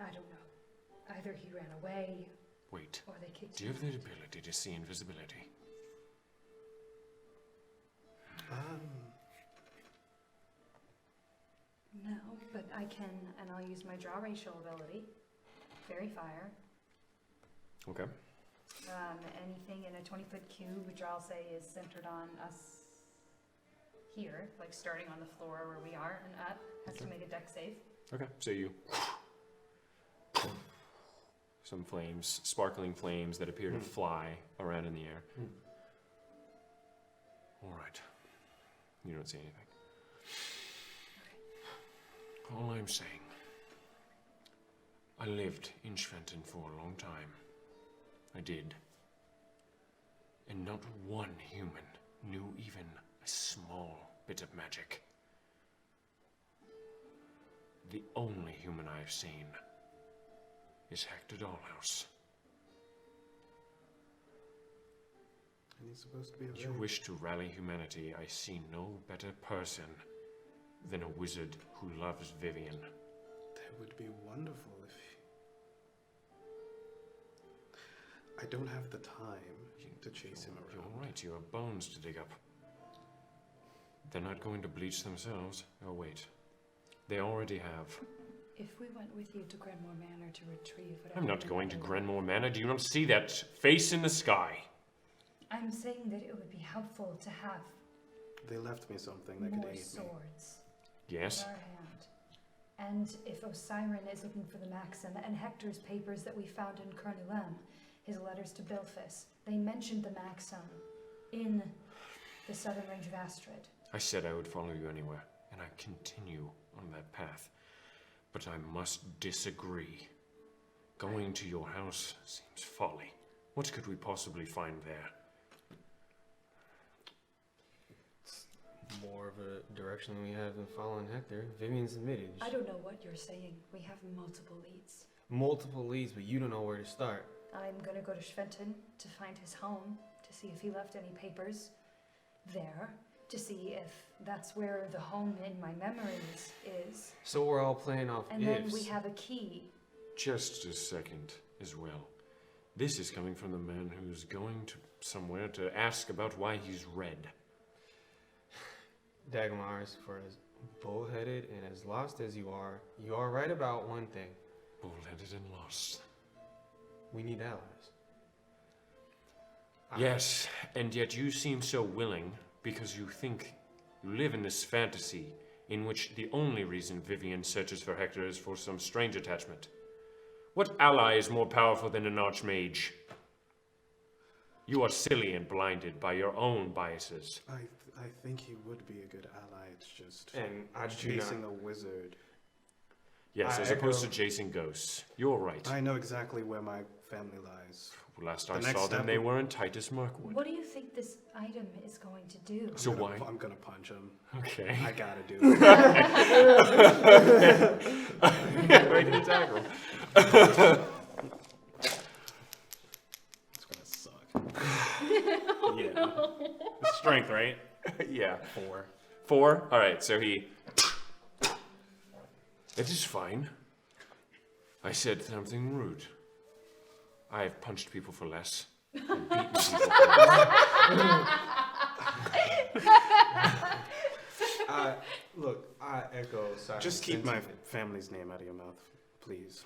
I don't know. Either he ran away, Wait, or they kicked do you him have the out. ability to see invisibility? No, but I can, and I'll use my draw racial ability. Fairy Fire. Okay. Anything in a 20-foot cube, which I'll say is centered on us here, like starting on the floor where we are and up, has to Okay. make a deck save. Okay, so you... Some flames, sparkling flames that appear to fly around in the air. All right. You don't see anything. All I'm saying, I lived in Schwenton for a long time. I did. And not one human knew even a small bit of magic. The only human I've seen is Hector Dollhouse. And he's supposed to be a You very... wish to rally humanity, I see no better person than a wizard who loves Vivian. That would be wonderful if... I don't have the time to chase him around. You're right, you have bones to dig up. They're not going to bleach themselves. Oh, wait. They already have. If we went with you to Grenmore Manor to retrieve whatever... I'm not we going to had- Grenmore Manor. Do you not see that face in the sky? I'm saying that it would be helpful to have They left me something that could more aid me. swords Yes? in our hand. And if Osiren is looking for the Maxim and Hector's papers that we found in Kernulem, his letters to Bilphus, they mentioned the Maxim in the southern range of Astrid. I said I would follow you anywhere, and I continue on that path. But I must disagree. Going to your house seems folly. What could we possibly find there? It's more of a direction than we have in following Hector. Vivian's admitted. I don't know what you're saying. We have multiple leads. Multiple leads, but you don't know where to start. I'm gonna go to Schwenton to find his home, to see if he left any papers there. to see if that's where the home in my memories is. So we're all playing off And ifs. then we have a key. Just a second as well. This is coming from the man who's going to somewhere to ask about why he's red. Dagmars, for as bullheaded and as lost as you are right about one thing. Bullheaded and lost. We need allies. Yes, and yet you seem so willing because you think you live in this fantasy in which the only reason Vivian searches for Hector is for some strange attachment. What ally is more powerful than an archmage? You are silly and blinded by your own biases. I think he would be a good ally. It's just And I do chasing not. a wizard. Yes, I as opposed to echo- chasing ghosts. You're right. I know exactly where my family lies. Last The I next saw them, step they would- were in Titus Mirkwood. What do you think this item is going to do? So why? I'm gonna punch him. Okay. I gotta do it. Ready to tackle. It's gonna suck. Yeah. Strength, right? Yeah. 4. 4? Alright, so he... It is fine. I said something rude. I have punched people for less. And beaten people for less. Look, I echo Simon's Just keep my sentiment. family's name out of your mouth, please.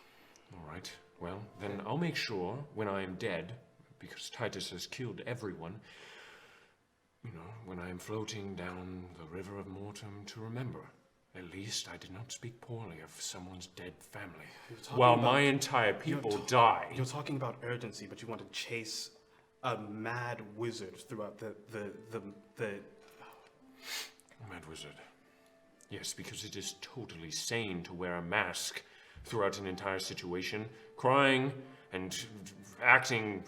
Alright, well, then I'll make sure when I am dead, because Titus has killed everyone, you know, when I am floating down the river of Mortem to remember. At least I did not speak poorly of someone's dead family. You're talking While about- my entire people die. You're talking about urgency, but you want to chase a mad wizard throughout the Mad Wizard. Yes, because it is totally sane to wear a mask throughout an entire situation, crying and acting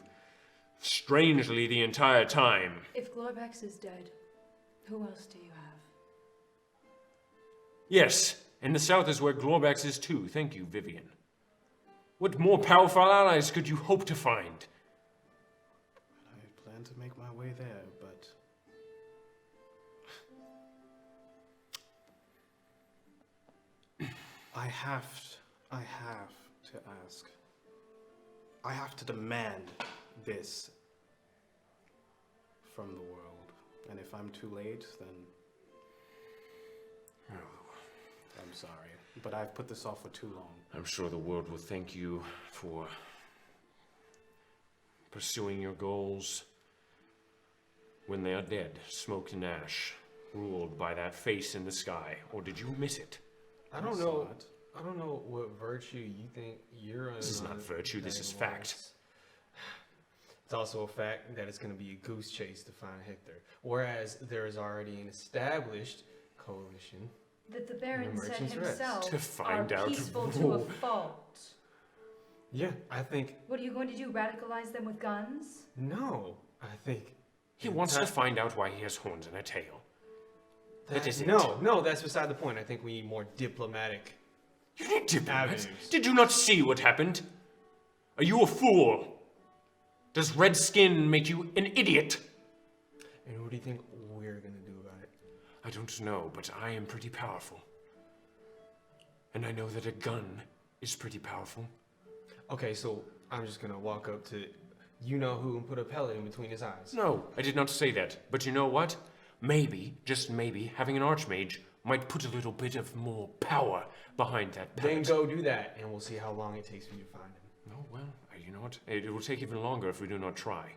strangely the entire time. If Glorbex is dead, who else do you have? Yes, and the south is where Glorbax is too. Thank you, Vivian. What more powerful allies could you hope to find? I plan to make my way there, but I have to ask. I have to demand this from the world. And if I'm too late, then I'm sorry. But I've put this off for too long. I'm sure the world will thank you for pursuing your goals when they are dead, smoked in ash, ruled by that face in the sky. Or did you miss it? I don't saw know. it. I don't know what virtue you think you're. This is not virtue, this is fact. It's also a fact that it's going to be a goose chase to find Hector, whereas there is already an established coalition. That the Baron said Merchant's Rest. himself To find are out peaceful to who- a fault. Yeah, I think What are you going to do, radicalize them with guns? no. I think He wants to find out why he has horns and a tail. That is it. No, that's beside the point. I think we need more diplomatic. You need diplomats. Avenues. Did you not see what happened? Are you a fool? Does red skin make you an idiot? And what do you think we're gonna do about it? I don't know, but I am pretty powerful. And I know that a gun is pretty powerful. Okay, so I'm just gonna walk up to you know who and put a pellet in between his eyes. No, I did not say that. But you know what? Maybe, just maybe, having an archmage might put a little bit of more power behind that Then pellet. go do that, and we'll see how long it takes for you to find him. No, well, you know what? It will take even longer if we do not try.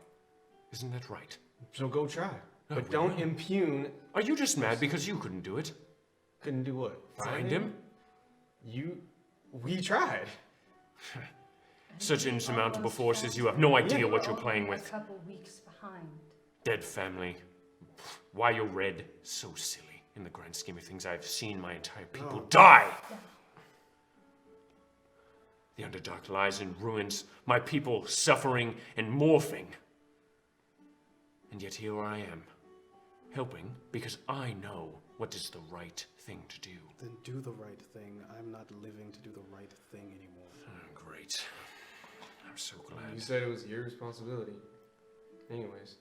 Isn't that right? So go try, No, but we don't will. impugn. Are you just mad because you couldn't do it? Couldn't do what? Find him? We tried. Such We insurmountable almost forces, found you have no him. idea We're what you're playing only with. A couple weeks behind. Dead family. Why you're red? So silly. In the grand scheme of things, I've seen my entire people die. The Underdark lies in ruins, my people suffering and morphing. And yet here I am, helping because I know what is the right thing to do. Then do the right thing. I'm not living to do the right thing anymore. Oh, great. I'm so glad. You said it was your responsibility. Anyways,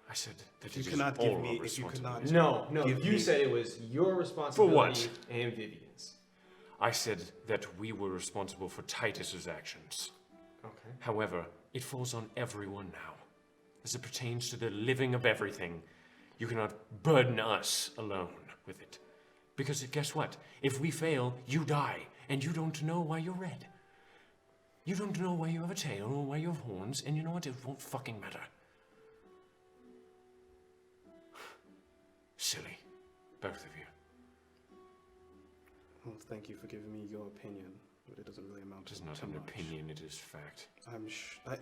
I said that You it is cannot all give our me. If you could responsibility. not. No, Give you me- said it was your responsibility what? and Vivian's. I said that we were responsible for Titus's actions. Okay. However, it falls on everyone now. As it pertains to the living of everything, you cannot burden us alone with it. Because guess what? If we fail, you die, and you don't know why you're red. You don't know why you have a tail or why you have horns, and you know what? It won't fucking matter. Silly. Both of you. Well, thank you for giving me your opinion, but it doesn't really amount It is to not an much. opinion, it is fact.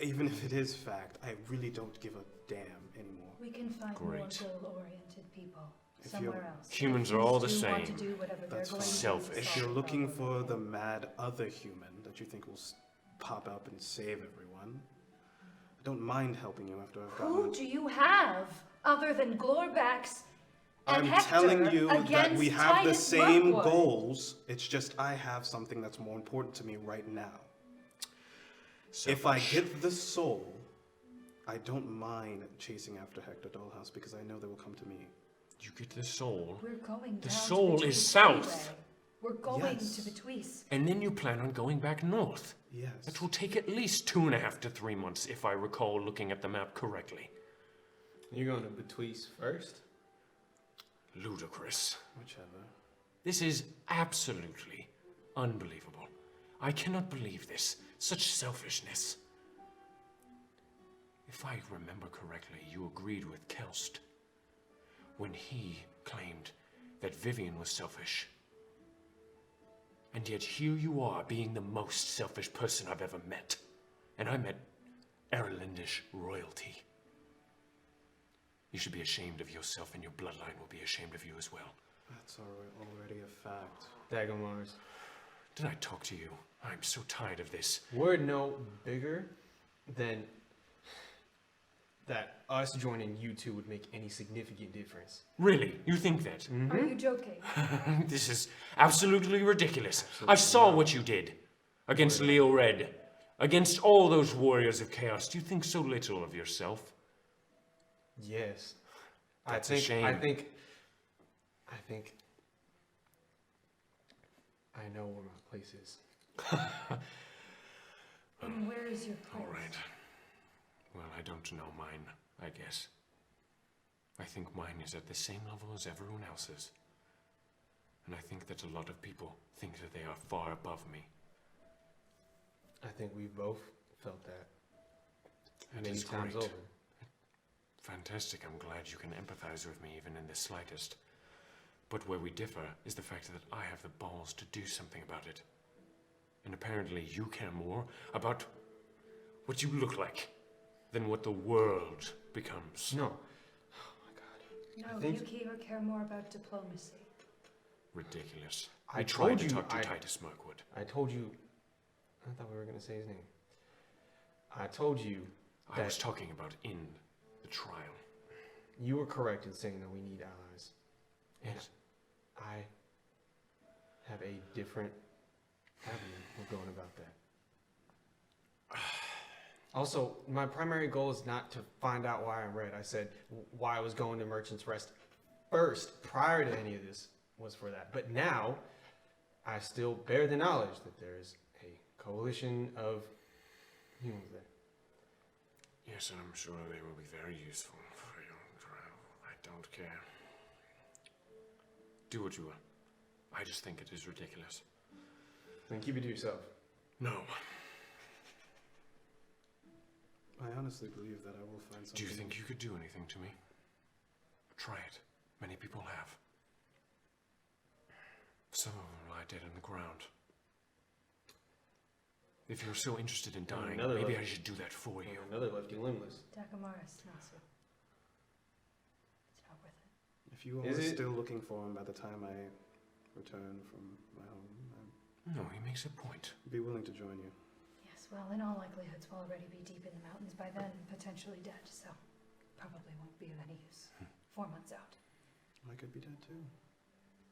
Even if it is fact, I really don't give a damn anymore. We can find Great. more goal-oriented people If somewhere you're- else. Humans If are all the humans do want same. to do whatever they're That's going fine. to do to Selfish. If solve you're the looking problem, for the then mad other human that you think will pop up and save everyone, I don't mind helping you after I've who gotten. do you have other than Glorbax and I'm Hector telling you that against we have the Titus same Rookwood? goals. It's just I have something that's more important to me right now. If I Selfish. get the soul, I don't mind chasing after Hector Dollhouse because I know they will come to me. You get the soul, We're going The down soul to is Between south. anyway. We're going Yes. to Between. and then you plan on going back north. Yes. That will take at least 2.5 to 3 months, if I recall looking at the map correctly. You're going to Between first? Ludicrous. Whichever. This is absolutely unbelievable. I cannot believe this. Such selfishness. If I remember correctly, you agreed with Kelst when he claimed that Vivian was selfish. And yet here you are, being the most selfish person I've ever met. And I met Erlindish royalty. You should be ashamed of yourself, and your bloodline will be ashamed of you as well. That's already a fact. Dagomars. Did I talk to you? I'm so tired of this. We're no bigger than that us joining you two would make any significant difference. Really? You think that? Are you joking? This is absolutely ridiculous. Absolutely I saw not. what you did against Leo Red, against all those warriors of chaos. Do you think so little of yourself? Yes. That's a I shame. think I know where my place is. And where is your place? All right. Well, I don't know mine, I guess. I think mine is at the same level as everyone else's. And I think that a lot of people think that they are far above me. I think we both felt that That many is times great. over. Fantastic. I'm glad you can empathize with me even in the slightest. But where we differ is the fact that I have the balls to do something about it. And apparently you care more about what you look like than what the world becomes. No. Oh my god. No, I think- you care more about diplomacy. Ridiculous. I We tried told to you talk to I- Titus Mirkwood. I told you. I thought we were gonna say his name. I told you I was talking about in the trial. you were correct in saying that we need allies. Yes. I have a different avenue of going about that. Also, my primary goal is not to find out why I'm red. I said why I was going to Merchant's Rest first, prior to any of this, was for that. But now, I still bear the knowledge that there's a coalition of humans there. Yes, and I'm sure they will be very useful for your trial. I don't care. Do what you want. I just think it is ridiculous. Then keep it to yourself. No. I honestly believe that I will find something. Do you think you could do anything to me? Try it. Many people have. Some of them lie dead on the ground. If you're so interested in dying, Another maybe left- I should do that for you. Another left you limbless. Dagamaris, Nasu. It's not worth it. If you Is are it- still looking for him by the time I return from my home, No, he makes a point. I'd be willing to join you. Yes, well, in all likelihood, we'll already be deep in the mountains by then, potentially dead, so probably won't be of any use. 4 months out. I could be dead too.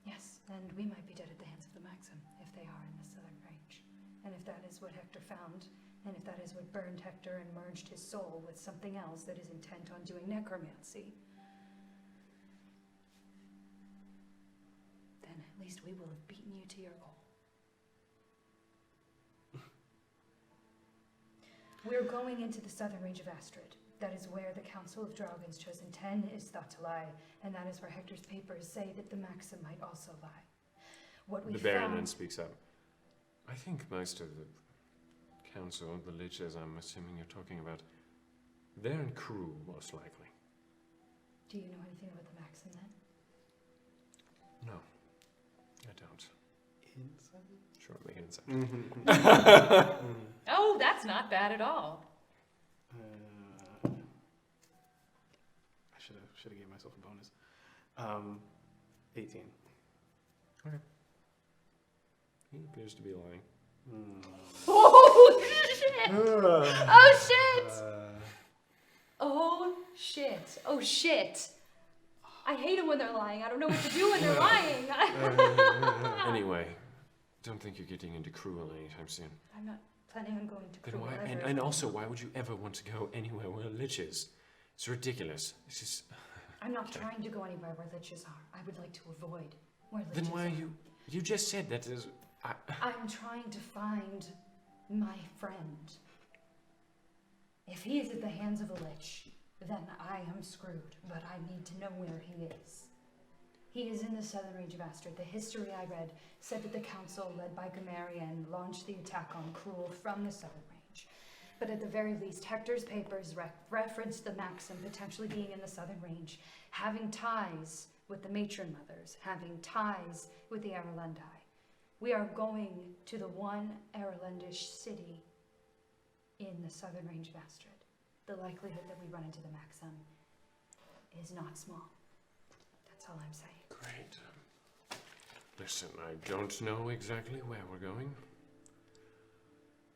Yes, and we might be dead at the hands of the Maxim, if they are in the southern range. And if that is what Hector found And if that is what burned Hector and merged his soul with something else that is intent on doing necromancy, then at least we will have beaten you to your goal. We're going into the southern range of Astrid. That is where the Council of Draugans Chosen 10 is thought to lie, and that is where Hector's papers say that the Maxim might also lie. What we The Baron found... then speaks up. I think most of the council, the liches I'm assuming you're talking about, they're in crew, most likely. Do you know anything about the Maxim then? No, I don't. Inside? Shortly inside. Oh, that's not bad at all. I should have gave myself a bonus. 18. He appears to be lying. Oh shit! Oh shit! Oh shit! Oh shit! I hate them when they're lying. I don't know what to do when they're lying. Anyway, don't think you're getting into cruel anytime soon. I'm not planning on going to Then crew why? ever. And also, why would you ever want to go anywhere where Lich is? It's ridiculous. It's just. I'm not trying to go anywhere where liches are. I would like to avoid where liches Then why are. are you? You just said that is. I'm trying to find my friend. If he is at the hands of a lich, then I am screwed, but I need to know where he is. He is in the southern range of Astrid. The history I read said that the council, led by Gamarian, launched the attack on Cruel from the southern range. But at the very least, Hector's papers referenced the Maxim potentially being in the southern range, having ties with the matron mothers, having ties with the Erlendi. We are going to the one Erlendish city in the southern range of Astrid. The likelihood that we run into the Maxim is not small. That's all I'm saying. Great. Listen, I don't know exactly where we're going.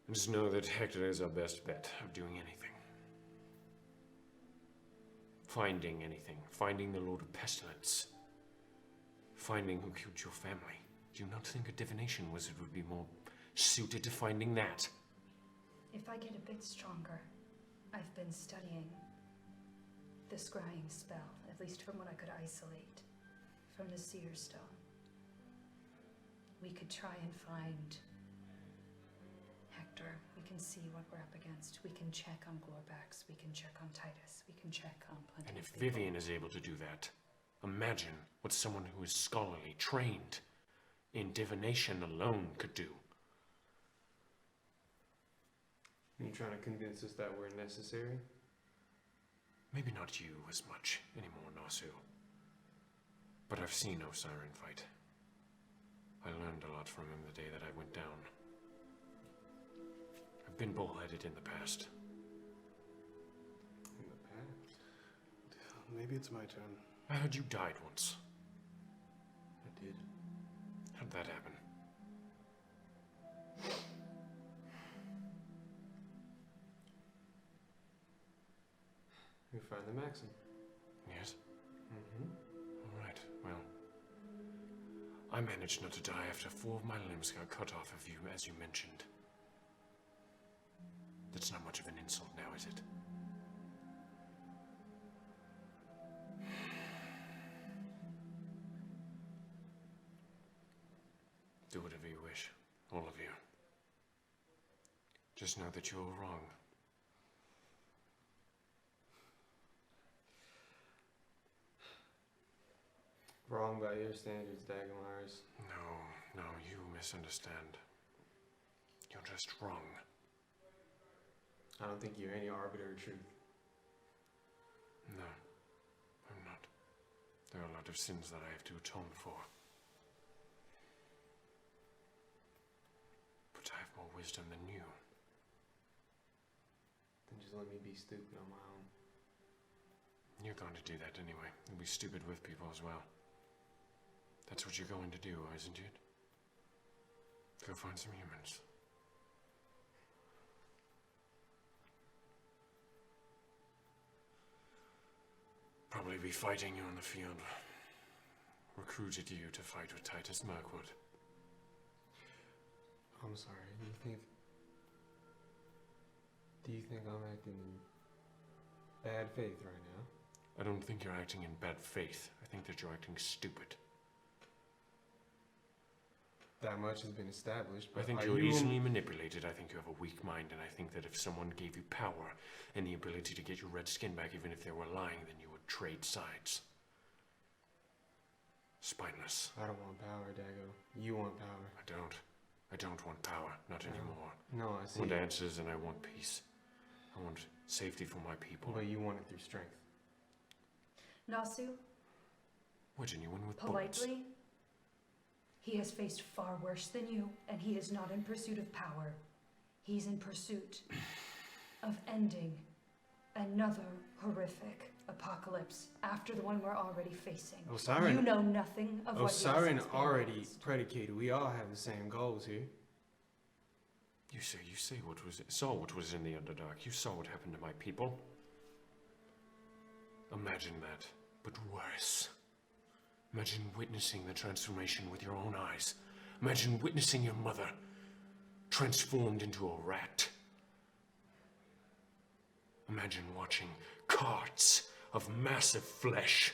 I just know that Hector is our best bet of doing anything. Finding anything. Finding the Lord of Pestilence. Finding who killed your family. Do you not think a divination wizard would be more suited to finding that? If I get a bit stronger, I've been studying the scrying spell, at least from what I could isolate from the Seer Stone. We could try and find Hector. We can see what we're up against. We can check on Glorbax. We can check on Titus. We can check on plenty And of if people. Vivian is able to do that, imagine what someone who is scholarly, trained in divination alone could do. Are you trying to convince us that we're necessary? Maybe not you as much anymore, Nasu. But I've seen Osiren fight. I learned a lot from him the day that I went down. I've been bullheaded in the past. In the past? Maybe it's my turn. I heard you died once. I did. How'd that happen? We find the Maxim. Yes? Mm-hmm. All right, well. I managed not to die after 4 of my limbs got cut off of you, as you mentioned. That's not much of an insult now, is it? Do whatever you wish, all of you. Just know that you're wrong. Wrong by your standards, Dagmars. No, you misunderstand. You're just wrong. I don't think you're any arbiter of truth. No, I'm not. There are a lot of sins that I have to atone for. But I have more wisdom than you. Then just let me be stupid on my own. You're going to do that anyway. You'll be stupid with people as well. That's what you're going to do, isn't it? Go find some humans. Probably be fighting you on the field. Recruited you to fight with Titus Mirkwood. I'm sorry, you think... Do you think I'm acting in bad faith right now? I don't think you're acting in bad faith. I think that you're acting stupid. That much has been established, but I think you're easily manipulated. I think you have a weak mind, and I think that if someone gave you power and the ability to get your red skin back, even if they were lying, then you would trade sides. Spineless. I don't want power, Dago. You want power. I don't want power. Not No. anymore. No, I I see. want answers and I want peace. I want safety for my people. But you want it through strength. Nasu, We're genuine with bullets. politely, he has faced far worse than you, and he is not in pursuit of power. He's in pursuit of ending another horrific apocalypse after the one we're already facing. Osiren, You know nothing of what he has Osiren already experienced. predicated. We all have the same goals here. You saw what was in the Underdark. You saw what happened to my people. Imagine that, but worse. Imagine witnessing the transformation with your own eyes. Imagine witnessing your mother transformed into a rat. Imagine watching carts of massive flesh,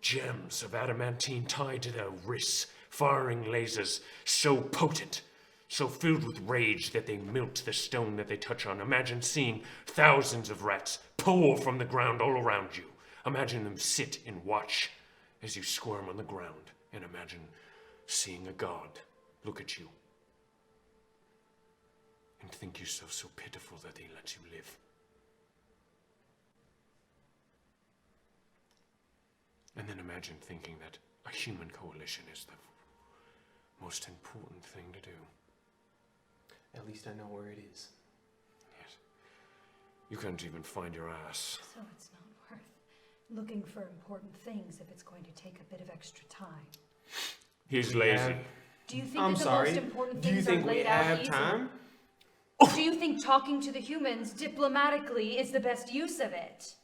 gems of adamantine tied to their wrists, firing lasers so potent, so filled with rage that they melt the stone that they touch on. Imagine seeing thousands of rats pour from the ground all around you. Imagine them sit and watch as you squirm on the ground. And imagine seeing a god look at you and think yourself so pitiful that he lets you live. And then imagine thinking that a human coalition is the most important thing to do. At least I know where it is. Yes. You can't even find your ass. So it's not worth looking for important things if it's going to take a bit of extra time. He's We lazy. have- Do you think I'm that the sorry. most important Do you things think are we laid out have easily? time? Do you think talking to the humans diplomatically is the best use of it?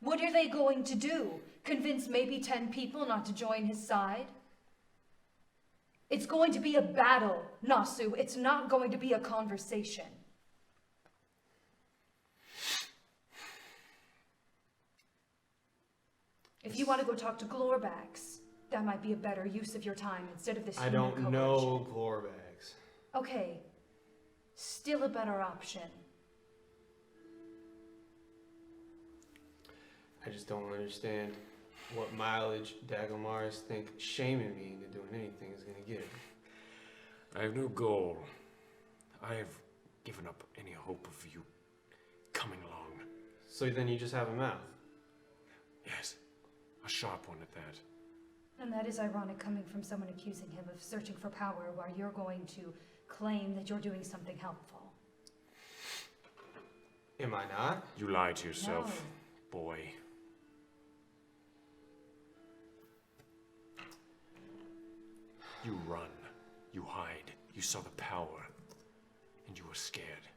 What are they going to do? Convince maybe 10 people not to join his side? It's going to be a battle, Nasu. It's not going to be a conversation. If you want to go talk to Glorbax, that might be a better use of your time instead of this I human don't coalition. know Glorbags. Okay, still a better option. I just don't understand what mileage Dagomars think shaming me into doing anything is gonna give. I have no goal. I have given up any hope of you coming along. So then you just have a mouth. Yes, a sharp one at that. And that is ironic coming from someone accusing him of searching for power while you're going to claim that you're doing something helpful. Am I not? You lie to yourself, No. boy. You run, you hide, you saw the power, and you were scared.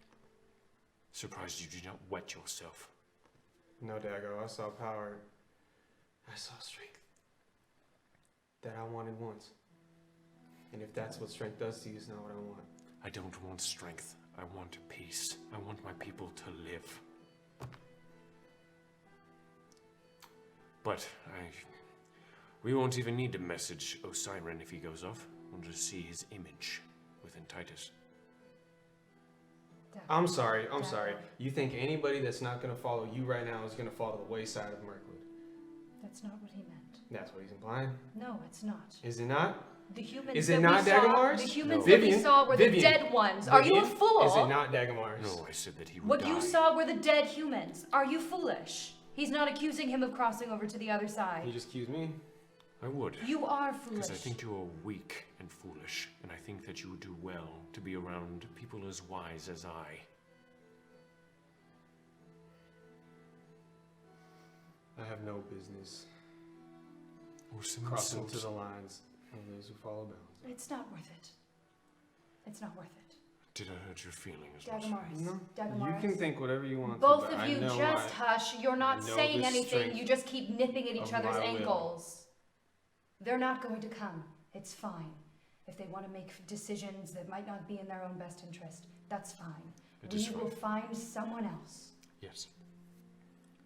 Surprised you did not wet yourself. No, Dago, I saw power. I saw strength. That I wanted once. And if that's what strength does to you, it's not what I want. I don't want strength. I want peace. I want my people to live. But we won't even need to message Osiren if he goes off. We'll just see his image within Titus. I'm sorry. Dago. You think anybody that's not gonna follow you right now is gonna fall to the wayside of Mirkwood? That's not what he meant. That's what he's implying. No, it's not. Is it not? The humans Is that it we not saw, Dagomars? the humans No. that we Vivian, saw were Vivian, the dead ones. Are you a Vivian, fool? Is it not Dagomars? No, I said that he would What die. you saw were the dead humans. Are you foolish? He's not accusing him of crossing over to the other You side. just accuse me? I would. You are foolish. Because I think you are weak and foolish, and I think that you would do well to be around people as wise as I. I have no business Or crossing to the lines of those who follow bounds. It's not worth it. It's not worth it. Did I hurt your feelings? Dagomars. No, Dagomars. you can think whatever you want Both to, but of you I know just I, hush. You're not I know saying the anything. strength You just keep nipping at each of other's my will. ankles. They're not going to come. It's fine. If they want to make decisions that might not be in their own best interest, that's fine. It is We fine. will find someone else. Yes.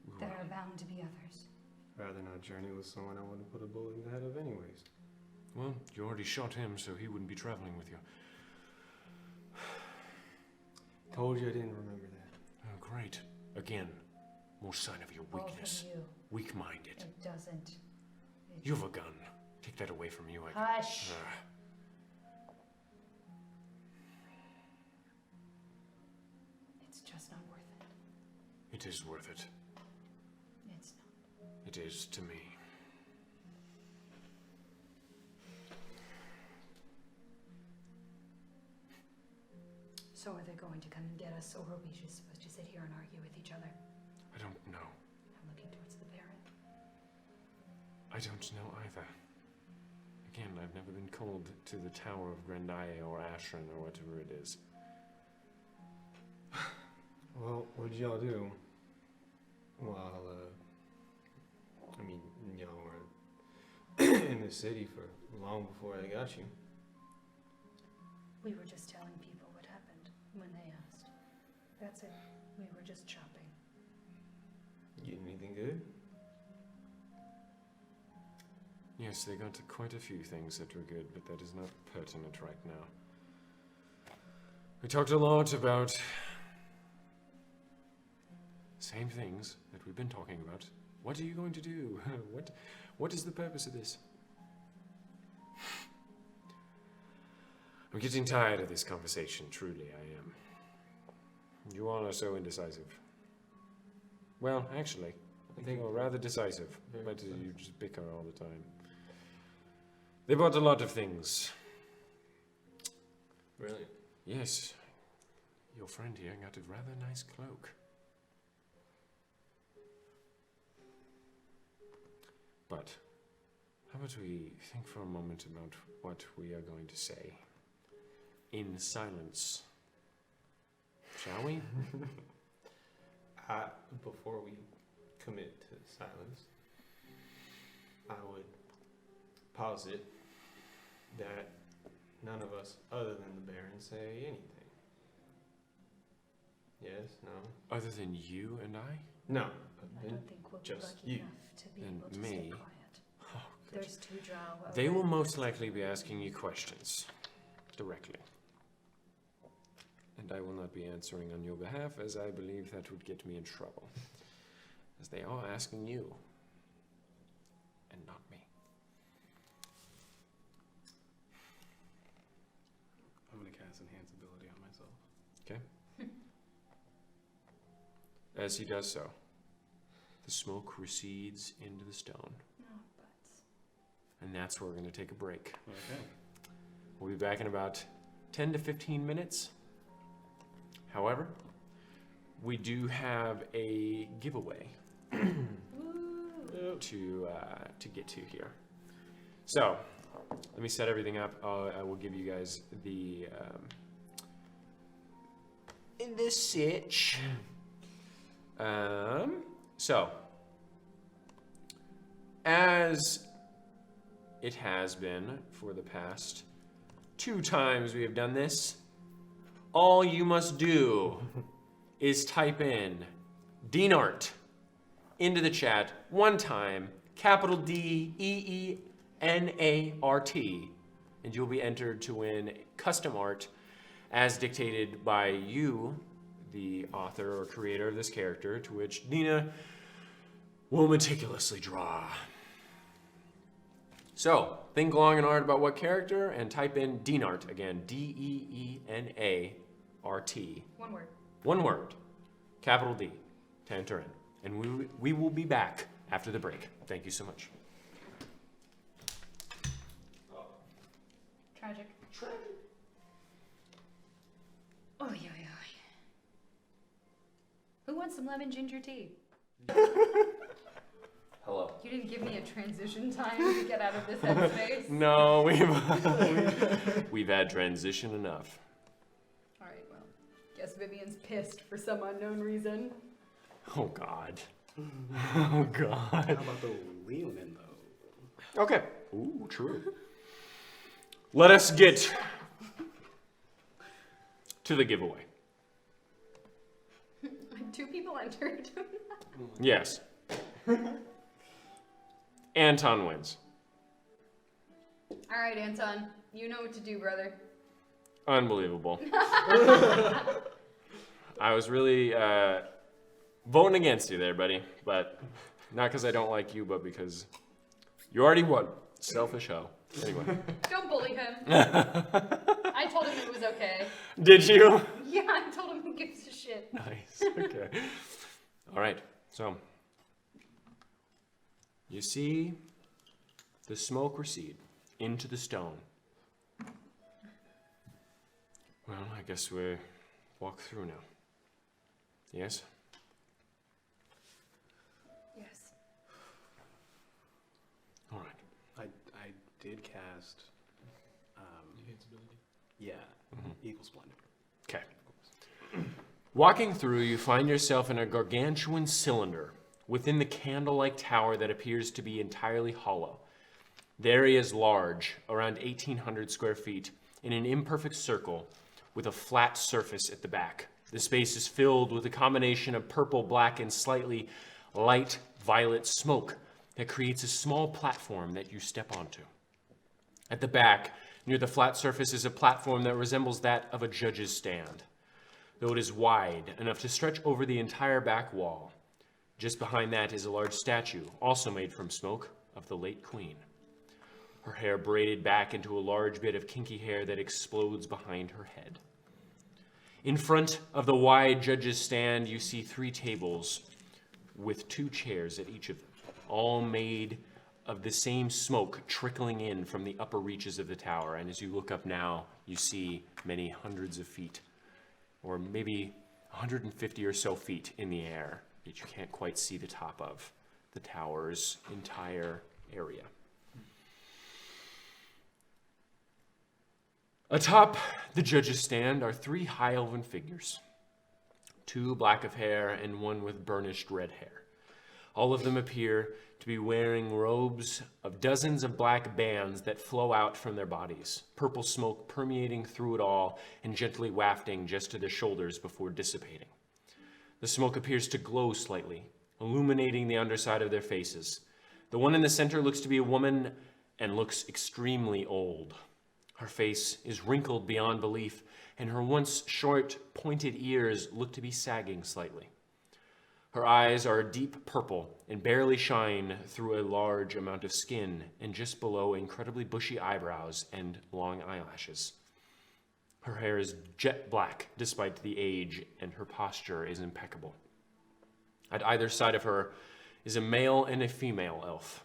We will. There are bound to be others. Rather not journey with someone I want to put a bullet in the head of anyways. Well, you already shot him, so he wouldn't be traveling with you. Told you I didn't remember that. Oh, great. Again, more sign of your All weakness. from you. Weak-minded. It doesn't. You have a gun. Take that away from you. Hush. It's just not worth it. It is worth it. It's not. It is to me. So are they going to come and get us, or are we just supposed to sit here and argue with each other? I don't know. I'm looking towards the Baron. I don't know either. Again, I've never been called to the Tower of Grendaye or Ashren or whatever it is. Well, what did y'all do? While, I mean, y'all were in the city for long before I got you. We were just telling people what happened when they asked. That's it. We were just shopping. Get anything good? Yes, they got quite a few things that were good, but that is not pertinent right now. We talked a lot about same things that we've been talking about. What are you going to do? What is the purpose of this? I'm getting tired of this conversation, truly I am. You all are so indecisive. Well, actually, I think you're rather decisive, Very but decisive. you just bicker all the time. They bought a lot of things. Really? Yes, your friend here got a rather nice cloak. But how about we think for a moment about what we are going to say in silence, shall we? Before we commit to silence, I would posit that none of us, other than the Baron, say anything. Yes? No? Other than you and I? No. I don't think we'll be just lucky you. enough to be And able to me. stay quiet. Oh, good. There's two drow. They will over- most likely be asking you questions directly. And I will not be answering on your behalf, as I believe that would get me in trouble. As they are asking you, and not me. I'm gonna cast Enhance ability on myself. As he does so, the smoke recedes into the stone. No, butts. And that's where we're going to take a break. Okay. We'll be back in about 10 to 15 minutes. However, we do have a giveaway to get to here. So, let me set everything up. I will give you guys the sitch. So, as it has been for the past 2 times we have done this, all you must do is type in Deanart into the chat 1 time, capital DEENART, and you'll be entered to win custom art as dictated by you, the author or creator of this character, to which Nina will meticulously draw. So, think long and hard about what character and type in Deanart, again, DEENART. 1 word. 1 word, capital D, to enter in. And we will be back after the break. Thank you so much. Tragic. Oh, yeah. Who wants some lemon ginger tea? Hello. You didn't give me a transition time to get out of this headspace. No, we've had transition enough. All right, well, guess Vivian's pissed for some unknown reason. Oh God. Oh God. How about the Leonin though? Okay. Ooh, true. Let us get to the giveaway. 2 people entered. Yes. Anton wins. All right, Anton. You know what to do, brother. Unbelievable. I was really voting against you there, buddy. But not because I don't like you, but because you already won. Selfish hoe. Anyway. Don't bully him. I told him it was okay. Did you? Yeah, I told him who gives a shit. Nice. Okay. All right. So you see the smoke recede into the stone. Well, I guess we walk through now. Yes? Yes. All right. I did cast. Invincibility. Yeah. Eagle Splendor. Okay. Walking through, you find yourself in a gargantuan cylinder within the candle-like tower that appears to be entirely hollow. The area is large, around 1,800 square feet, in an imperfect circle with a flat surface at the back. The space is filled with a combination of purple, black, and slightly light violet smoke that creates a small platform that you step onto. At the back, near the flat surface, is a platform that resembles that of a judge's stand, though it is wide enough to stretch over the entire back wall. Just behind that is a large statue, also made from smoke, of the late queen. Her hair braided back into a large bit of kinky hair that explodes behind her head. In front of the wide judge's stand, you see 3 tables with 2 chairs at each of them, all made of the same smoke trickling in from the upper reaches of the tower. And as you look up now, you see many hundreds of feet, or maybe 150 or so feet in the air that you can't quite see the top of the tower's entire area. Atop the judge's stand are 3 high elven figures, 2 black of hair and 1 with burnished red hair. All of them appear to be wearing robes of dozens of black bands that flow out from their bodies, purple smoke permeating through it all and gently wafting just to their shoulders before dissipating. The smoke appears to glow slightly, illuminating the underside of their faces. The one in the center looks to be a woman and looks extremely old. Her face is wrinkled beyond belief, and her once short, pointed ears look to be sagging slightly. Her eyes are a deep purple and barely shine through a large amount of skin, and just below incredibly bushy eyebrows and long eyelashes. Her hair is jet black despite the age, and her posture is impeccable. At either side of her is a male and a female elf.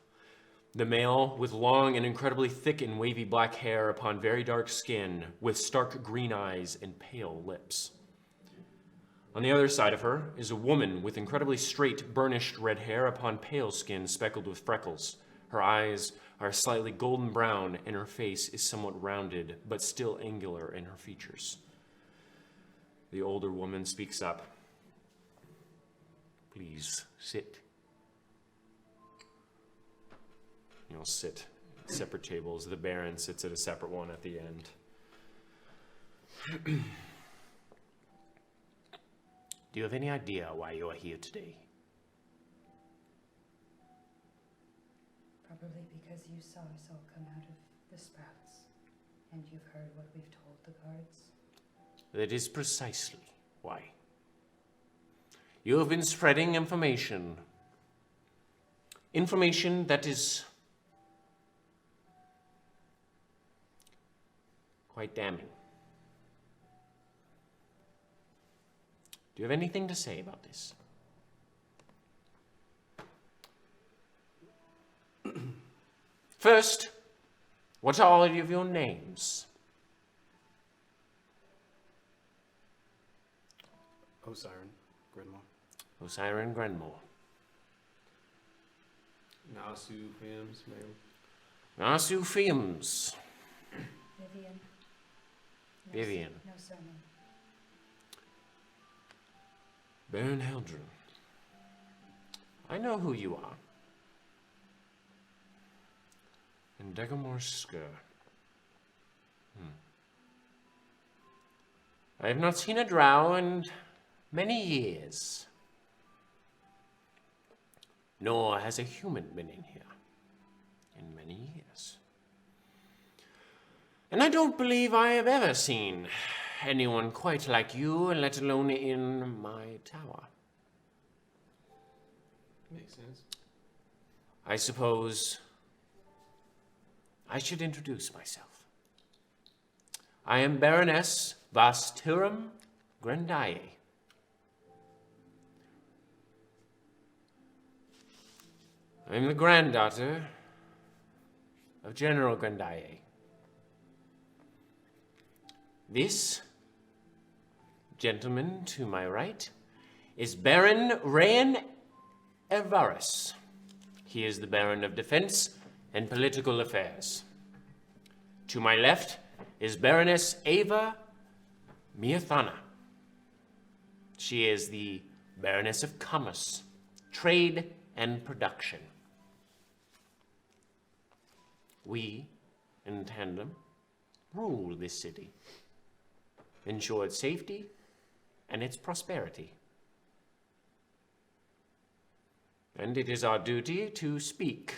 The male with long and incredibly thick and wavy black hair upon very dark skin, with stark green eyes and pale lips. On the other side of her is a woman with incredibly straight, burnished red hair upon pale skin speckled with freckles. Her eyes are slightly golden brown, and her face is somewhat rounded, but still angular in her features. The older woman speaks up. "Please sit." You'll sit at separate tables. The Baron sits at a separate one at the end. Do you have any idea why you are here today? Probably because you saw us all come out of the sprouts, and you've heard what we've told the guards. That is precisely why. You have been spreading information. Information that is quite damning. Do you have anything to say about this? First, what are all of your names? Osiren, Grenmore. Osiren Grenmore. Nasu Fims, male. Nasu Fiams. Vivian. Vivian. No surname. Baron Heldren. I know who you are. And Degomor Skur. I have not seen a drow in many years. nor has a human been in here in many years. And I don't believe I have ever seen anyone quite like you, let alone in my tower. Makes sense. I suppose I should introduce myself. I am Baroness Vastirum Grendaye. I am the granddaughter of General Grendaye. This gentleman to my right is Baron Rayan Evaris. He is the Baron of Defense and Political Affairs. To my left is Baroness Ava Miathana. She is the Baroness of Commerce, Trade, and Production. We, in tandem, rule this city, ensure its safety and its prosperity. And it is our duty to speak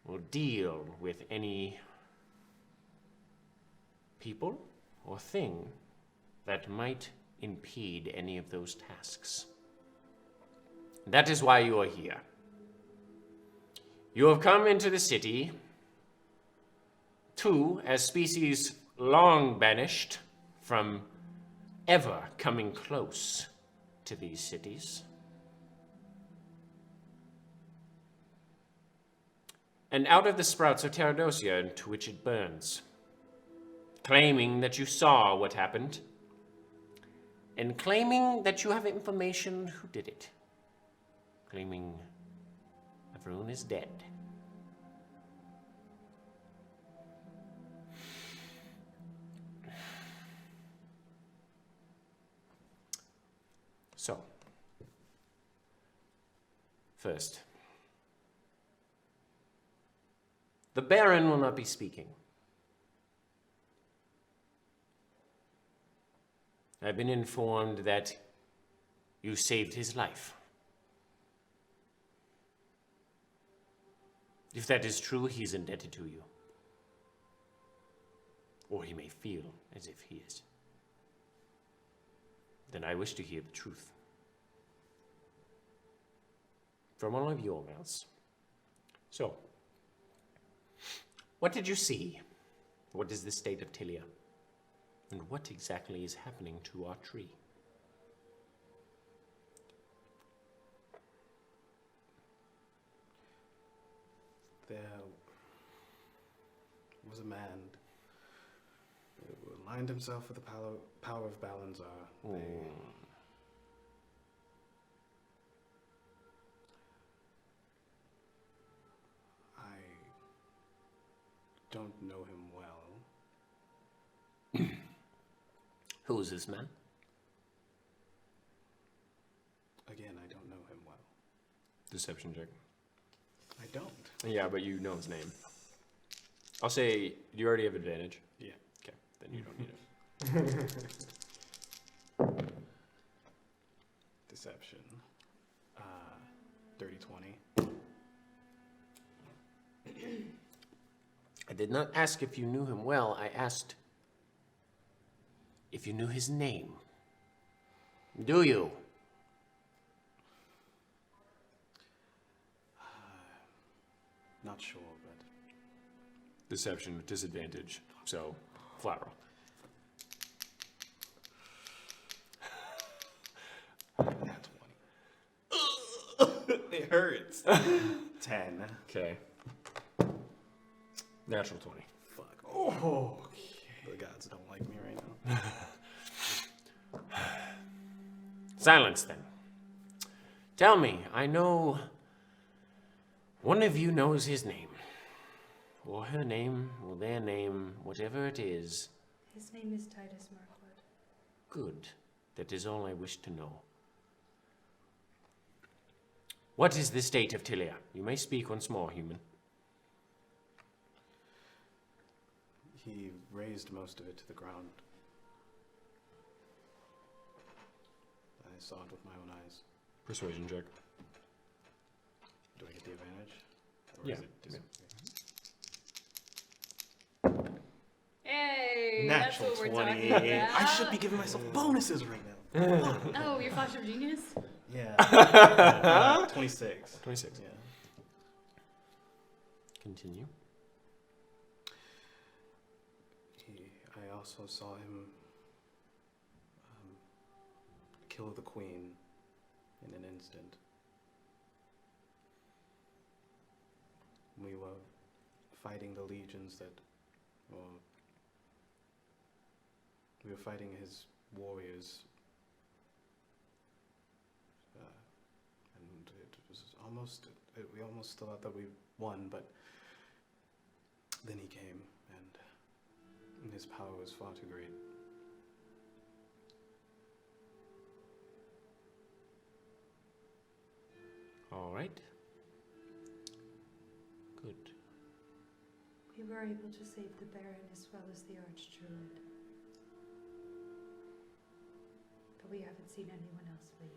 or deal with any people or thing that might impede any of those tasks. That is why you are here. You have come into the city, two, as species long banished from ever coming close to these cities, and out of the sprouts of Terradosia into which it burns, claiming that you saw what happened, and claiming that you have information who did it, claiming everyone is dead. So, first, the Baron will not be speaking. I've been informed that you saved his life. If that is true, he is indebted to you. Or he may feel as if he is. Then I wish to hear the truth from all of your mouths. So, what did you see? What is the state of Tilia? And what exactly is happening to our tree? There was a man who aligned himself with the power of Balanzar. I don't know him well. Who is this man? Again, I don't know him well. Deception check. I don't. Yeah, but you know his name. I'll say you already have advantage. Yeah. Okay, then you don't need it. Deception. Dirty 20. I did not ask if you knew him well. I asked if you knew his name. Do you? Not sure, but Deception with disadvantage. So, flat roll. nat 20. It hurts. 10. Okay. Natural 20. Fuck. Oh. The gods don't like me right now. Silence, then. Tell me, I know one of you knows his name, or her name, or their name, whatever it is. His name is Titus Markwood. Good. That is all I wish to know. What is the state of Tilia? You may speak once more, human. He razed most of it to the ground. I saw it with my own eyes. Persuasion check. Do I get the advantage? Or Yeah, Is it just, Hey, that's Natural what we're 20. talking about. I should be giving myself bonuses right now. Oh, your flash of genius? Yeah. 26. 26. Yeah. Continue. I also saw him kill the queen in an instant. We were fighting the legions that, well, we were fighting his warriors, and it was almost, we almost thought that we won, but then he came, and his power was far too great. All right. Good. We were able to save the Baron as well as the Archdruid. But we haven't seen anyone else leave.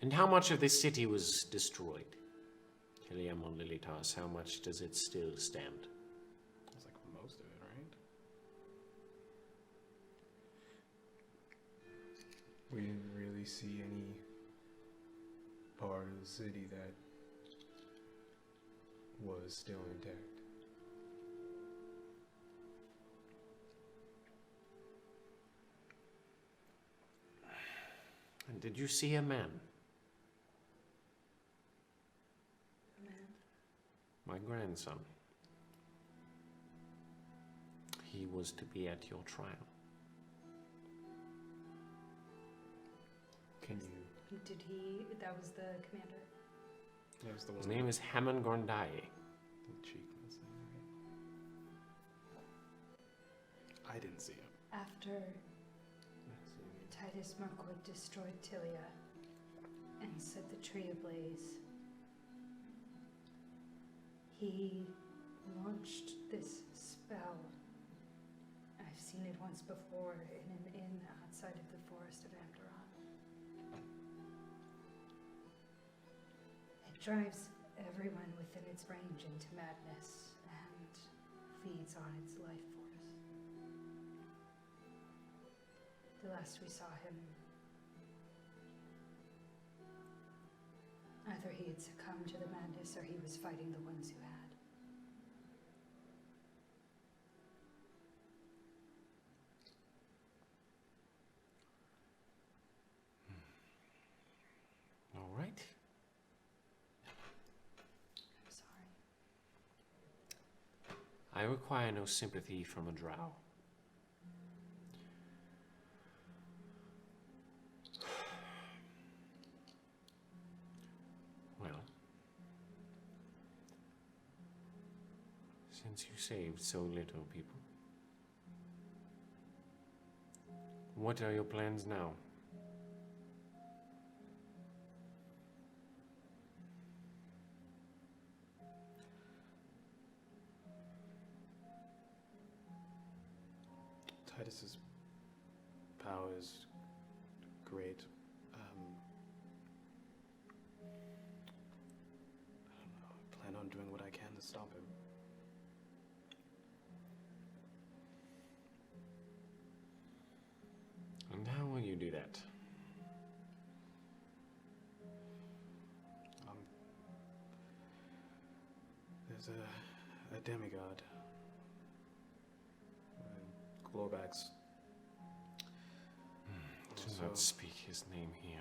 And how much of this city was destroyed? Kiliamon Lilitas, how much does it still stand? It's like most of it, right? We didn't really see any part of the city that was still intact. And did you see a man? A man? My grandson. He was to be at your trial. Can you? Did he? That was the commander. That was the His one. name is Hammond Gorndai. The cheek was there. I didn't see him. After Titus Mirkwood destroyed Tilia and set the tree ablaze, he launched this spell. I've seen it once before in an inn outside of the forest of Amderon. It drives everyone within its range into madness and feeds on its life force. The last we saw him, either he had succumbed to the madness or he was fighting the ones who had. All right. I'm sorry. I require no sympathy from a drow. Well, since you saved so little people, what are your plans now? Titus's power is great. I don't know. I plan on doing what I can to stop him. And how will you do that? There's a demigod. Glorbax. Do Also- not speak his name here,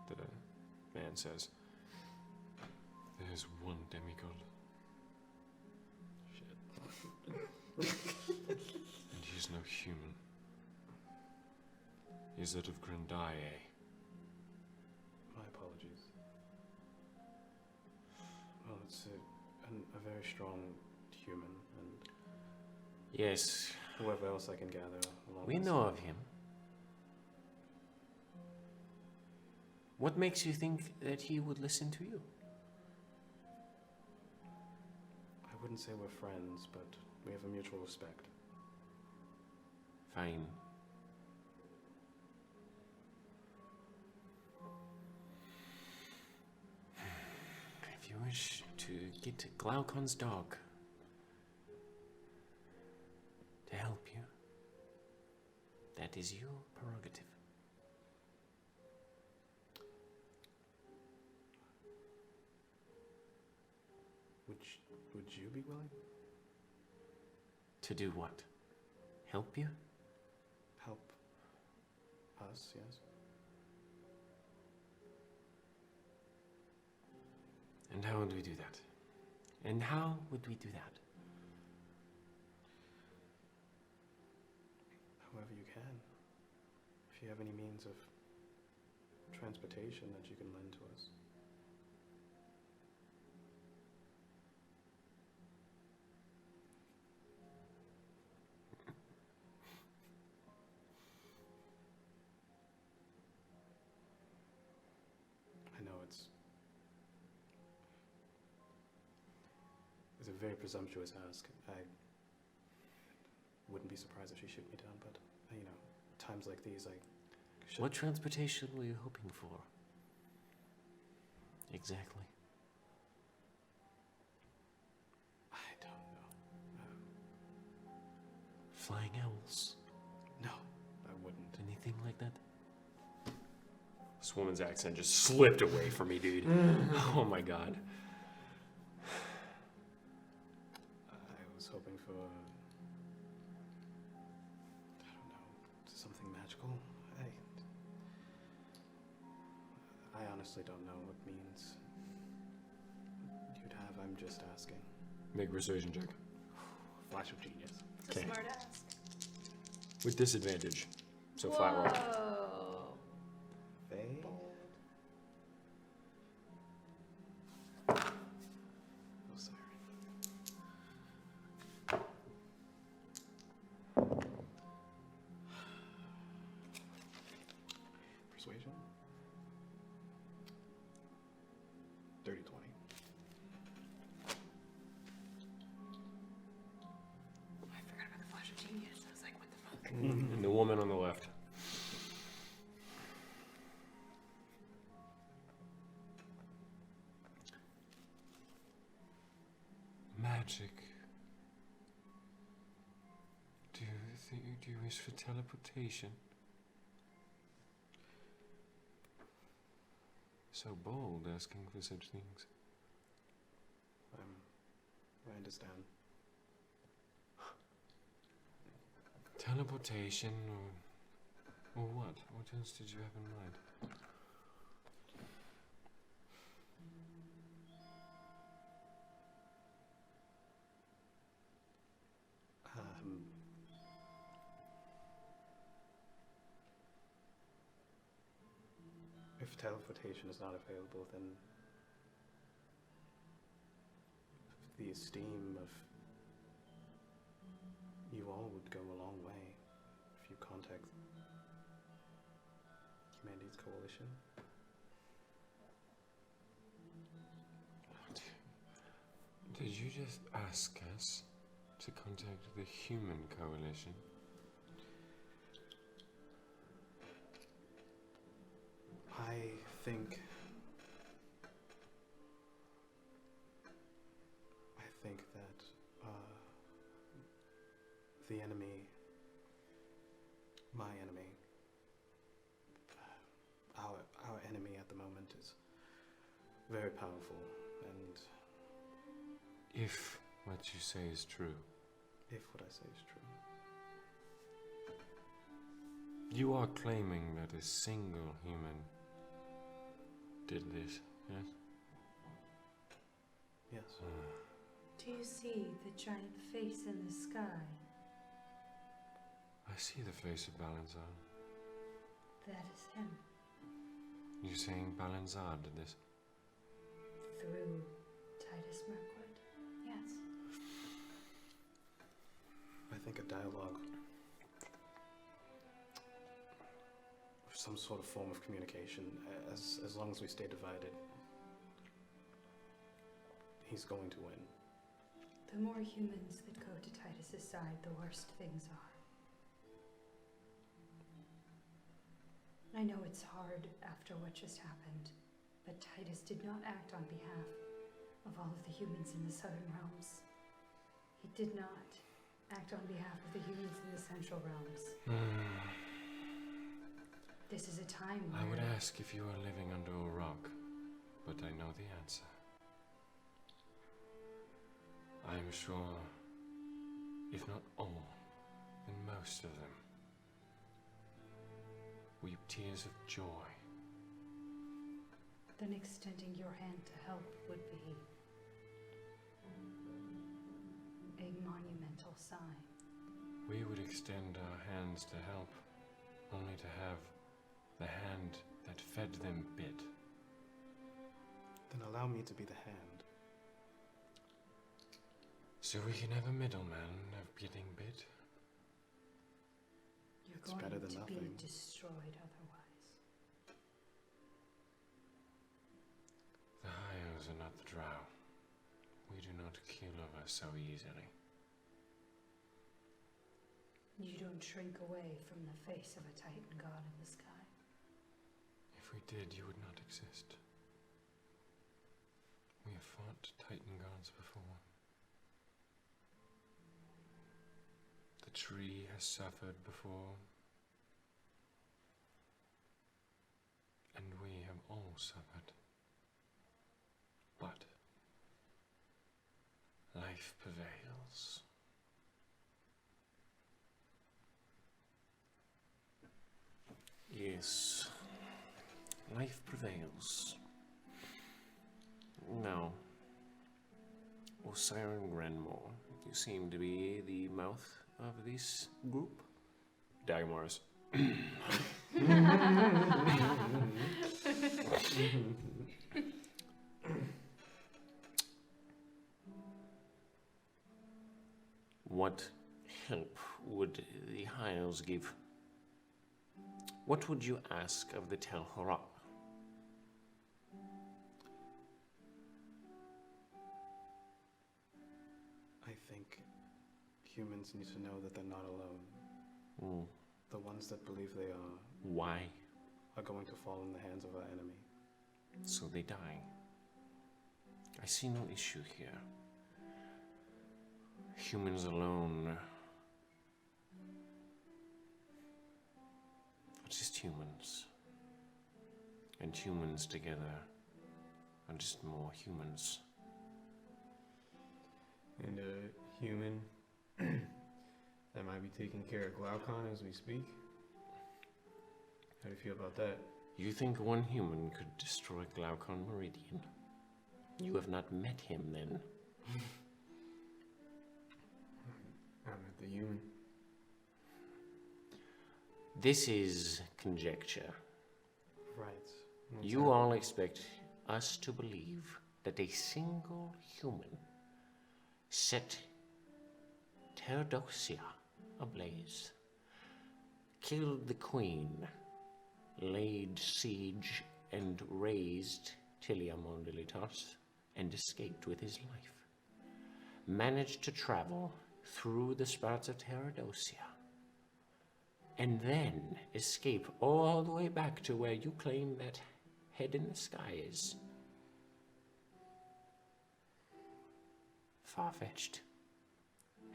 the man says. There is one demigod, Shit. and he is no human. He is that of Grandaye. My apologies. Well, it's a very strong human, and Yes, whoever else I can gather along we this know line. of him. What makes you think that he would listen to you? I wouldn't say we're friends, but we have a mutual respect. Fine. wish to get Glaucon's dog to help you, that is your prerogative. Would you be willing? To do what? Help you? Help us, yes? And how would we do that? And how would we do that? However you can. If you have any means of transportation that you can lend to us. I know it's a very presumptuous ask. I wouldn't be surprised if she shoot me down, but, you know, times like these, I should... What transportation were you hoping for? Exactly. I don't know. Flying owls? No, I wouldn't. Anything like that? This woman's accent just slipped away from me, dude. Oh my god. I was hoping for, I don't know, something magical. I honestly don't know what means you'd have. I'm just asking. Make a persuasion check. Flash of genius. It's a Okay. smart ass. With disadvantage. So flat roll. Whoa. Faye? Oh, sorry. Persuasion? Dirty 20. I forgot about the flash of genius. I was like, what the fuck? And the woman on the left. Magic. Do you wish for teleportation? So bold asking for such things. I understand. Teleportation or what? What else did you have in mind? If teleportation is not available, then the esteem of you all would go a long way if you contact Humanity's Coalition. Did you just ask us to contact the Human Coalition? I think that the enemy, my enemy, our enemy at the moment is very powerful, and If what you say is true. if what I say is true, You are claiming that a single human did this, yes? yes. Do you see the giant face in the sky? I see the face of Balanzar. That is him. You're saying Balanzar did this? Through Titus Mirkwood. Yes. I think a dialogue, or some sort of form of communication, as long as we stay divided, he's going to win. The more humans that go to Titus's side, the worse things are. I know it's hard after what just happened, but Titus did not act on behalf of all of the humans in the southern realms. He did not act on behalf of the humans in the central realms. This is a time where... I would ask if you are living under a rock, but I know the answer. I am sure, if not all, then most of them weep tears of joy. Then extending your hand to help would be a monumental sign. We would extend our hands to help, only to have the hand that fed them bit. Then allow me to be the hand. So we can have a middleman of getting bit. You're It's going better than to nothing. be destroyed otherwise. The Hyos are not the drow. We do not kill over so easily. You don't shrink away from the face of a Titan god in the sky. If we did, you would not exist. We have fought Titan gods before. The tree has suffered before. And we have all suffered. But life prevails. Yes, life prevails. Now, Osiris Granmore, you seem to be the mouth of this group. Dagmars. What help would the Hyos give? What would you ask of the Tel Hora? I think humans need to know that they're not alone. Mm. The ones that believe they Why? are going to fall in the hands of our enemy. So they die. I see no issue here. Humans alone are just humans. And humans together are just more humans. And a human that might be taking care of Glaucon as we speak. How do you feel about that? You think one human could destroy Glaucon Meridian? You have not met him then. I'm at the human. This is conjecture. Right. What's You that? all expect us to believe that a single human set Theodosia ablaze, killed the queen, laid siege and razed Tilia Mondelitas, and escaped with his life. Managed to travel through the spouts of Theodosia, and then escape all the way back to where you claim that head in the sky is. Far-fetched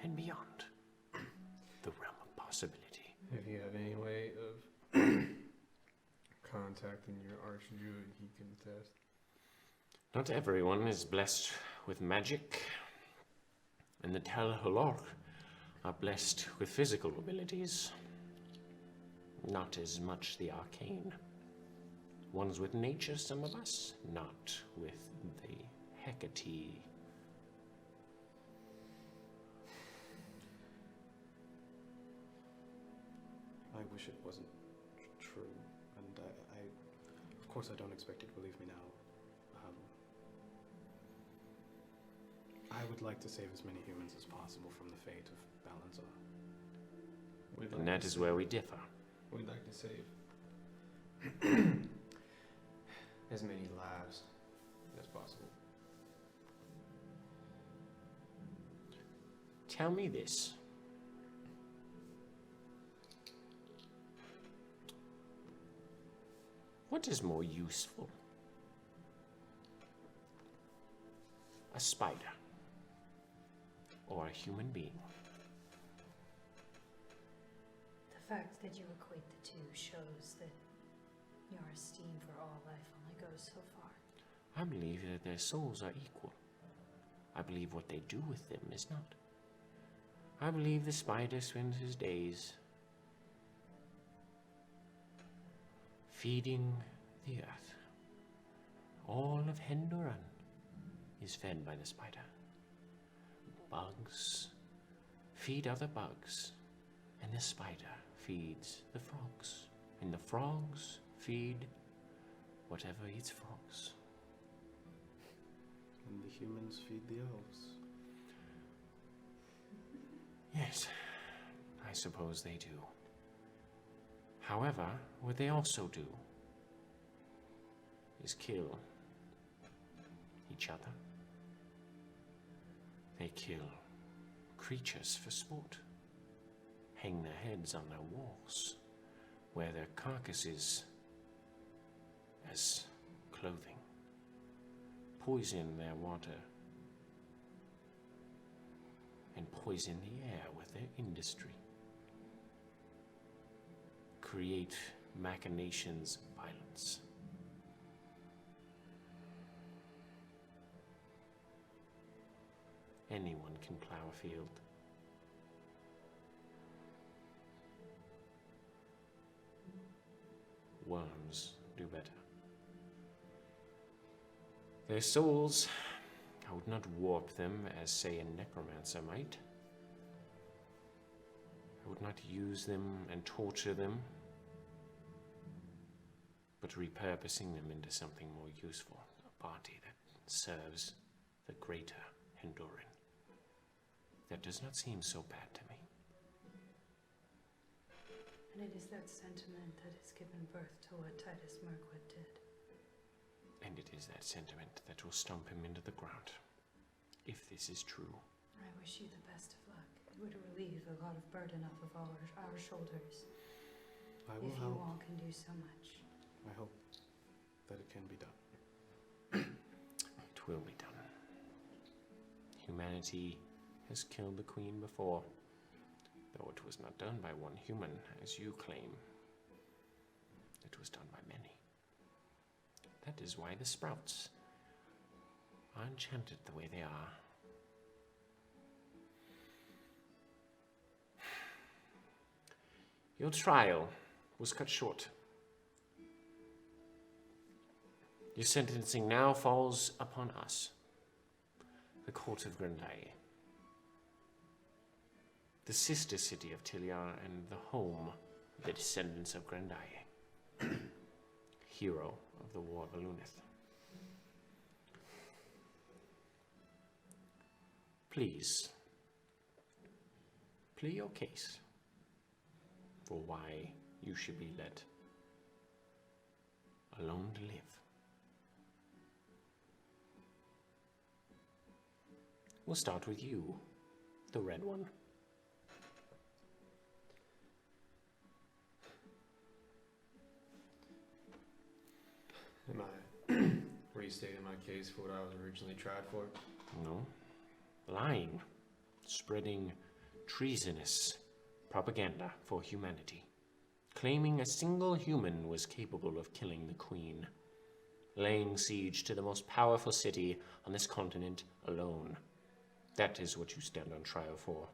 and beyond the realm of possibility. If you have any way of contacting your archdruid, he can attest. Not everyone is blessed with magic, and the Tel Halor are blessed with physical abilities. Not as much the arcane. Ones with nature, some of us, not with the Hecate. I wish it wasn't true, and of course I don't expect you to believe me now. I would like to save as many humans as possible from the fate of Balanzar. And that is where we differ. We'd like to save as many lives as possible. Tell me this. What is more useful? a spider or a human being. The fact that you equate the two shows that your esteem for all life only goes so far. I believe that their souls are equal. I believe what they do with them is not. I believe the spider spends his days feeding the earth. All of Hendoran is fed by the spider. Bugs feed other bugs, and the spider feeds the frogs, and the frogs feed whatever eats frogs. And the humans feed the elves. Yes, I suppose they do. However, what they also do is kill each other. They kill creatures for sport, hang their heads on their walls, wear their carcasses as clothing, poison their water, and poison the air with their industry, create machinations of violence. Anyone can plow a field. Worms do better. Their souls, I would not warp them as, say, a necromancer might. I would not use them and torture them, but repurposing them into something more useful, a party that serves the greater Hendoran. That does not seem so bad to me. And it is that sentiment that has given birth to what Titus Mirkwood did. And it is that sentiment that will stomp him into the ground, if this is true. I wish you the best of luck. It would relieve a lot of burden off of our shoulders. I will if you help. all can do so much. I hope that it can be done. It will be done. Humanity has killed the Queen before, though it was not done by one human, as you claim. It was done by many. That is why the sprouts are enchanted the way they are. Your trial was cut short. Your sentencing now falls upon us, the court of Grendae, the sister city of Tiliar and the home of the descendants of Grendae, hero of the War of Alunith. Please, plead your case for why you should be let alone to live. We'll start with you, the red one. Am I restating my case for what I was originally tried for? No. Lying. Spreading treasonous propaganda for humanity. Claiming a single human was capable of killing the Queen. Laying siege to the most powerful city on this continent alone. That is what you stand on trial for.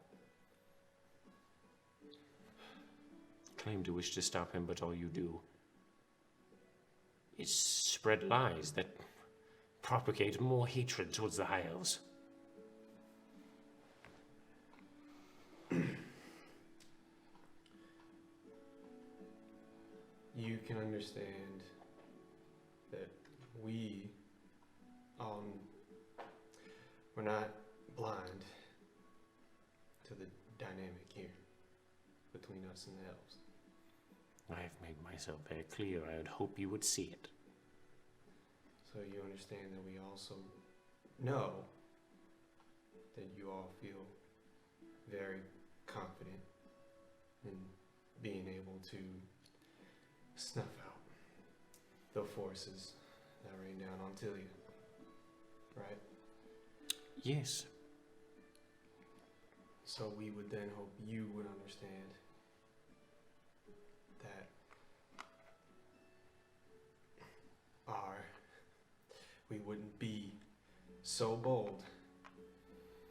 Claim to wish to stop him, but all you do is spread lies that propagate more hatred towards the High Elves. You can understand that we're not blind to the dynamic here between us and the elves. I have made myself very clear. I would hope you would see it. So you understand that we also know that you all feel very confident in being able to snuff out the forces that rain down on Tilia, right? Yes. So we would then hope you would understand that we wouldn't be so bold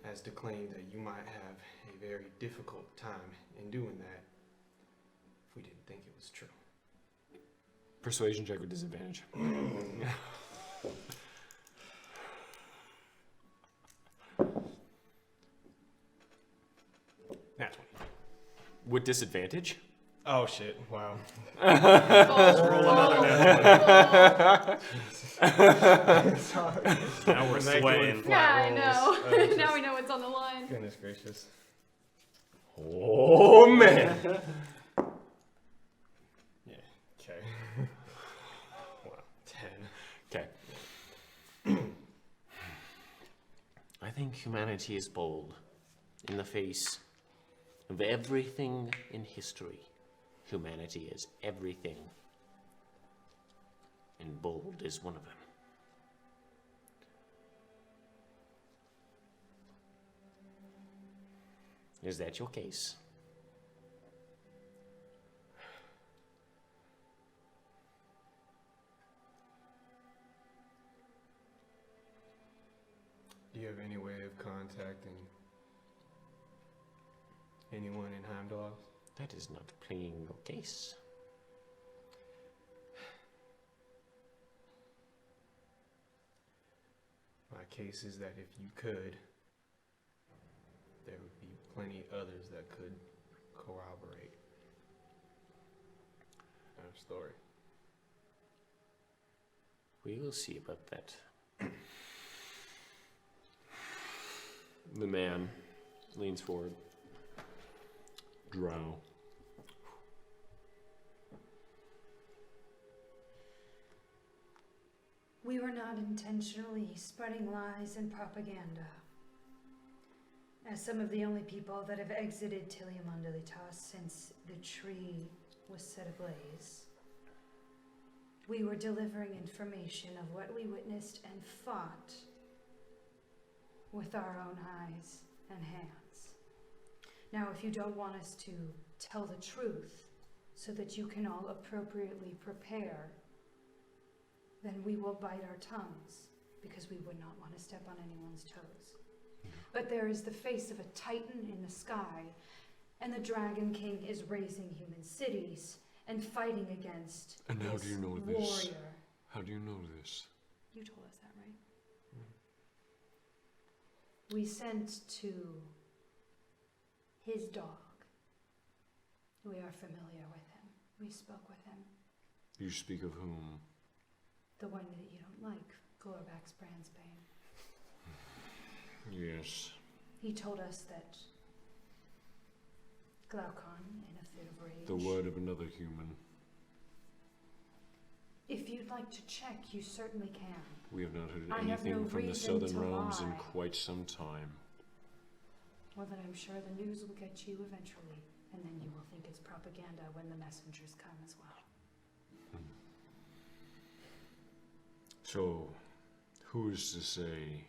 as to claim that you might have a very difficult time in doing that if we didn't think it was true. Persuasion check with disadvantage. That's With disadvantage? Oh shit! Wow. Roll another Now we're sweating. Yeah, I know. Now we know what's on the line. Goodness gracious. Oh man! Yeah. Okay. Wow. 10. Okay. I think humanity is bold in the face of everything in history. Humanity is everything, and bold is one of them. Is that your case? Do you have any way of contacting anyone in Heimdall? That is not playing your case. My case is that if you could, there would be plenty others that could corroborate our story. We will see about that. The man leans forward. Drow. We were not intentionally spreading lies and propaganda. As some of the only people that have exited Tiliamundalitas since the tree was set ablaze, we were delivering information of what we witnessed and fought with our own eyes and hands. Now, if you don't want us to tell the truth so that you can all appropriately prepare, then we will bite our tongues, because we would not want to step on anyone's toes. But there is the face of a titan in the sky, and the Dragon King is raising human cities and fighting against And how this do you know warrior. this? How do you know this? You told us that, right? We sent to his dog. We are familiar with him. We spoke with him. You speak of whom? The one that you don't like, Glorbax Brandsbane. Yes. He told us that Glaucon, in a fit of rage... The word of another human. If you'd like to check, you certainly can. We have not heard I have anything no from the reason Southern to Realms in lie. quite some time. Well, then I'm sure the news will get you eventually, and then you will think it's propaganda when the messengers come as well. So, who is to say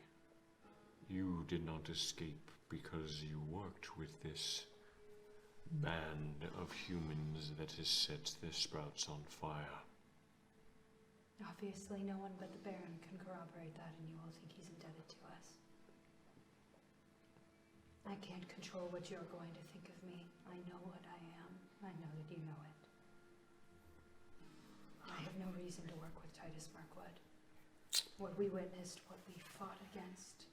you did not escape because you worked with this band of humans that has set the sprouts on fire? Obviously, no one but the Baron can corroborate that, and you all think he's indebted to us. I can't control what you're going to think of me. I know what I am. I know that you know it. I have no reason to work with Titus Markwood. What we witnessed, what we fought against,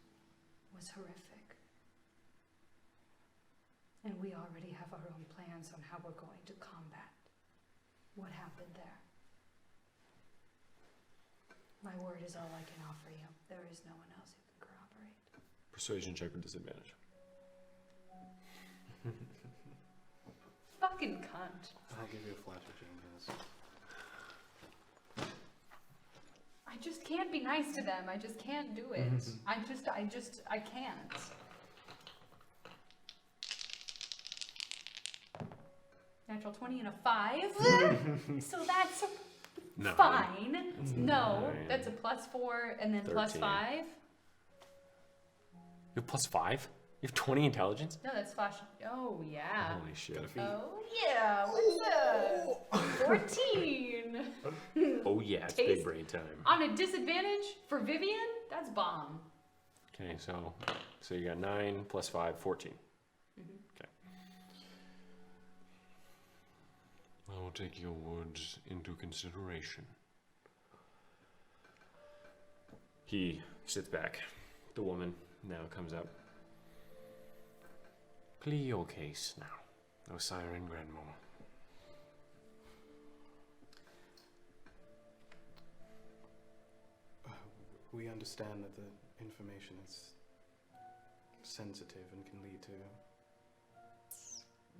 was horrific. And we already have our own plans on how we're going to combat what happened there. My word is all I can offer you. There is no one else who can corroborate. Persuasion check with disadvantage. Fucking cunt. I'll give you a flash if Jane has. I just can't be nice to them. I just can't do it. I can't. Natural 20 and a 5. So that's No. fine. No, Nine. that's a +4 and then +5. 13. You have +5? You have 20 intelligence? No, that's flash. Oh, yeah. Holy shit. Oh, yeah. What's up? 14. Oh yeah, it's Taste- big brain time. On a disadvantage for Vivian? That's bomb. Okay, so you got 9 + 5, 14. Okay. I will take your words into consideration. He sits back. The woman now comes up. Plea your case now, Osiren Grandmore. We understand that the information is sensitive and can lead to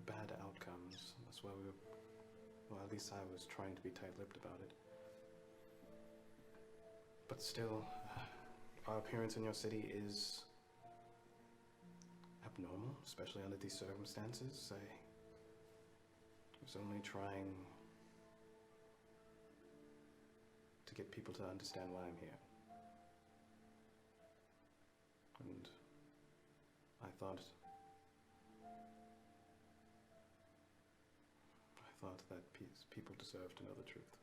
bad outcomes. That's why we were, well, at least I was trying to be tight-lipped about it. But still, our appearance in your city is abnormal, especially under these circumstances. I was only trying to get people to understand why I'm here. And I thought that people deserve to know the truth.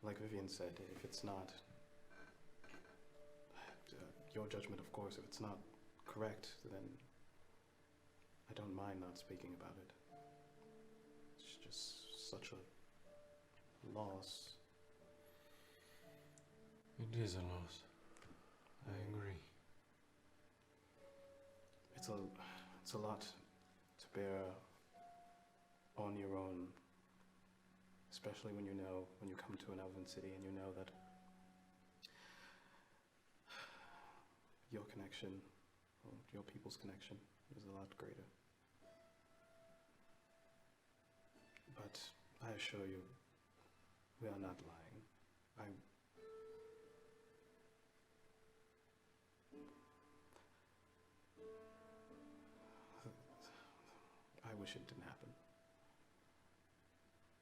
Like Vivian said, if it's not your judgment, of course, if it's not correct, then I don't mind not speaking about it. It's just such a loss. It is a loss. I agree. It's a lot to bear on your own, especially when you come to an elven city and you know that your connection, or your people's connection, is a lot greater. But I assure you, we are not lying. I wish it didn't happen.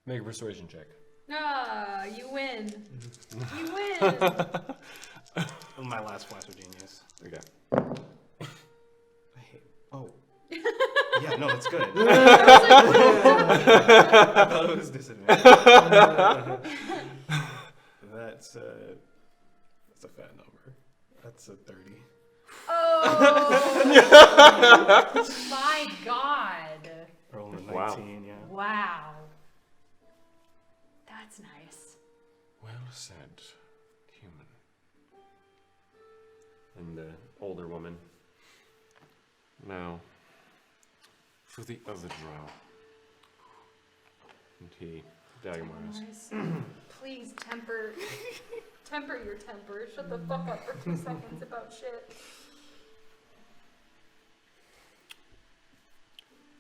Make a persuasion check. Ah, you win. You win. My last flash of genius. Okay. I hate. Oh. Yeah, no, that's good. I thought it was disadvantage. That's a fat number. That's a 30. Oh. My God. Rolling a Wow. 19, yeah. Wow. That's nice. Well said, human. And the older woman. Now, for the other drow. And he, Dagmar's. Please temper your temper. Shut the fuck up for 2 seconds about shit.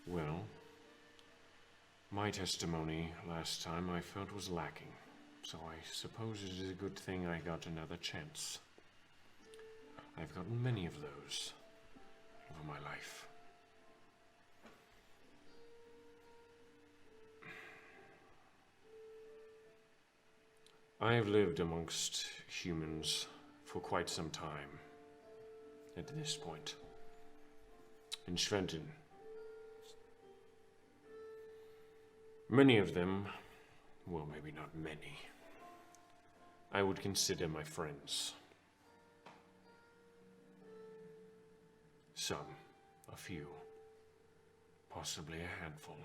Well, my testimony last time I felt was lacking, so I suppose it is a good thing I got another chance. I've gotten many of those over my life. I have lived amongst humans for quite some time at this point. In Schwenten, many of them, well, maybe not many, I would consider my friends. Some, a few, possibly a handful.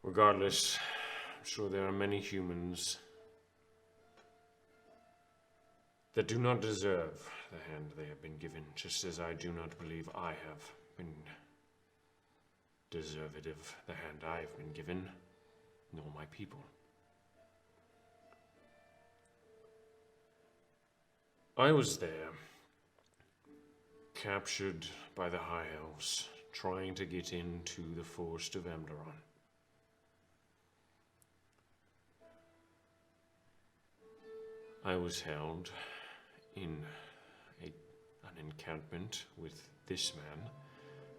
Regardless, I'm sure there are many humans that do not deserve the hand they have been given, just as I do not believe I have been deserved of the hand I have been given, nor my people. I was there, captured by the High Elves, trying to get into the Forest of Emberon. I was held in an encampment with this man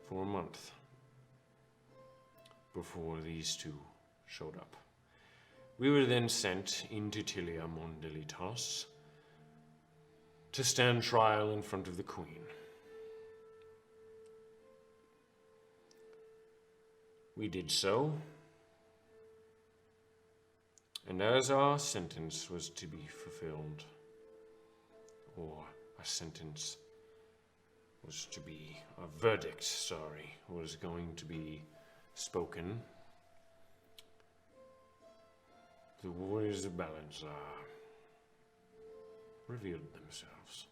for a month before these two showed up. We were then sent into Tilia Mondelitas to stand trial in front of the Queen. We did so, and as our sentence was to be fulfilled, or a sentence was to be, a verdict, was going to be spoken, the warriors of Balazar revealed themselves.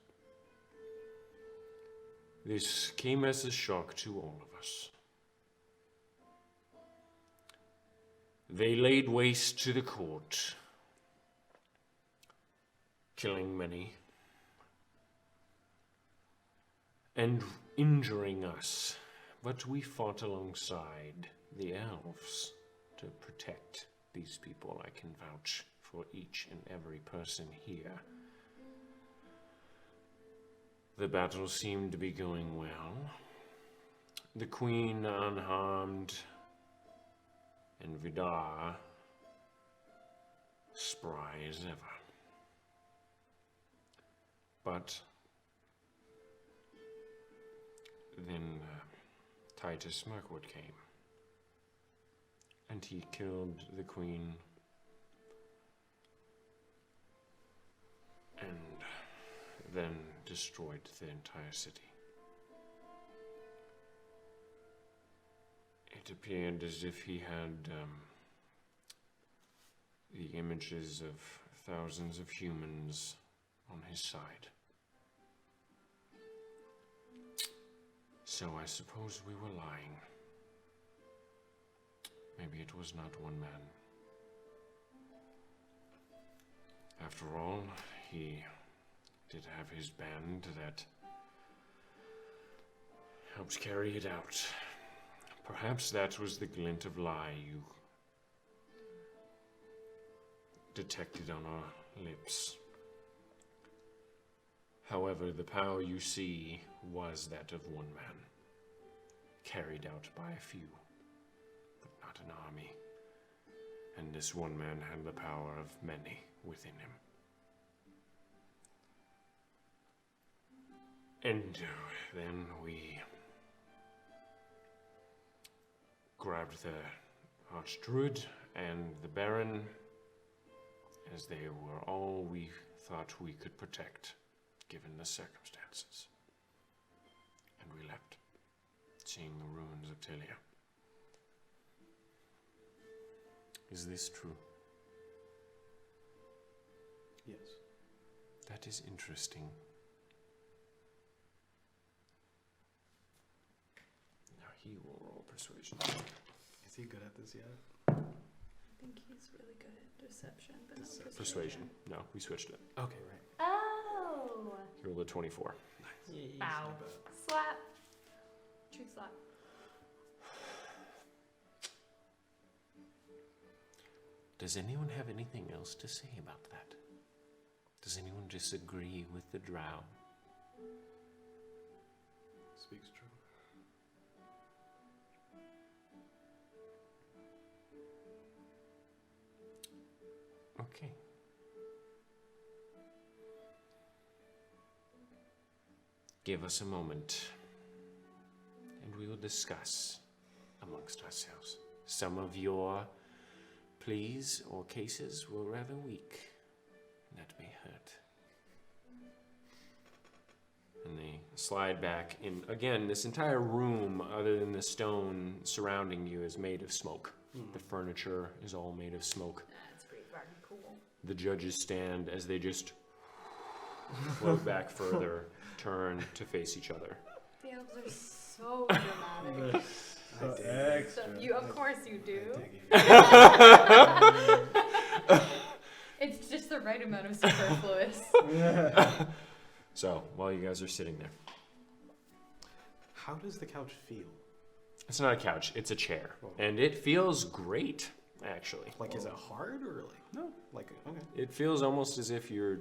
This came as a shock to all of us. They laid waste to the court, killing many, and injuring us, but we fought alongside the elves to protect these people. I can vouch for each and every person here. The battle seemed to be going well. The Queen unharmed, and Vidar spry as ever. But then Titus Mirkwood came, and he killed the Queen and then destroyed the entire city. It appeared as if he had the images of thousands of humans on his side. So I suppose we were lying. Maybe it was not one man. After all, he did have his band that helped carry it out. Perhaps that was the glint of lie you detected on our lips. However, the power you see was that of one man, carried out by a few, but not an army. And this one man had the power of many within him. And then we grabbed the Archdruid and the Baron, as they were all we thought we could protect, given the circumstances. And we left, seeing the ruins of Telia. Is this true? Yes. That is interesting. Now he will roll persuasion. Is he good at this yet? I think he's really good at deception, but not Persuasion. No, we switched it. Okay, right. Oh! He rolled a 24. Bow. Slap. Truth slap. Does anyone have anything else to say about that? Does anyone disagree with the drow? Speaks true. Okay. Give us a moment, and we will discuss amongst ourselves. Some of your pleas or cases were rather weak. Let me hurt. And they slide back in. Again, this entire room, other than the stone surrounding you, is made of smoke. The furniture is all made of smoke. That's pretty fucking cool. The judges stand as they just float back further, turn to face each other. The elves are so dramatic. Of course you do. It's just the right amount of superfluous. So, while you guys are sitting there. How does the couch feel? It's not a couch, it's a chair. And it feels great, actually. Like, is it hard or like? No. Like, okay. It feels almost as if you're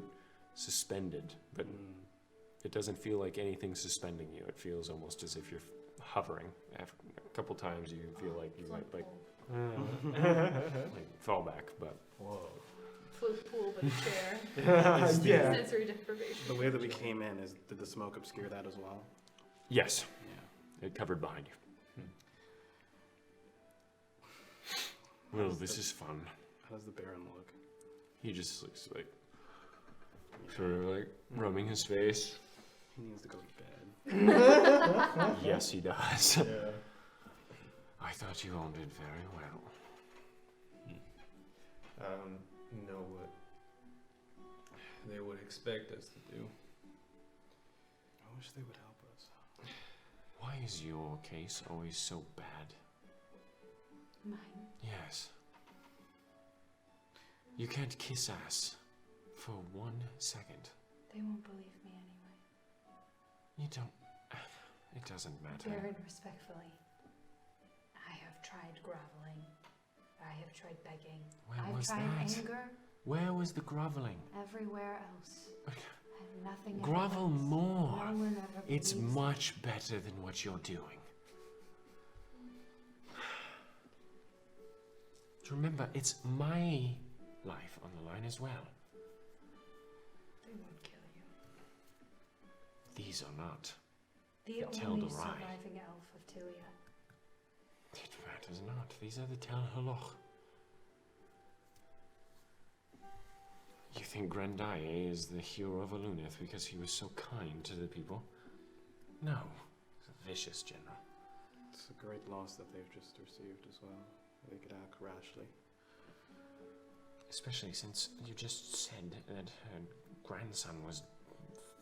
suspended, but it doesn't feel like anything's suspending you. It feels almost as if you're hovering. After a couple times you feel like you might like fall back, but float pool, but a chair. Yeah. Sensory deprivation. The way that we came in is, did the smoke obscure that as well? Yes, Yeah. it covered behind you. Well, this is fun. How does the Baron look? He just looks like, sort of like rubbing his face. He needs to go to bed. Yes, he does. Yeah. I thought you all did very well. I don't know what they would expect us to do. I wish they would help us. Why is your case always so bad? Mine. Yes. You can't kiss ass for 1 second. They won't believe me anyway. You don't. It doesn't matter. Baron, respectfully, I have tried groveling. I have tried begging. Where I've was tried that? anger. Where was the groveling? Everywhere else. And nothing ever Grovel comes. more. No one ever It's believes me. much better than what you're doing. Remember, it's my life on the line as well. They won't kill you. These are not. The Tell only the Rai. surviving elf of Tilia. It matters not. These are the Tel Haloch. You think Grandaye is the hero of Alunith because he was so kind to the people? No. He's a vicious general. It's a great loss that they've just received as well. They could act rashly. Especially since you just said that her grandson was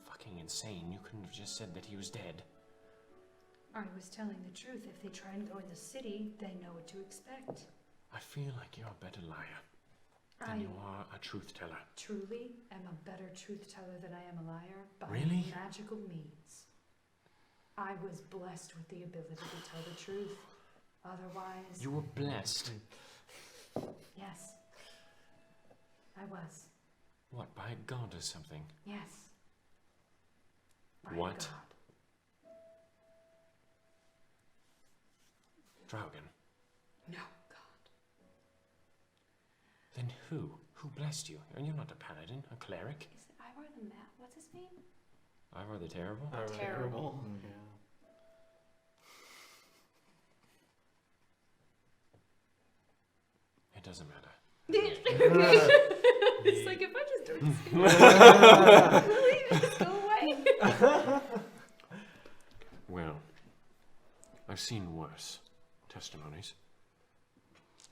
fucking insane. You couldn't have just said that he was dead. I was telling the truth. If they try and go in the city, they know what to expect. I feel like you're a better liar than I you are a truth teller. truly am a better truth teller than I am a liar by Really? magical means. I was blessed with the ability to tell the truth. Otherwise, You were blessed. yes, I was. What, by God or something? Yes. By What? God. Draugen. No, God. Then who? Who blessed you? And you're not a paladin, a cleric. Is it Ivar the Mad? What's his name? Ivar the Terrible? Terrible. Yeah. It doesn't matter. It's like if I just don't speak, just go away. Well, I've seen worse testimonies.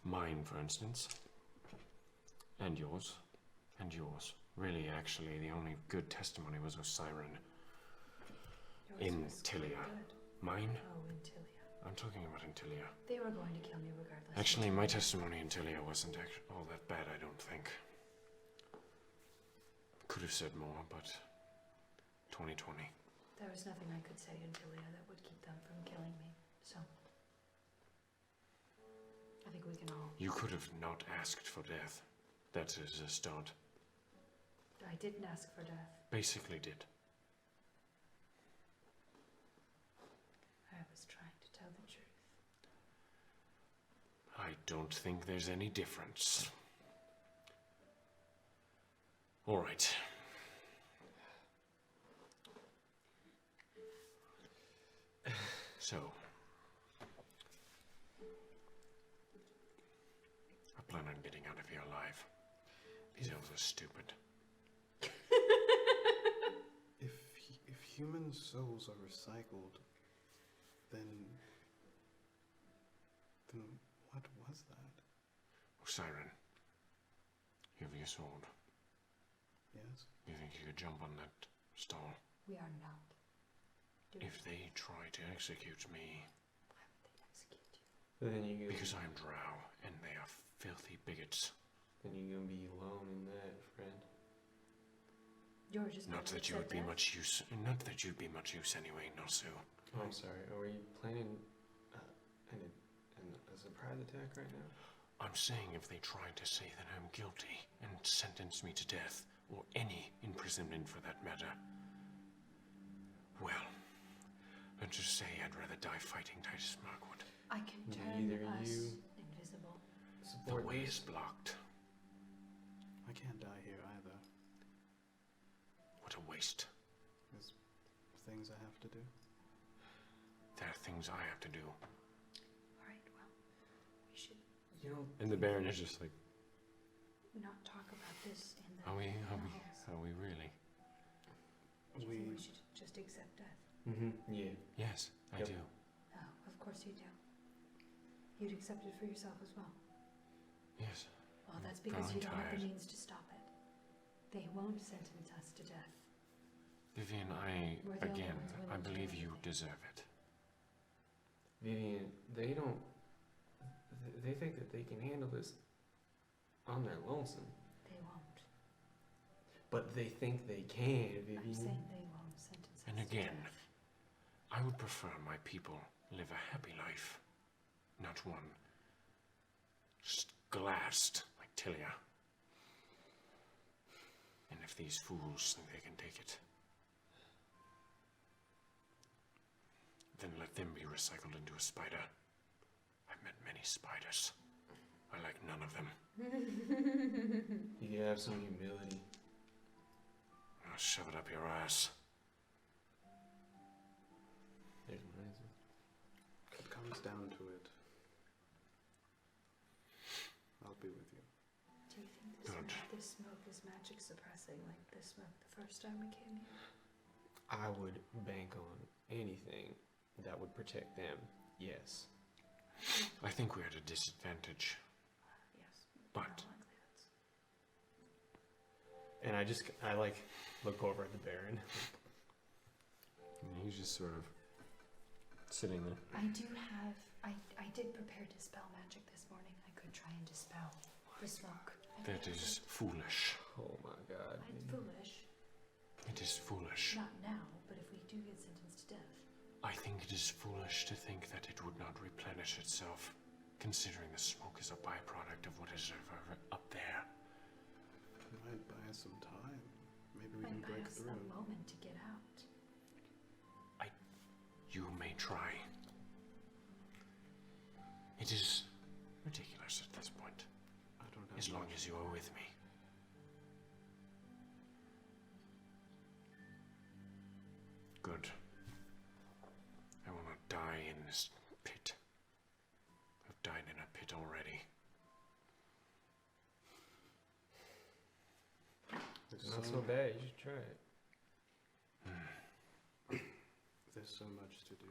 Mine, for instance. And yours. And yours. Really, actually, the only good testimony was Ashren. Yours In was Tilia. good. Mine? Oh, in Tilia. I'm talking about in Tilia. They were going to kill me regardless. Actually, my testimony in Tilia wasn't all that bad, I don't think. Could have said more, but 2020. There was nothing I could say in Tilia that would keep them from killing me. So, I think we can all. You could have not asked for death. That is a start. I didn't ask for death. Basically did. I was trying to tell the truth. I don't think there's any difference. All right. So, I plan on getting out of here alive. These elves are stupid. If human souls are recycled, then what was that? Siren, you have your sword. Yes. You think you could jump on that stall? We are not. If they try to execute me, Why would they execute you? Then you because I'm drow and they are filthy bigots. then you're gonna be alone in that, friend. You're just Not that you would be much use. Not that you'd be much use anyway, Nosu. Oh, I'm sorry. Are we planning a surprise attack right now? I'm saying if they try to say that I'm guilty and sentence me to death, or any imprisonment for that matter, well, let's just say I'd rather die fighting Titus Markwood. I can Do turn either us you- invisible. The Support way this? is blocked. I can't die here either. What a waste. There's things I have to do. There are things I have to do. Alright, well, we should You know, And the Baron is just like, not talk about this in the are we halls. really? Do you We think we should just accept death? yeah. Yes, I Yep. do. Oh, of course you do. You'd accept it for yourself as well. Yes. Well, that's because growing you don't have the tired. means to stop it. They won't sentence us to death. Vivian, We're the only again, ones willing I to do believe you anything. deserve it. Vivian, they don't. They think that they can handle this on their lonesome. They won't. But they think they can, I'm Vivian. saying they won't sentence us And to again, death. I would prefer my people live a happy life, not one just glassed like Tilia. And if these fools think they can take it, then let them be recycled into a spider. I've met many spiders. I like none of them. You gotta have some humility. I'll shove it up your ass. There's mine. If it comes down to it, I'll be with you. Do you think Good. this smoke is magic suppressing like the smoke the first time we came here? I would bank on anything that would protect them. Yes. I think we're at a disadvantage. Yes. But- More likely that's- And I like look over at the Baron. And he's just sort of sitting there. I did prepare dispel magic this morning. I could try and dispel the smoke. That is foolish. Oh my god. I'm foolish. It is foolish. Not now, but if we do get sentenced to death. I think it is foolish to think that it would not replenish itself, considering the smoke is a byproduct of what is up there. It might buy us some time. Maybe we Might can buy break us through. a moment to get out. You may try. It is ridiculous at this point, I don't have as long much. as you are with me. Good. I will not die in this pit. I've died in a pit already. It's not so bad, you should try it. There's so much to do.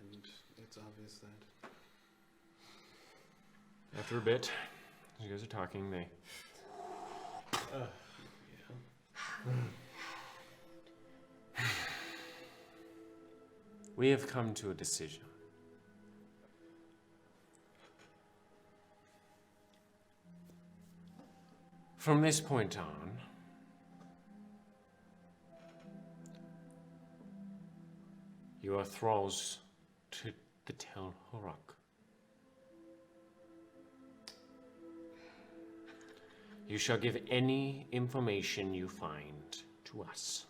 And it's obvious that After a bit, as you guys are talking, they we have come to a decision. From this point on, you are thralls to the Tel Horak. You shall give any information you find to us,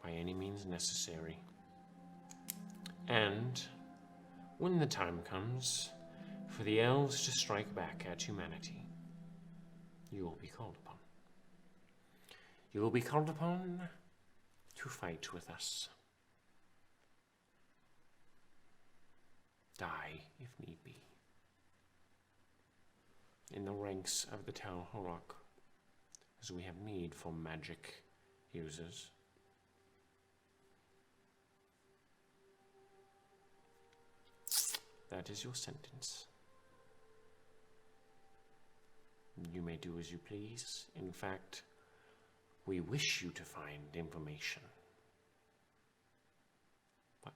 by any means necessary. And when the time comes for the elves to strike back at humanity, you will be called upon. You will be called upon to fight with us. Die, if need be, in the ranks of the Tel Horak, as we have need for magic users. That is your sentence. You may do as you please. In fact, we wish you to find information. But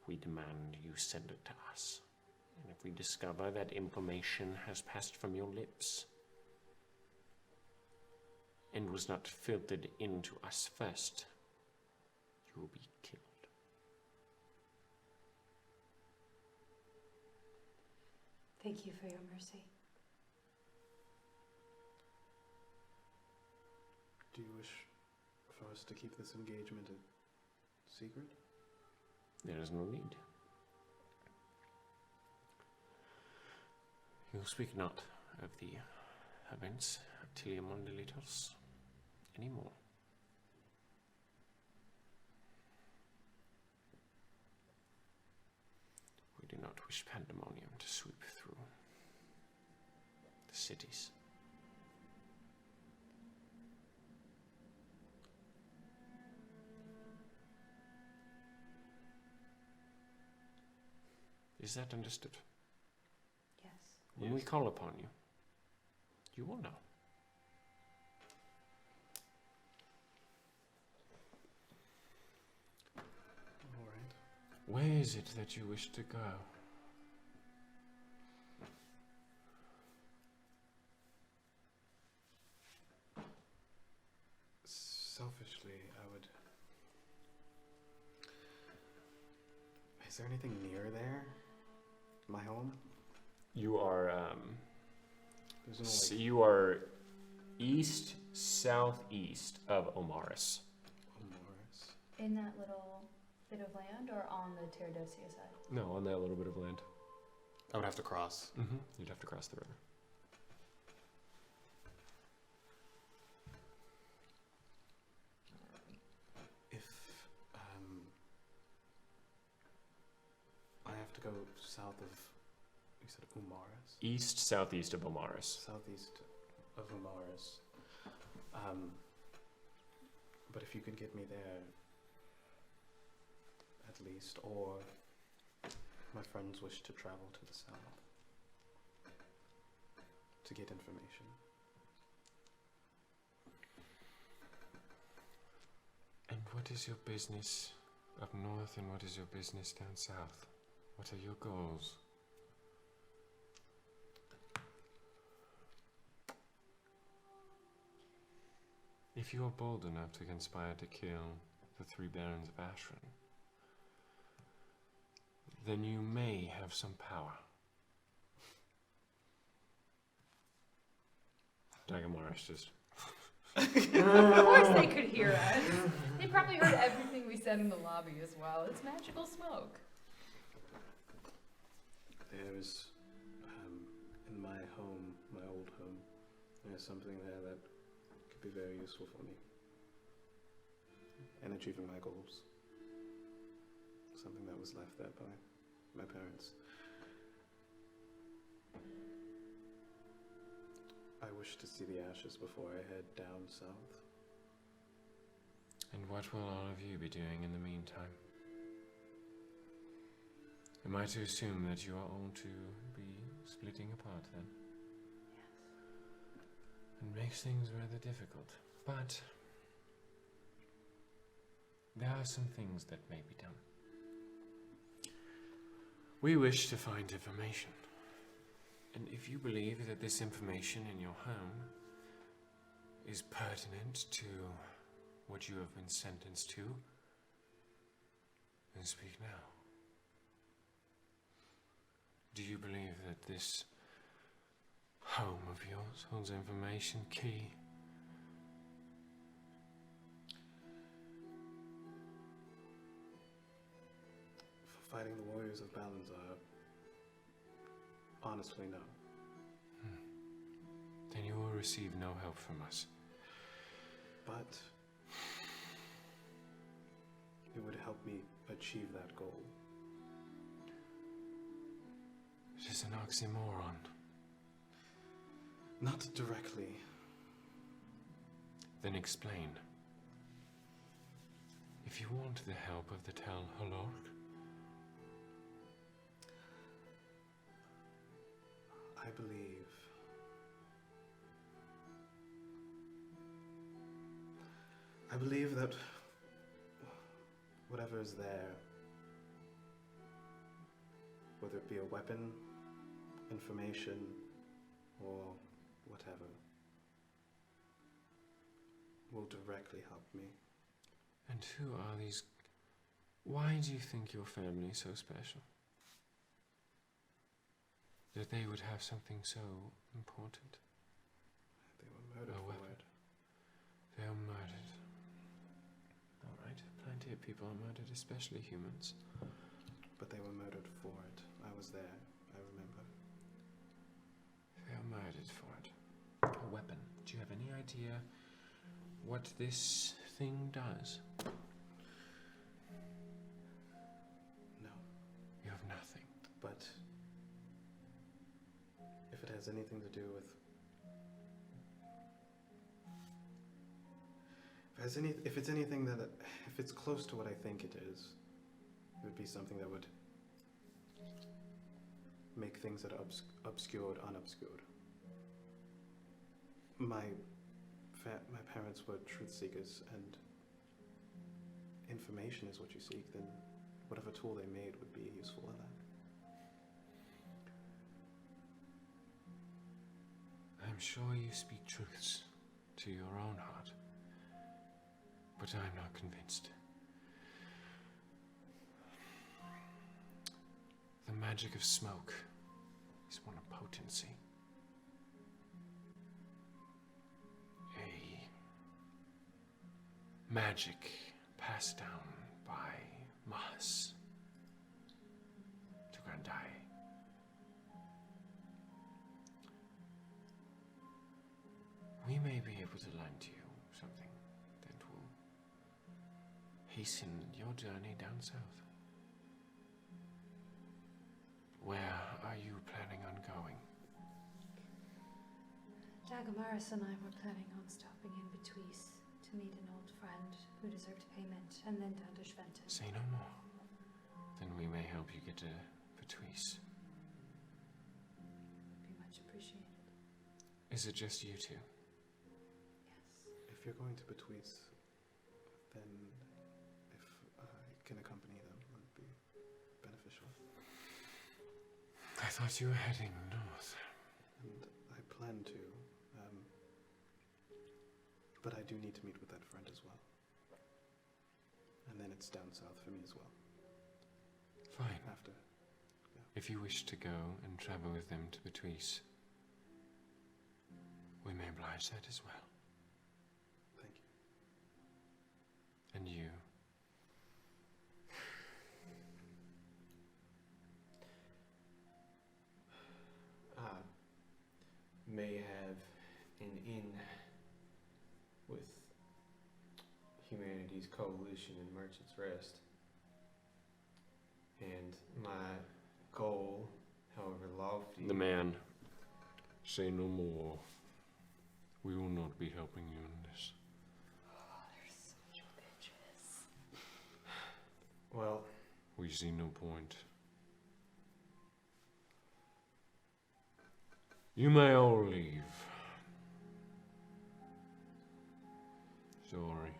we demand you send it to us. And if we discover that information has passed from your lips and was not filtered into us first, you will be killed. Thank you for your mercy. Do you wish for us to keep this engagement a secret? There is no need. You speak not of the events of Tiliamondelitos anymore. We do not wish pandemonium to sweep through the cities. Is that understood? Yes. When we call upon you, you will know. All right. Where is it that you wish to go? Selfishly, I would. Is there anything near there? My home? You are There's no so you are east southeast of Omaris. Morris. In that little bit of land or on the Terradosia side? No, on that little bit of land. I would have to cross. Mm-hmm. You'd have to cross the river. If I have to go south of, you said Umaris? East southeast of Omaris. Southeast of Umaris. But if you could get me there, at least, or my friends wish to travel to the south to get information. And what is your business up north and what is your business down south? What are your goals? If you are bold enough to conspire to kill the 3 barons of Ashren, then you may have some power. Dagamaris just Of course they could hear us. They probably heard everything we said in the lobby as well. It's magical smoke. There's, in my home, my old home, there's something there that could be very useful for me. And achieving my goals. Something that was left there by my parents. I wish to see the ashes before I head down south. And what will all of you be doing in the meantime? Am I to assume that you are all to be splitting apart then? Yes. It makes things rather difficult, but there are some things that may be done. We wish to find information. And if you believe that this information in your home is pertinent to what you have been sentenced to, then speak now. Do you believe that this home of yours holds information key? For fighting the warriors of Balanzar, honestly, no. Then you will receive no help from us. But it would help me achieve that goal. It is an oxymoron. Not directly. Then explain. If you want the help of the Tel Halork, I believe that whatever is there, whether it be a weapon, information, or whatever, will directly help me. and who are these? Why do you think your family is so special? That they would have something so important? They were murdered A for weapon. it. They are murdered. Alright, plenty of people are murdered, especially humans. But they were murdered for it. I was there. I remember. murdered for it. A weapon. Do you have any idea what this thing does? No, You have nothing. but if it has anything to do with... If it's anything that... If it's close to what I think it is, it would be something that would make things that are obscured unobscured. My parents were truth seekers, and information is what you seek, then whatever tool they made would be useful in that. I'm sure you speak truths to your own heart, but I'm not convinced. The magic of smoke is one of potency. A magic passed down by Mahas to Grandai. We may be able to lend you something that will hasten your journey down south. Where are you planning on going? Dagamaris and I were planning on stopping in Betuis to meet an old friend who deserved payment, and then down to Schwenten. Say no more. Then we may help you get to Betuis. Would be much appreciated. Is it just you two? Yes. If you're going to Betuis, then if I can accompany them, it would be beneficial. I thought you were heading north. And I plan to, but I do need to meet with that friend as well. And then it's down south for me as well. Fine. After. If you wish to go and travel with them to Betuis, we may oblige that as well. Thank you. And you? May have an inn with Humanity's Coalition and Merchant's Rest. And my goal, however lofty... The man. Say no more. We will not be helping you in this. Oh, they're such bitches. Well, We see no point. You may all leave. Sorry.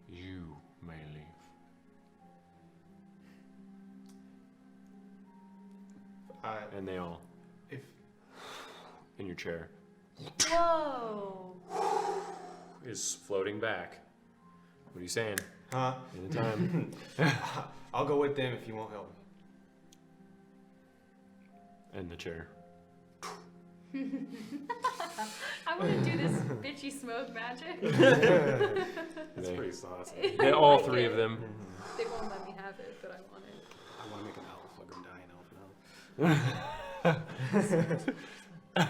You may leave. And they all, if in your chair, Whoa! Is floating back. what are you saying? Huh? Anytime. I'll go with them if you won't help me. And the chair. I want to do this bitchy smoke magic. It's They- pretty saucy. They, all like three it. of them. They won't let me have it, but I want it. I want to make an elf, a Grandian elf now.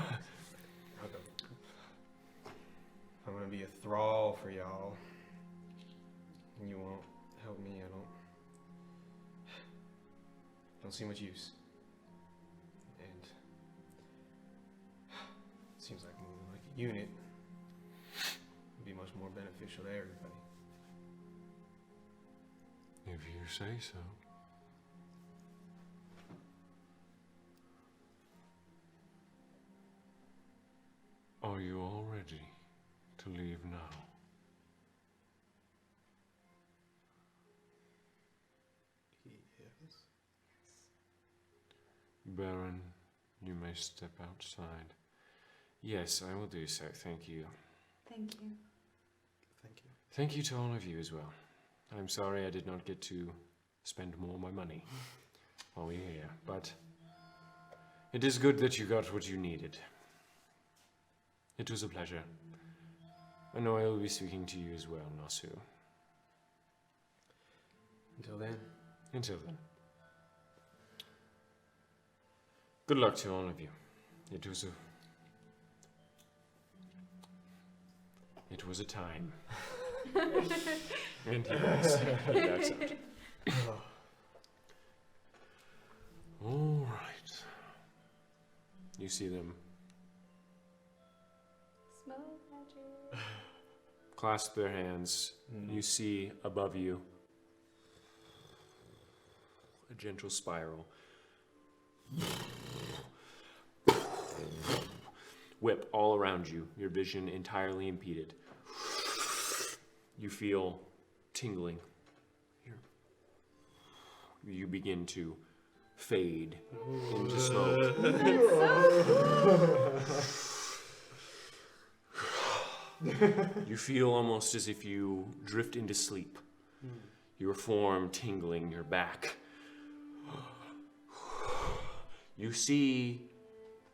I'm gonna be a thrall for y'all. And you won't help me, I don't see much use. And it seems like moving like a unit would be much more beneficial to everybody. If you say so. Are you all ready to leave now? Yes. Baron, you may step outside. Yes, I will do so, thank you. Thank you. Thank you. Thank you to all of you as well. I'm sorry I did not get to spend more of my money while we were here, but it is good that you got what you needed. It was a pleasure. I know I will be speaking to you as well, Nasu. Until then, Until then. Good luck to all of you. It was a time. And he backs out. All right. You see them Smoke magic. clasp their hands. You see above you a gentle spiral. Whip all around you, your vision entirely impeded. You feel tingling. You begin to fade into smoke. You feel almost as if you drift into sleep. Your form tingling, your back. You see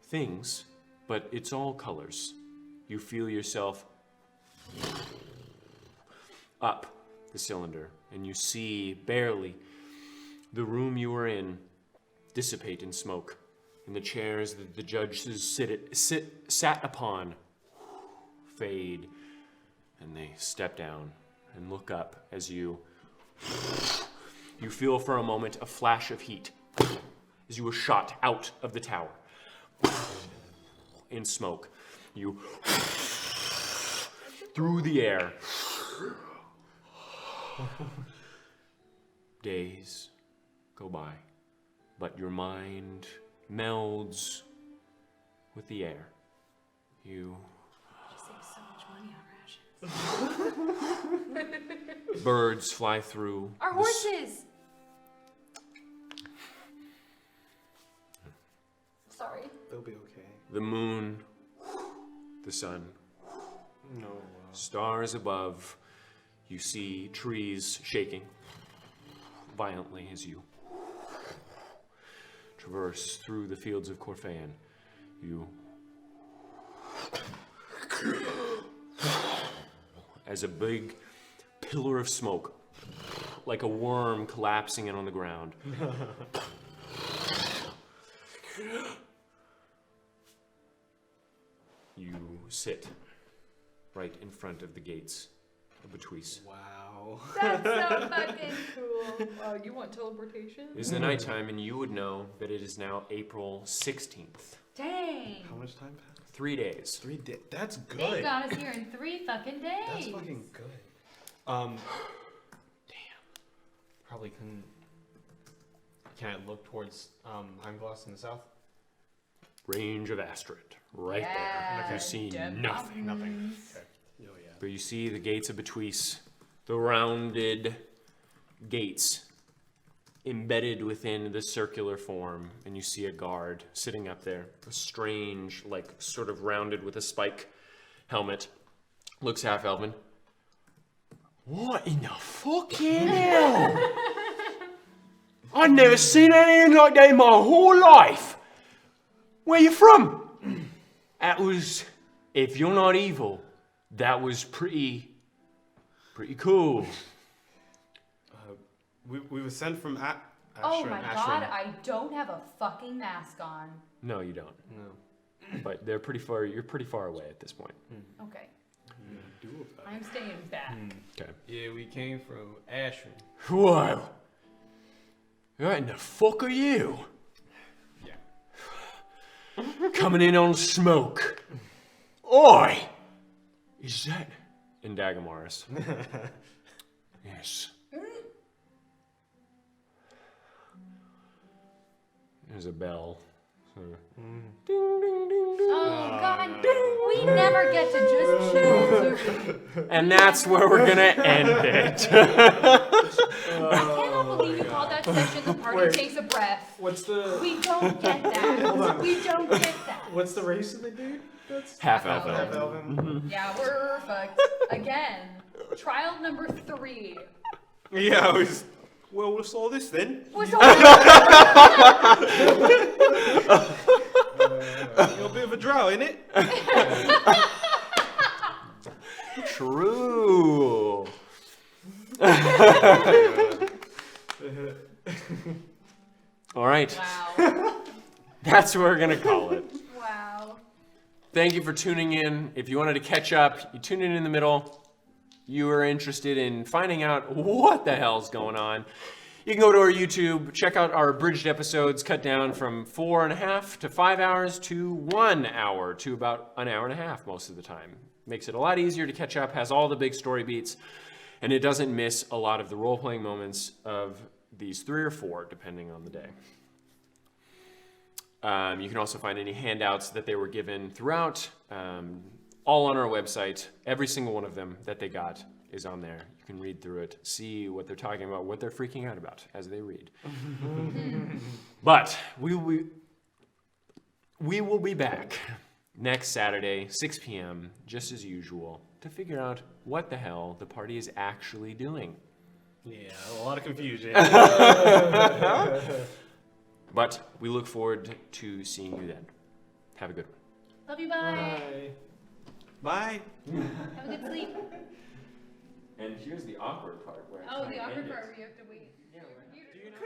things, but it's all colors. You feel yourself up the cylinder, and you see barely the room you were in dissipate in smoke, and the chairs that the judges sat upon fade, and they step down and look up as you feel for a moment a flash of heat as you were shot out of the tower in smoke. You through the air. Days go by, but your mind melds with the air. You save so much money on rations. birds fly through. Our horses! Sorry. They'll be okay. The moon, the sun, No. stars above. You see trees shaking violently as you traverse through the fields of Corphean. You, as a big pillar of smoke, like a worm collapsing in on the ground. You sit right in front of the gates of Betwise. Wow. That's so fucking cool. You want teleportation? It is the nighttime, and you would know that it is now April 16th. Dang. How much time passed? 3 days. 3 days. That's good. They got us here in 3 fucking days. That's fucking good. Damn. Probably couldn't. Can I look towards Heimglass in the south? Range of Ashren, right Yeah, there. You see them nothing. Nothing. Okay. Oh yeah. But you see the gates of Betwise, the rounded gates embedded within the circular form, and you see a guard sitting up there, a strange, like sort of rounded with a spike helmet, looks half elven. What in the fucking hell? I've never seen anything like that in my whole life. Where you from? That was, if you're not evil, that was pretty cool. We were sent from Ashren. Oh my god, I don't have a fucking mask on. No, you don't. No. But they're pretty far. You're pretty far away at this point. Okay. Do with that. I'm staying back. Okay. Yeah, we came from Ashren. Whoa! What in the fuck are you? Yeah. Coming in on smoke. Oi! Is that in Dagamaris? Yes. There's a bell. So, ding, ding, ding, ding. Oh god, we never get to just choose. And that's where we're gonna end it. I cannot believe you called that session the party Wait. takes a breath. What's the We don't get that. We don't get that. What's the race of the dude? That's Half elven. half elven. Yeah, we're fucked. Again. Trial number 3. Yeah, I was. Well, what's all this then? What's all You're a bit of a drow, innit? True. All right. Wow. That's what we're gonna call it. Wow. thank you for tuning in. If you wanted to catch up, you tune in the middle. You are interested in finding out what the hell's going on. You can go to our YouTube, check out our abridged episodes, cut down from 4.5 to 5 hours to 1 hour to about an hour and a half most of the time. Makes it a lot easier to catch up, has all the big story beats, and it doesn't miss a lot of the role-playing moments of these 3 or 4, depending on the day. You can also find any handouts that they were given throughout, all on our website. Every single one of them that they got is on there. You can read through it, see what they're talking about, what they're freaking out about as they read. But we will be back next Saturday, 6 p.m., just as usual, to figure out what the hell the party is actually doing. Yeah, a lot of confusion. But we look forward to seeing you then. Have a good one. Love you, bye. Bye. Have a good sleep. And here's the awkward part where Oh, the awkward part where you have to wait. Yeah, Do you know